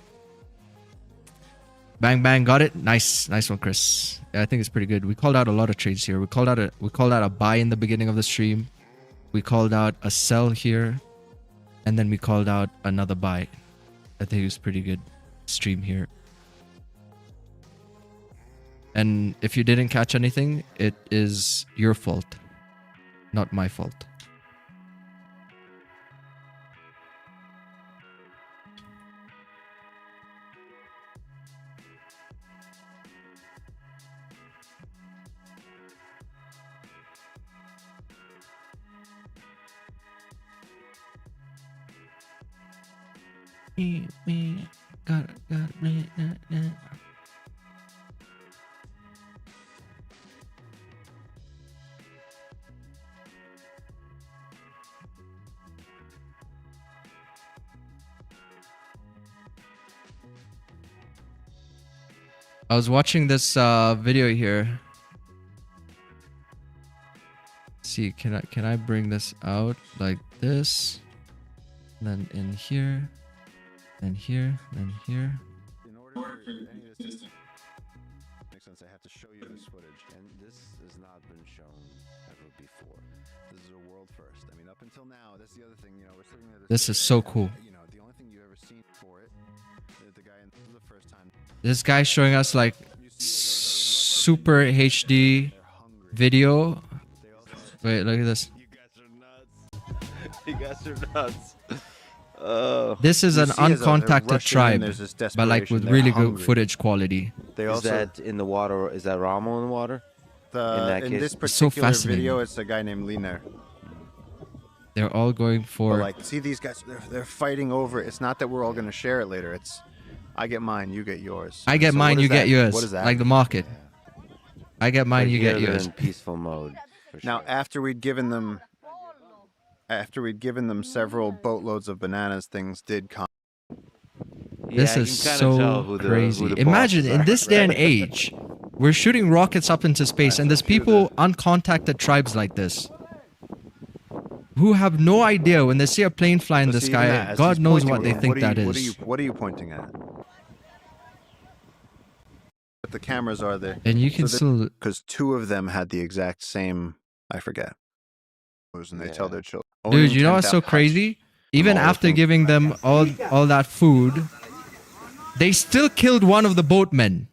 Bang, bang, got it. Nice one, Chris. Yeah, I think it's pretty good. We called out a lot of trades here. We called out a buy in the beginning of the stream. We called out a sell here, and then we called out another buy. I think it was pretty good stream here. And if you didn't catch anything, it is your fault, not my fault. Got it. I was watching this video here. Let's see, can I bring this out like this? And then in here, then here, then here. In order for any of this to make sense, I have to show you this footage, and this has not been shown ever before. This is a world first. I mean, up until now, that's the other thing. You know, we're sitting there. This is so cool. You know, the only thing you've ever seen for it, the guy, this is the first time. This guy's showing us like super HD video. Wait, look at this. You guys are nuts. This is You an see as they're uncontacted rushing in, tribe, there's this but like with desperation, they're really good hungry. footage quality. They Is also that in the water? Is that Ramo in the water? in case? this It's so particular fascinating. video, it's a guy named Liner. They're all going But for like, see these guys? They're fighting over it. It's not that we're all gonna share it later. It's I get mine, you get yours. I get So mine, what you is get that? yours. What is that? Like the market. I get mine, But you here get they're yours. in peaceful mode. For Now, sure. after we'd given them several boatloads of bananas, things did come. This Yeah, is you can kinda tell so who the crazy. bosses Imagine in are. this day and age, we're shooting rockets up into space, and there's people, uncontacted tribes like this, who have no idea when they see a plane fly in the See, even that, sky. as God he's knows pointing what they at, think that What is. are you pointing at? But the cameras are there. And you can still. Because two of them had the exact same, I forget. And they tell Yeah. their children. Dude, owning you know what's so 10,000 crazy? Even all after looking- giving them all that food, they still killed one of the boatmen.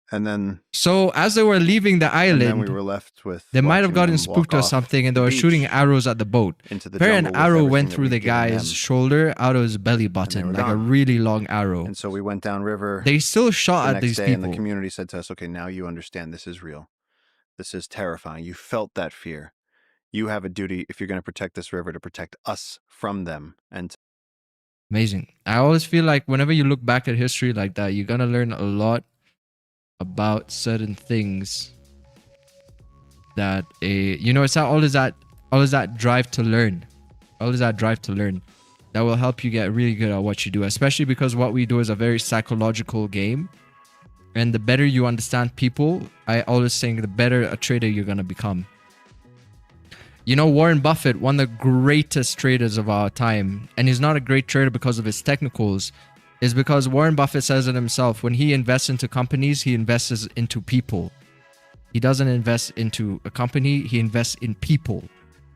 And then, So as they were leaving the and then island, we were left with. they might have watching gotten them spooked walk or off something, and they the were shooting beach arrows at the boat. into the Apparently, an jungle with arrow everything went that through we'd the given guy's them. shoulder, out of his belly they button, were like a gone. really long arrow. And so we went downriver. They still the shot at next these day, and the people. community said to us, "Okay, now you understand. This is real. This is terrifying. You felt that fear. You have a duty, if you're going to protect this river, to protect us from them." And Amazing. I always feel like whenever you look back at history like that, you're gonna learn a lot about certain things that it's not always that drive to learn. Always that drive to learn that will help you get really good at what you do, especially because what we do is a very psychological game. And the better you understand people, I always think the better a trader you're gonna become. You know, Warren Buffett, one of the greatest traders of our time, and he's not a great trader because of his technicals, is because Warren Buffett says it himself. When he invests into companies, he invests into people. He doesn't invest into a company, he invests in people.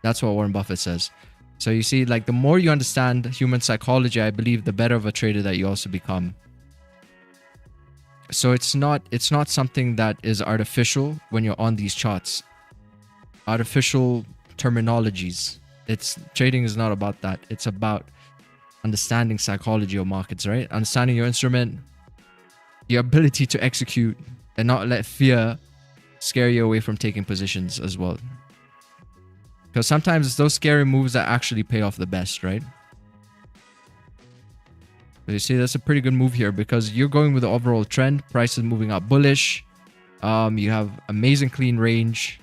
That's what Warren Buffett says. So you see, like, the more you understand human psychology, I believe the better of a trader that you also become. So it's not something that is artificial when you're on these charts. Artificial terminologies. Trading is not about that. It's about understanding psychology of markets, right? Understanding your instrument, your ability to execute, and not let fear scare you away from taking positions as well. Because sometimes it's those scary moves that actually pay off the best, right? But you see, that's a pretty good move here because you're going with the overall trend. Price is moving up bullish. You have amazing clean range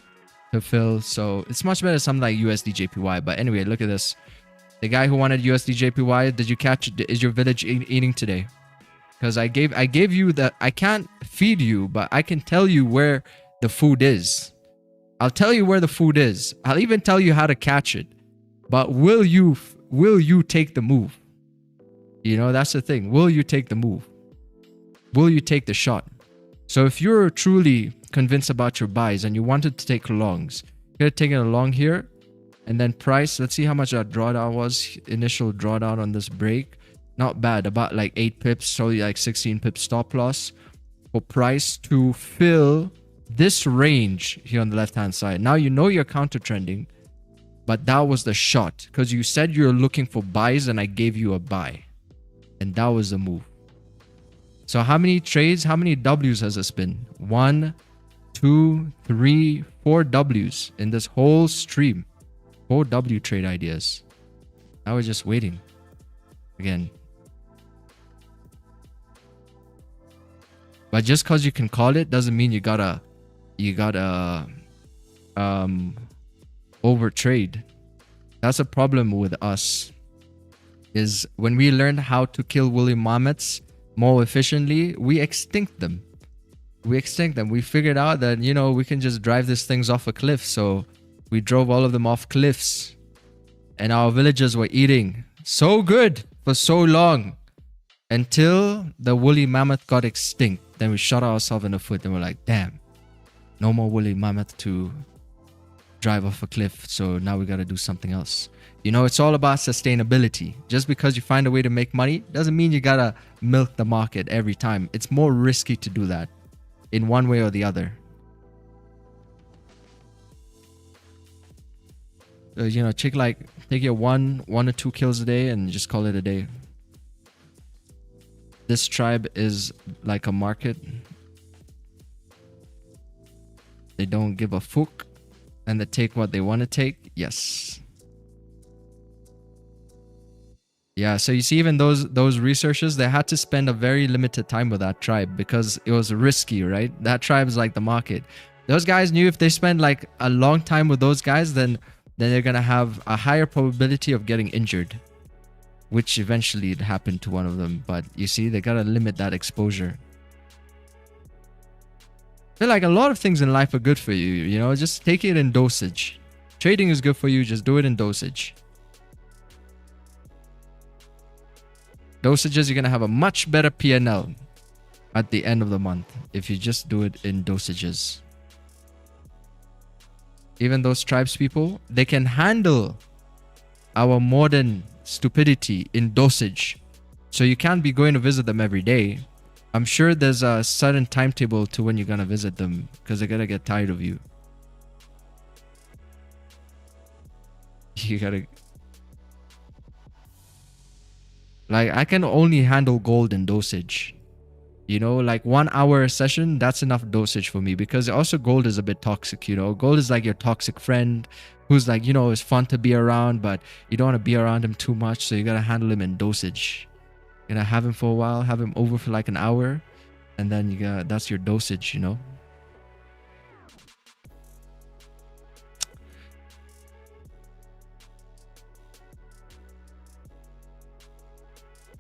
to fill. So it's much better than something like USD JPY. But anyway, look at this. The guy who wanted USD JPY, did you catch it? Is your village eating today? Because I gave you that. I can't feed you, but I can tell you where the food is. I'll tell you where the food is. I'll even tell you how to catch it. But will you take the move? You know, that's the thing. Will you take the move? Will you take the shot? So if you're truly convinced about your buys and you wanted to take longs, you're taking a long here. And then price, let's see how much that drawdown was. Initial drawdown on this break. Not bad, about like 8 pips, so like 16 pips stop loss. For price to fill this range here on the left-hand side. Now you know you're counter trending, but that was the shot. Because you said you're looking for buys and I gave you a buy. And that was the move. So how many trades, how many W's has this been? 1, 2, 3, 4 W's in this whole stream. 4 W trade ideas. Now we're just waiting. Again. But just because you can call it doesn't mean you gotta over trade. That's a problem with us. Is when we learned how to kill woolly mammoths more efficiently, we extinct them. We extinct them. We figured out that, you know, we can just drive these things off a cliff. So we drove all of them off cliffs. And our villagers were eating so good for so long until the woolly mammoth got extinct. Then we shot ourselves in the foot and we're like, damn, no more woolly mammoth to drive off a cliff. So now we got to do something else. You know, it's all about sustainability. Just because you find a way to make money doesn't mean you got to milk the market every time. It's more risky to do that in one way or the other. You know, take your one or two kills a day and just call it a day. This tribe is like a market. They don't give a fuck and they take what they want to take. Yes. Yeah, so you see, even those researchers, they had to spend a very limited time with that tribe because it was risky, right? That tribe is like the market. Those guys knew if they spend like a long time with those guys, then they're gonna have a higher probability of getting injured, which eventually it happened to one of them. But you see, they gotta limit that exposure. I feel like a lot of things in life are good for you, you know, just take it in dosage. Trading is good for you, just do it in dosage. Dosages, you're gonna have a much better P&L at the end of the month if you just do it in dosages. Even those tribes people, they can handle our modern stupidity in dosage. So you can't be going to visit them every day. I'm sure there's a certain timetable to when you're gonna visit them because they're gonna get tired of you. You gotta... Like, I can only handle gold in dosage. You know, like 1 hour session, that's enough dosage for me because also gold is a bit toxic, you know. Gold is like your toxic friend who's like, you know, it's fun to be around, but you don't want to be around him too much. So you got to handle him in dosage. You're going to have him for a while, have him over for like an hour. And then you got, that's your dosage, you know.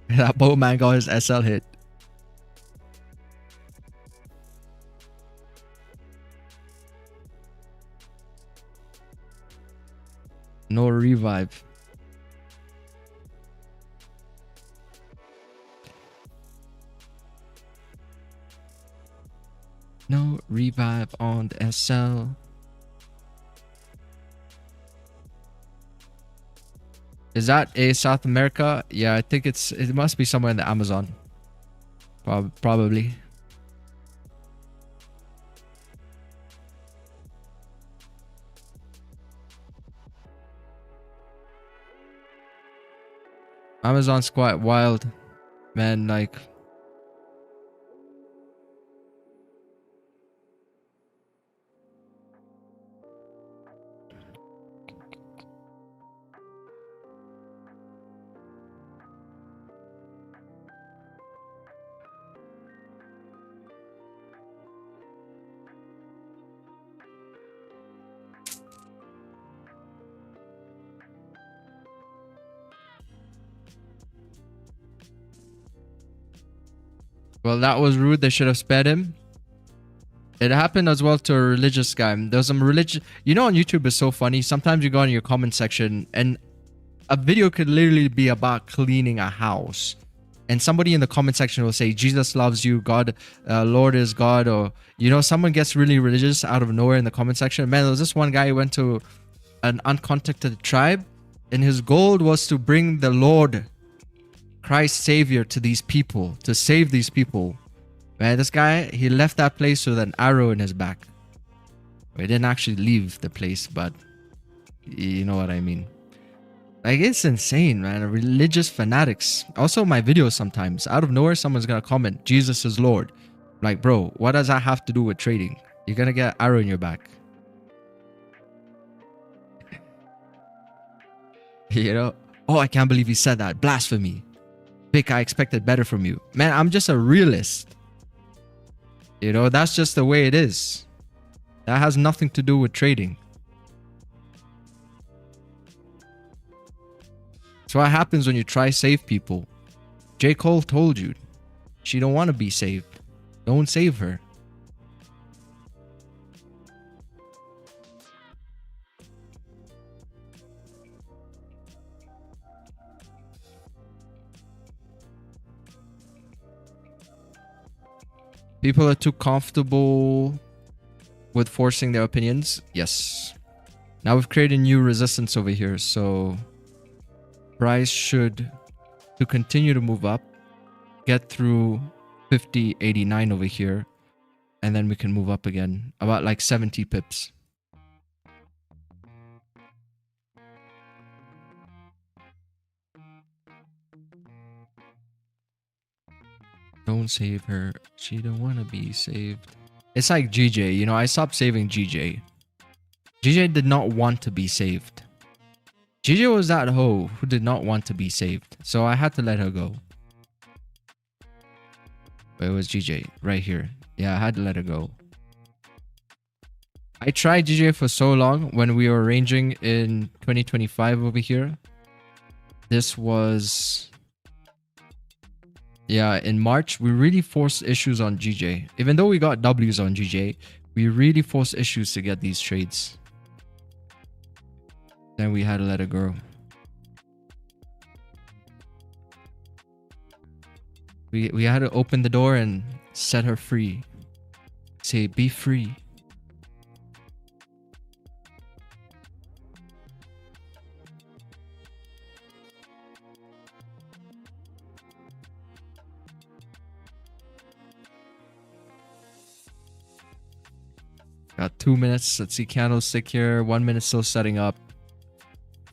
That bowman got his SL hit. No revive. No revive on the SL. Is that a South America? Yeah, I think it must be somewhere in the Amazon. Probably. Amazon's quite wild, man. Like, well, that was rude. They should have spared him. It happened as well to a religious guy. There's some religious... You know, on YouTube is so funny. Sometimes you go in your comment section and a video could literally be about cleaning a house. And somebody in the comment section will say, Jesus loves you, God, Lord is God. Or, you know, someone gets really religious out of nowhere in the comment section. Man, there was this one guy who went to an uncontacted tribe. And his goal was to bring the Lord... Christ Savior to these people, to save these people. Man, this guy, he left that place with an arrow in his back. He didn't actually leave the place, but you know what I mean. Like, it's insane, man. Religious fanatics. Also, my videos sometimes, out of nowhere, someone's gonna comment, Jesus is Lord. Like, bro, what does that have to do with trading? You're gonna get an arrow in your back. You know? Oh, I can't believe he said that. Blasphemy. Pick, I expected better from you. Man, I'm just a realist. You know, that's just the way it is. That has nothing to do with trading. That's what happens when you try save people. J. Cole told you, she don't want to be saved. Don't save her. People are too comfortable with forcing their opinions. Yes. Now we've created new resistance over here, so price should to continue to move up, get through 50.89 over here, and then we can move up again about like 70 pips. Don't save her. She don't want to be saved. It's like GJ, you know, I stopped saving GJ. GJ did not want to be saved. GJ was that hoe who did not want to be saved. So I had to let her go. Where was GJ? Right here. Yeah, I had to let her go. I tried GJ for so long when we were ranging in 2025 over here. This was... yeah, in March, we really forced issues on GJ. Even though we got W's on GJ, we really forced issues to get these trades. Then we had to let it go. We had to open the door and set her free. Say, be free. Got 2 minutes. Let's see, candlestick here. 1 minute still setting up.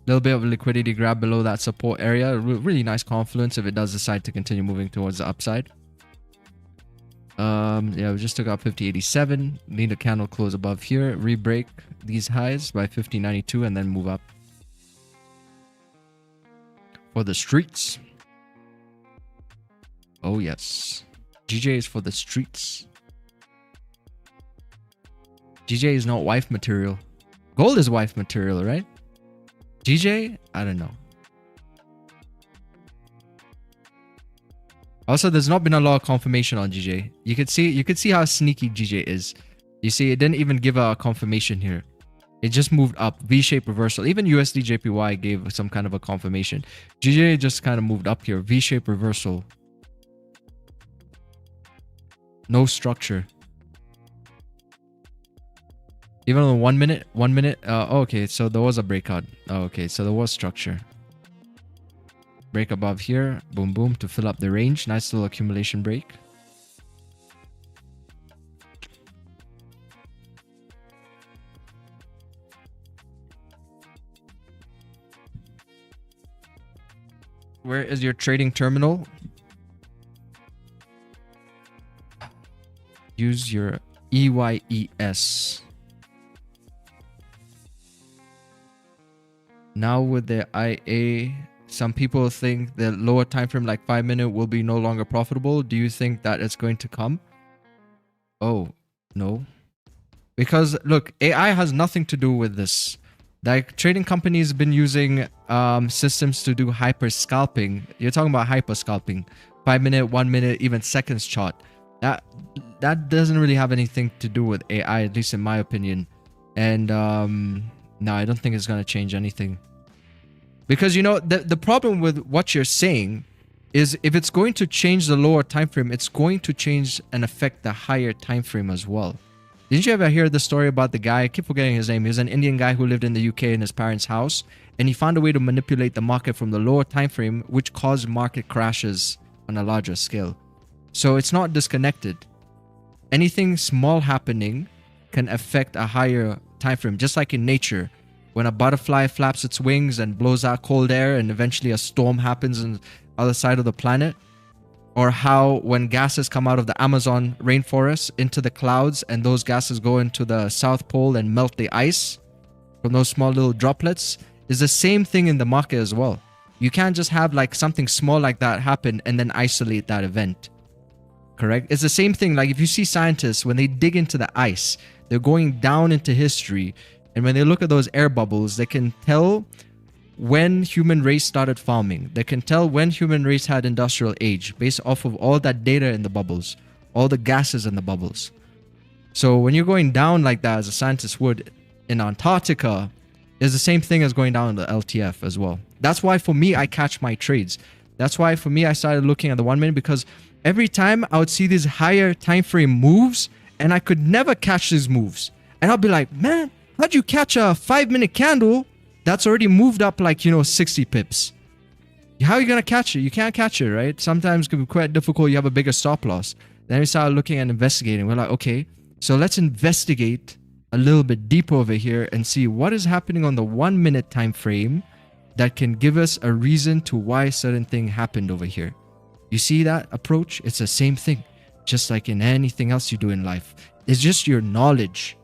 Little bit of liquidity grab below that support area. Really nice confluence if it does decide to continue moving towards the upside. Yeah, we just took out 50.87. Need a candle close above here. Re-break these highs by 50.92 and then move up. For the streets. Oh yes. GJ is for the streets. GJ is not wife material. Gold is wife material, right? GJ? I don't know. Also, there's not been a lot of confirmation on GJ. You could see how sneaky GJ is. You see, it didn't even give a confirmation here. It just moved up. V-shaped reversal. Even USD JPY gave some kind of a confirmation. GJ just kind of moved up here. V-shaped reversal. No structure. Even on the 1 minute, oh, okay, so there was a breakout. Oh, okay, so there was structure. Break above here, boom, boom, to fill up the range. Nice little accumulation break. Where is your trading terminal? Use your EYES. Now with the IA, some people think the lower time frame like 5 minute will be no longer profitable. Do you think that it's going to come? Oh, no. Because look, AI has nothing to do with this. Like trading companies been using systems to do hyper scalping. You're talking about hyper scalping. 5 minute, 1 minute, even seconds chart. That doesn't really have anything to do with AI, at least in my opinion. And no, I don't think it's going to change anything. Because, you know, the problem with what you're saying is if it's going to change the lower time frame, it's going to change and affect the higher time frame as well. Didn't you ever hear the story about the guy? I keep forgetting his name. He was an Indian guy who lived in the UK in his parents' house. And he found a way to manipulate the market from the lower time frame, which caused market crashes on a larger scale. So it's not disconnected. Anything small happening can affect a higher time frame, just like in nature. When a butterfly flaps its wings and blows out cold air and eventually a storm happens on the other side of the planet. Or how when gases come out of the Amazon rainforest into the clouds and those gases go into the South Pole and melt the ice from those small little droplets, is the same thing in the market as well. You can't just have like something small like that happen and then isolate that event. Correct? It's the same thing. Like if you see scientists, when they dig into the ice, they're going down into history. And when they look at those air bubbles, they can tell when human race started farming. They can tell when human race had industrial age based off of all that data in the bubbles, all the gases in the bubbles. So when you're going down like that, as a scientist would in Antarctica, is the same thing as going down in the LTF as well. That's why for me, I catch my trades. That's why for me, I started looking at the 1 minute, because every time I would see these higher time frame moves and I could never catch these moves. And I'll be like, man, how'd you catch a 5-minute candle that's already moved up like, 60 pips? How are you going to catch it? You can't catch it, right? Sometimes it can be quite difficult. You have a bigger stop loss. Then we started looking and investigating. We're like, okay, so let's investigate a little bit deeper over here and see what is happening on the 1-minute time frame that can give us a reason to why a certain thing happened over here. You see that approach? It's the same thing, just like in anything else you do in life. It's just your knowledge,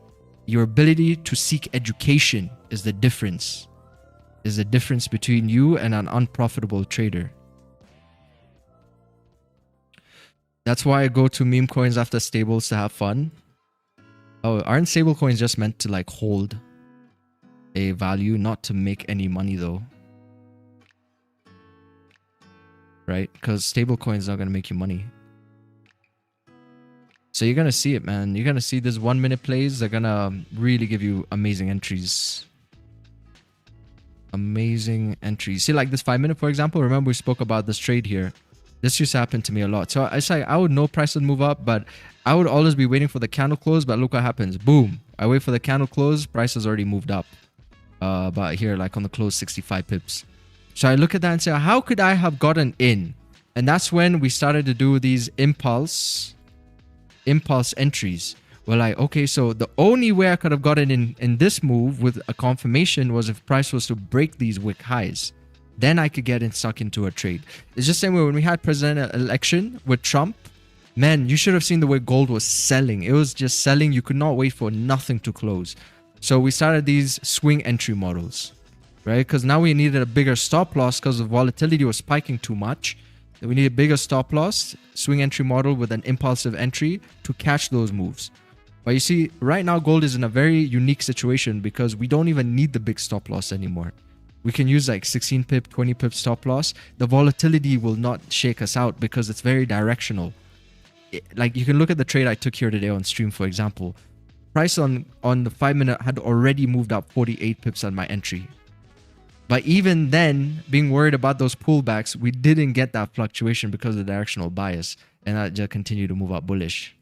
your ability to seek education is the difference. Is the difference between you and an unprofitable trader. That's why I go to meme coins after stables to have fun. Oh, aren't stable coins just meant to like hold a value, not to make any money though? Right? Because stable coins are not going to make you money. So you're going to see it, man. You're going to see these 1-minute plays. They're going to really give you amazing entries. Amazing entries. See, like this 5-minute, for example. Remember we spoke about this trade here. This used to happen to me a lot. So it's like I would know price would move up, but I would always be waiting for the candle close. But look what happens. Boom. I wait for the candle close. Price has already moved up. But here, like on the close, 65 pips. So I look at that and say, how could I have gotten in? And that's when we started to do these impulse entries. We're like, okay, so the only way I could have gotten in this move with a confirmation was if price was to break these wick highs. Then I could get stuck into a trade. It's just the same way when we had president election with Trump. Man, you should have seen the way gold was selling. It was just selling. You could not wait for nothing to close. So we started these swing entry models, right? Because now we needed a bigger stop loss because the volatility was spiking too much. We need a bigger stop loss, swing entry model with an impulsive entry to catch those moves. But you see, right now gold is in a very unique situation because we don't even need the big stop loss anymore. We can use like 16 pip, 20 pip stop loss. The volatility will not shake us out because it's very directional. Like you can look at the trade I took here today on stream, for example. Price on the 5-minute had already moved up 48 pips on my entry. But even then, being worried about those pullbacks, we didn't get that fluctuation because of the directional bias. And that just continued to move up bullish.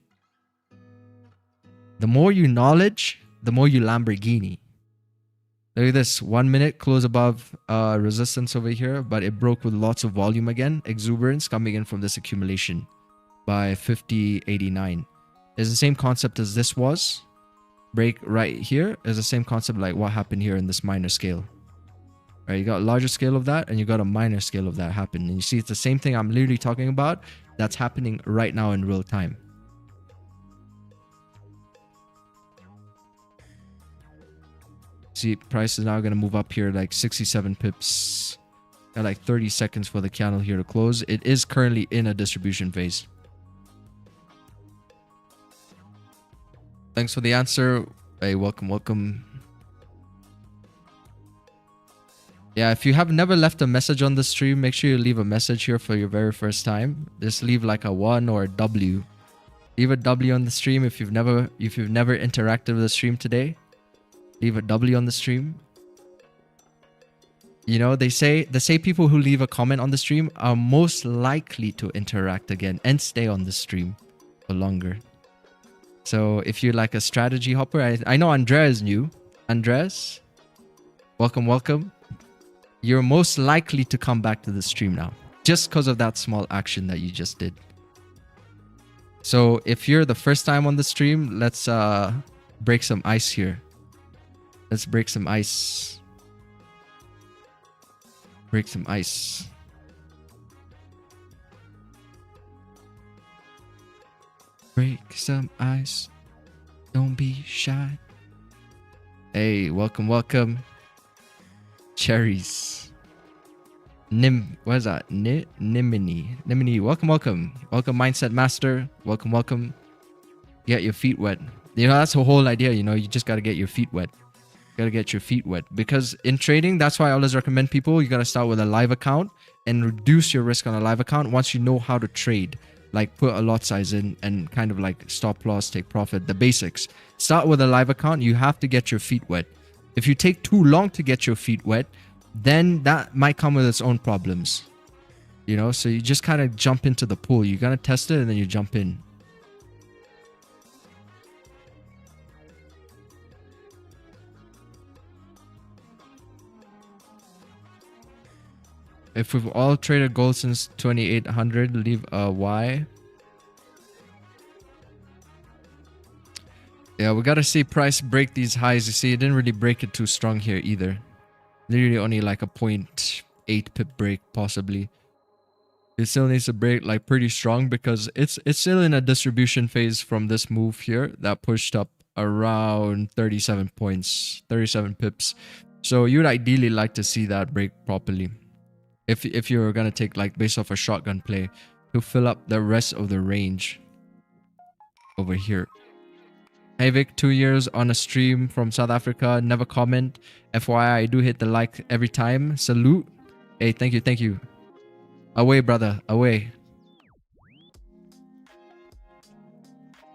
The more you knowledge, the more you Lamborghini. Look at this. 1 minute close above resistance over here, but it broke with lots of volume again. Exuberance coming in from this accumulation by 50.89. It's the same concept as this was. Break right here is the same concept like what happened here in this minor scale. Right, you got a larger scale of that and you got a minor scale of that happen. And you see it's the same thing I'm literally talking about that's happening right now in real time. See, price is now going to move up here like 67 pips. Got like 30 seconds for the candle here to close. It is currently in a distribution phase. Thanks for the answer. Hey, welcome. Yeah, if you have never left a message on the stream, make sure you leave a message here for your very first time. Just leave like a 1 or a W. Leave a W on the stream if you've never interacted with the stream today. Leave a W on the stream. You know, they say people who leave a comment on the stream are most likely to interact again and stay on the stream for longer. So if you're like a strategy hopper, I know Andrea is new. Andres, welcome. You're most likely to come back to the stream now, just because of that small action that you just did. So if you're the first time on the stream, let's break some ice here. Let's break some ice. Break some ice. Break some ice. Don't be shy. Hey, welcome. Cherries. What is that? Nimini. Welcome. Welcome, Mindset Master. Welcome. Get your feet wet. You know, that's the whole idea. You know, you just got to get your feet wet. Gotta get your feet wet, because in trading, that's why I always recommend people, you gotta start with a live account and reduce your risk on a live account once you know how to trade. Like put a lot size in and kind of like stop loss, take profit, the basics. Start with a live account. You have to get your feet wet. If you take too long to get your feet wet, then that might come with its own problems. You know, so you just kind of jump into the pool. You gotta test it and then you jump in. If we've all traded gold since 2800, leave a Y. Yeah, we gotta see price break these highs. You see, it didn't really break it too strong here either. Literally only like a 0.8 pip break possibly. It still needs to break like pretty strong because it's still in a distribution phase from this move here that pushed up around 37 points, 37 pips. So you'd ideally like to see that break properly. If you're gonna take like based off a shotgun play to fill up the rest of the range over here. Hey Vic, 2 years on a stream from South Africa. Never comment. FYI, I do hit the like every time. Salute. Hey, thank you, thank you. Away, brother, away.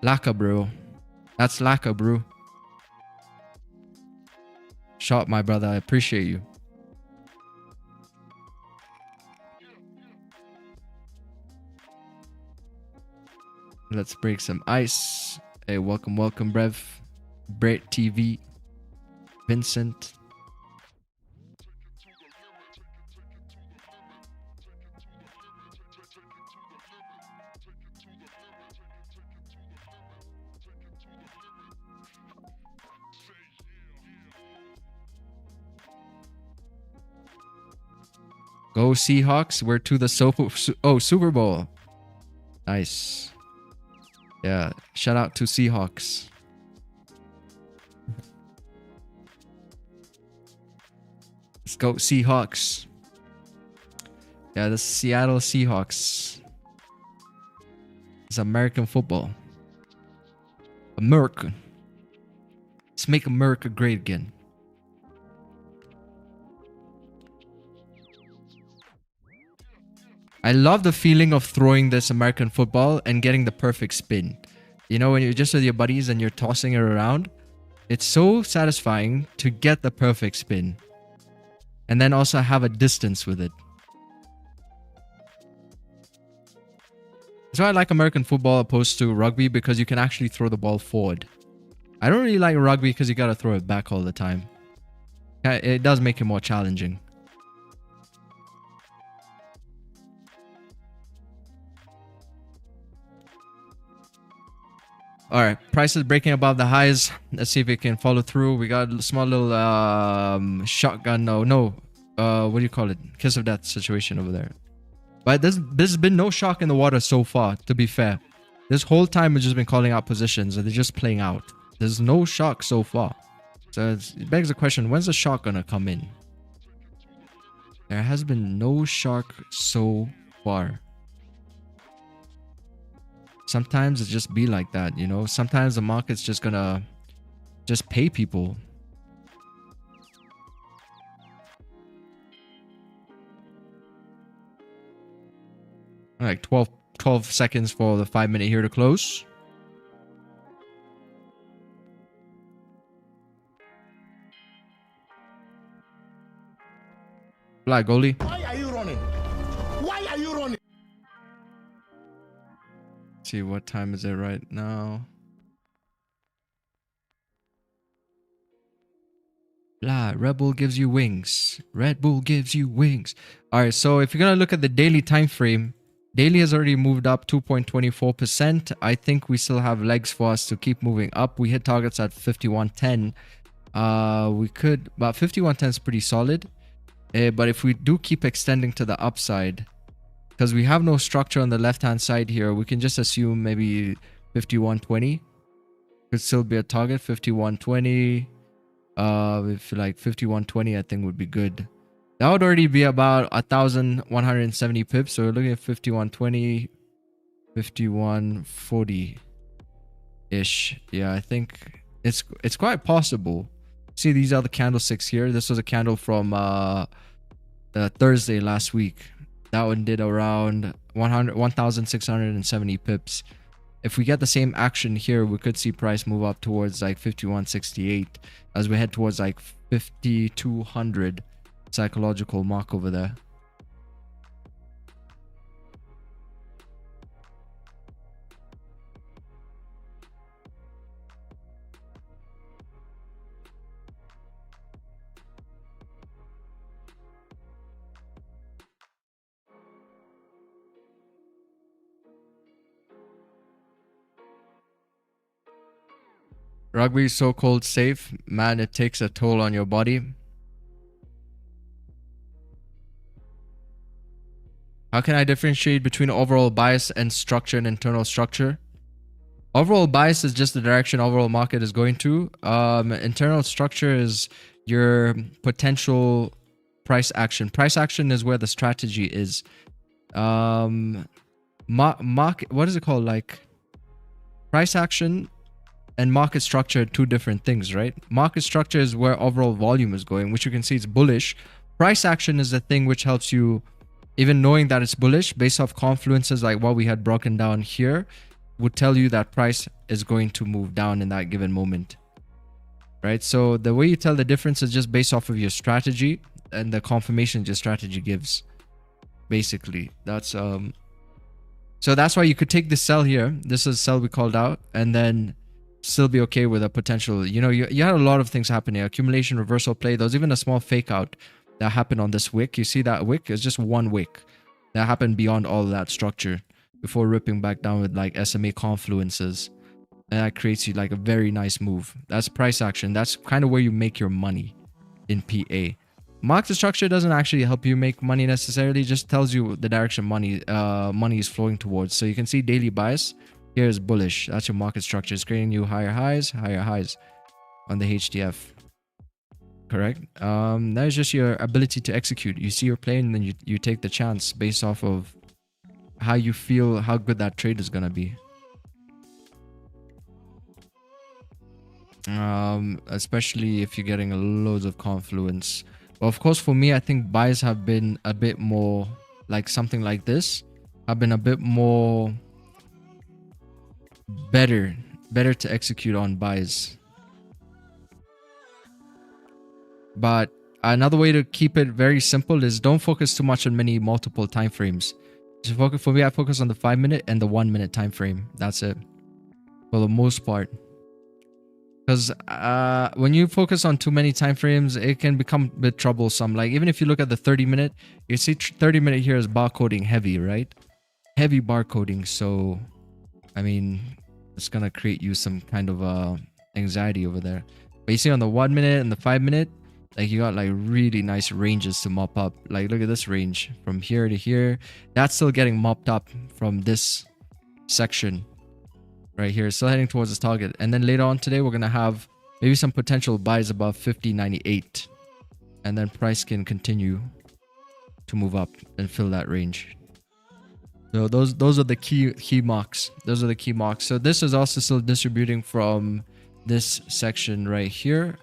Laka, bro. That's Laka, bro. Shot, my brother. I appreciate you. Let's break some ice. Hey, welcome, welcome, Brev. Brett TV. Vincent. Go Seahawks. We're to the Super Bowl. Nice. Yeah, shout out to Seahawks. Let's go Seahawks. Yeah, the Seattle Seahawks. It's American football. America. Let's make America great again. I love the feeling of throwing this American football and getting the perfect spin. You know, when you're just with your buddies and you're tossing it around, it's so satisfying to get the perfect spin. And then also have a distance with it. That's why I like American football opposed to rugby, because you can actually throw the ball forward. I don't really like rugby because you gotta throw it back all the time. It does make it more challenging. All right, price is breaking above the highs. Let's see if it can follow through. We got a small little shotgun. What do you call it? Kiss of death situation over there. But there's been no shock in the water so far, to be fair. This whole time we've just been calling out positions and they're just playing out. There's no shock so far. So it begs the question, when's the shock gonna come in? There has been no shock so far. Sometimes it just be like that, you know. Sometimes the market's just gonna just pay people. All right, 12 seconds for the 5-minute here to close. Black goalie. Why are you running? Why are you running? See, what time is it right now? Blah, Red Bull gives you wings. Red Bull gives you wings. All right, so if you're going to look at the daily time frame, daily has already moved up 2.24%. I think we still have legs for us to keep moving up. We hit targets at 51.10. We could, but 51.10 is pretty solid. But if we do keep extending to the upside, because we have no structure on the left-hand side here, we can just assume maybe 51.20 could still be a target. 51.20. If like 51.20, I think would be good. That would already be about 1,170 pips. So we're looking at 51.20, 51.40 ish. Yeah, I think it's quite possible. See, these are the candlesticks here. This was a candle from Thursday last week. That one did around 1,670 pips. If we get the same action here, we could see price move up towards like 51.68 as we head towards like 5,200 psychological mark over there. Rugby is so-called safe. Man, it takes a toll on your body. How can I differentiate between overall bias and structure and internal structure? Overall bias is just the direction overall market is going to. Internal structure is your potential price action. Price action is where the strategy is. Market, what is it called? Like price action and market structure are two different things, right? Market structure is where overall volume is going, which you can see it's bullish. Price action is the thing which helps you, even knowing that it's bullish based off confluences like what we had broken down here, would tell you that price is going to move down in that given moment, right? So the way you tell the difference is just based off of your strategy and the confirmation your strategy gives. Basically, that's so that's why you could take this sell here. This is sell we called out, and then still be okay with a potential, you know, you had a lot of things happening, accumulation, reversal play. There was even a small fake out that happened on this wick. You see that wick is just one wick that happened beyond all of that structure before ripping back down with like SMA confluences, and that creates you like a very nice move. That's price action. That's kind of where you make your money in PA. Market structure doesn't actually help you make money necessarily, just tells you the direction money is flowing towards. So you can see daily bias here is bullish. That's your market structure. It's creating you higher highs on the HDF. Correct. That is just your ability to execute. You see your play and then you take the chance based off of how you feel, how good that trade is gonna be. Especially if you're getting loads of confluence. But of course, for me, I think buys have been a bit more like something like this. Have been a bit more better to execute on buys. But another way to keep it very simple is don't focus too much on many multiple time frames. Just focus, for me, I focus on the 5 minute and the 1 minute time frame. That's it for the most part. Because when you focus on too many time frames, it can become a bit troublesome. Like even if you look at the 30 minute, you see 30 minute here is barcoding heavy, right? Heavy barcoding. So, I mean, it's going to create you some kind of anxiety over there. But you see on the 1 minute and the 5 minute, like you got like really nice ranges to mop up. Like look at this range from here to here. That's still getting mopped up from this section. Right here, still heading towards this target. And then later on today, we're going to have maybe some potential buys above 50.98. And then price can continue to move up and fill that range. So those are the key marks. Those are the key marks. So this is also still distributing from this section right here.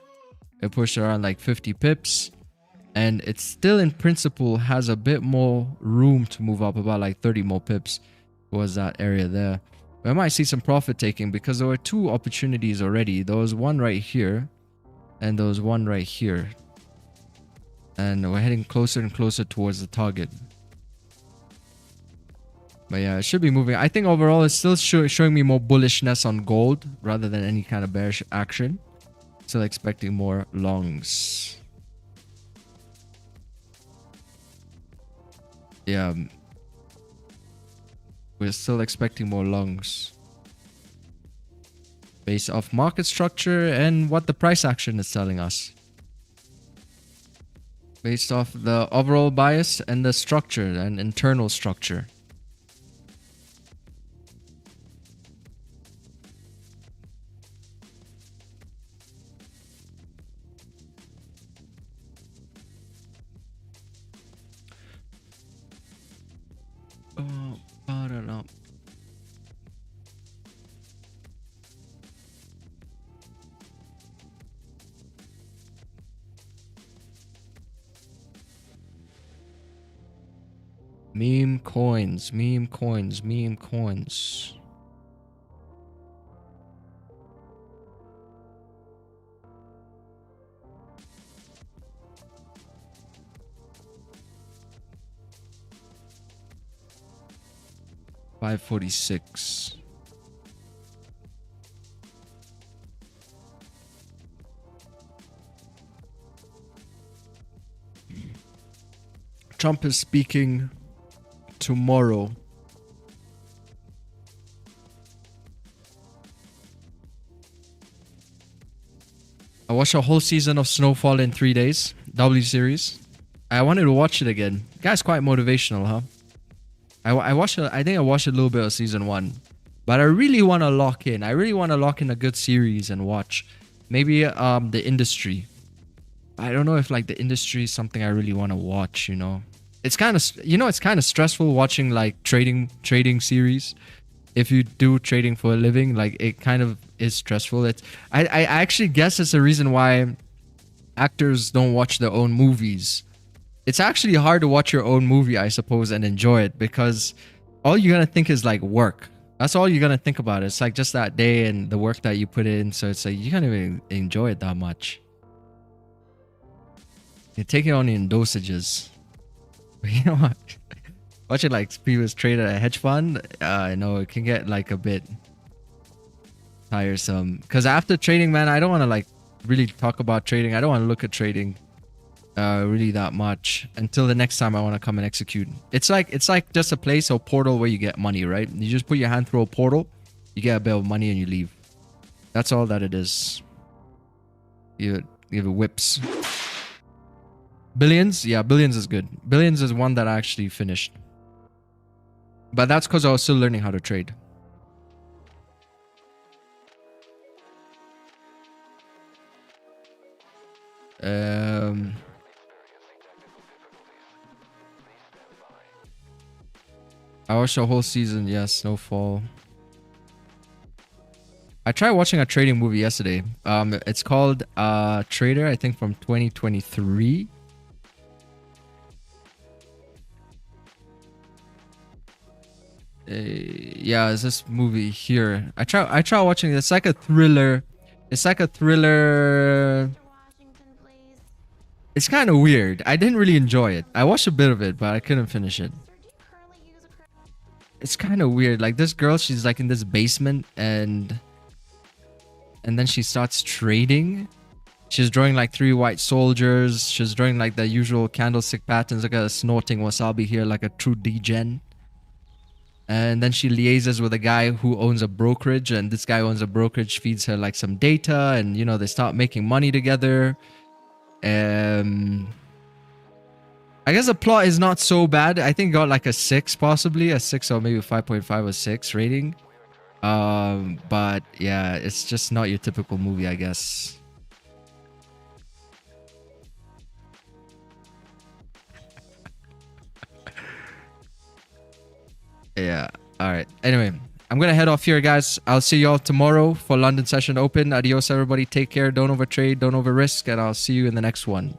It pushed around like 50 pips. And it still in principle has a bit more room to move up, about like 30 more pips towards that area there. I might see some profit taking because there were two opportunities already. There was one right here and there was one right here. And we're heading closer and closer towards the target. But yeah, it should be moving. I think overall it's still showing me more bullishness on gold rather than any kind of bearish action. Still expecting more longs. Yeah. We're still expecting more longs based off market structure and what the price action is telling us. Based off the overall bias and the structure and internal structure. Oh, I don't know. Meme coins, meme coins, meme coins. $5.46. Trump is speaking tomorrow. I watched a whole season of Snowfall in 3 days. W series. I wanted to watch it again. Guy's quite motivational, huh? I watched. I think I watched a little bit of season 1, but I really want to lock in. I really want to lock in a good series and watch. Maybe the industry. I don't know if like the industry is something I really want to watch. You know, it's kind of it's kind of stressful watching like trading series. If you do trading for a living, like it kind of is stressful. I actually guess it's the reason why actors don't watch their own movies. It's actually hard to watch your own movie, I suppose, and enjoy it because all you're gonna think is like work. That's all you're gonna think about. It's like just that day and the work that you put in. So it's like you can't even enjoy it that much. You're taking on in dosages. But you know what? Watching like previous trade at a hedge fund, I know it can get like a bit tiresome. Because after trading, man, I don't want to like really talk about trading. I don't want to look at trading really that much until the next time I want to come and execute. It's like just a place or portal where you get money, right? You just put your hand through a portal, you get a bit of money and you leave. That's all that it is. You have whips. Billions? Yeah, Billions is good. Billions is one that I actually finished. But that's because I was still learning how to trade. I watched the whole season. Yes, Snowfall. I tried watching a trading movie yesterday. It's called Trader, I think from 2023. Yeah, it's this movie here. I try watching it. It's like a thriller. It's like a thriller. It's kind of weird. I didn't really enjoy it. I watched a bit of it, but I couldn't finish it. It's kind of weird. Like this girl, she's like in this basement and then she starts trading. She's drawing like 3 white soldiers. She's drawing like the usual candlestick patterns. Like a snorting wasabi here, like a true degen. And then she liaises with a guy who owns a brokerage, and this guy owns a brokerage, feeds her like some data, and you know, they start making money together. I guess the plot is not so bad. I think it got like a 6, possibly a 6 or maybe 5.5 or 6 rating. But yeah, it's just not your typical movie, I guess. Yeah. All right. Anyway, I'm gonna head off here, guys. I'll see you all tomorrow for London session open. Adios, everybody. Take care. Don't overtrade. Don't over risk, and I'll see you in the next one.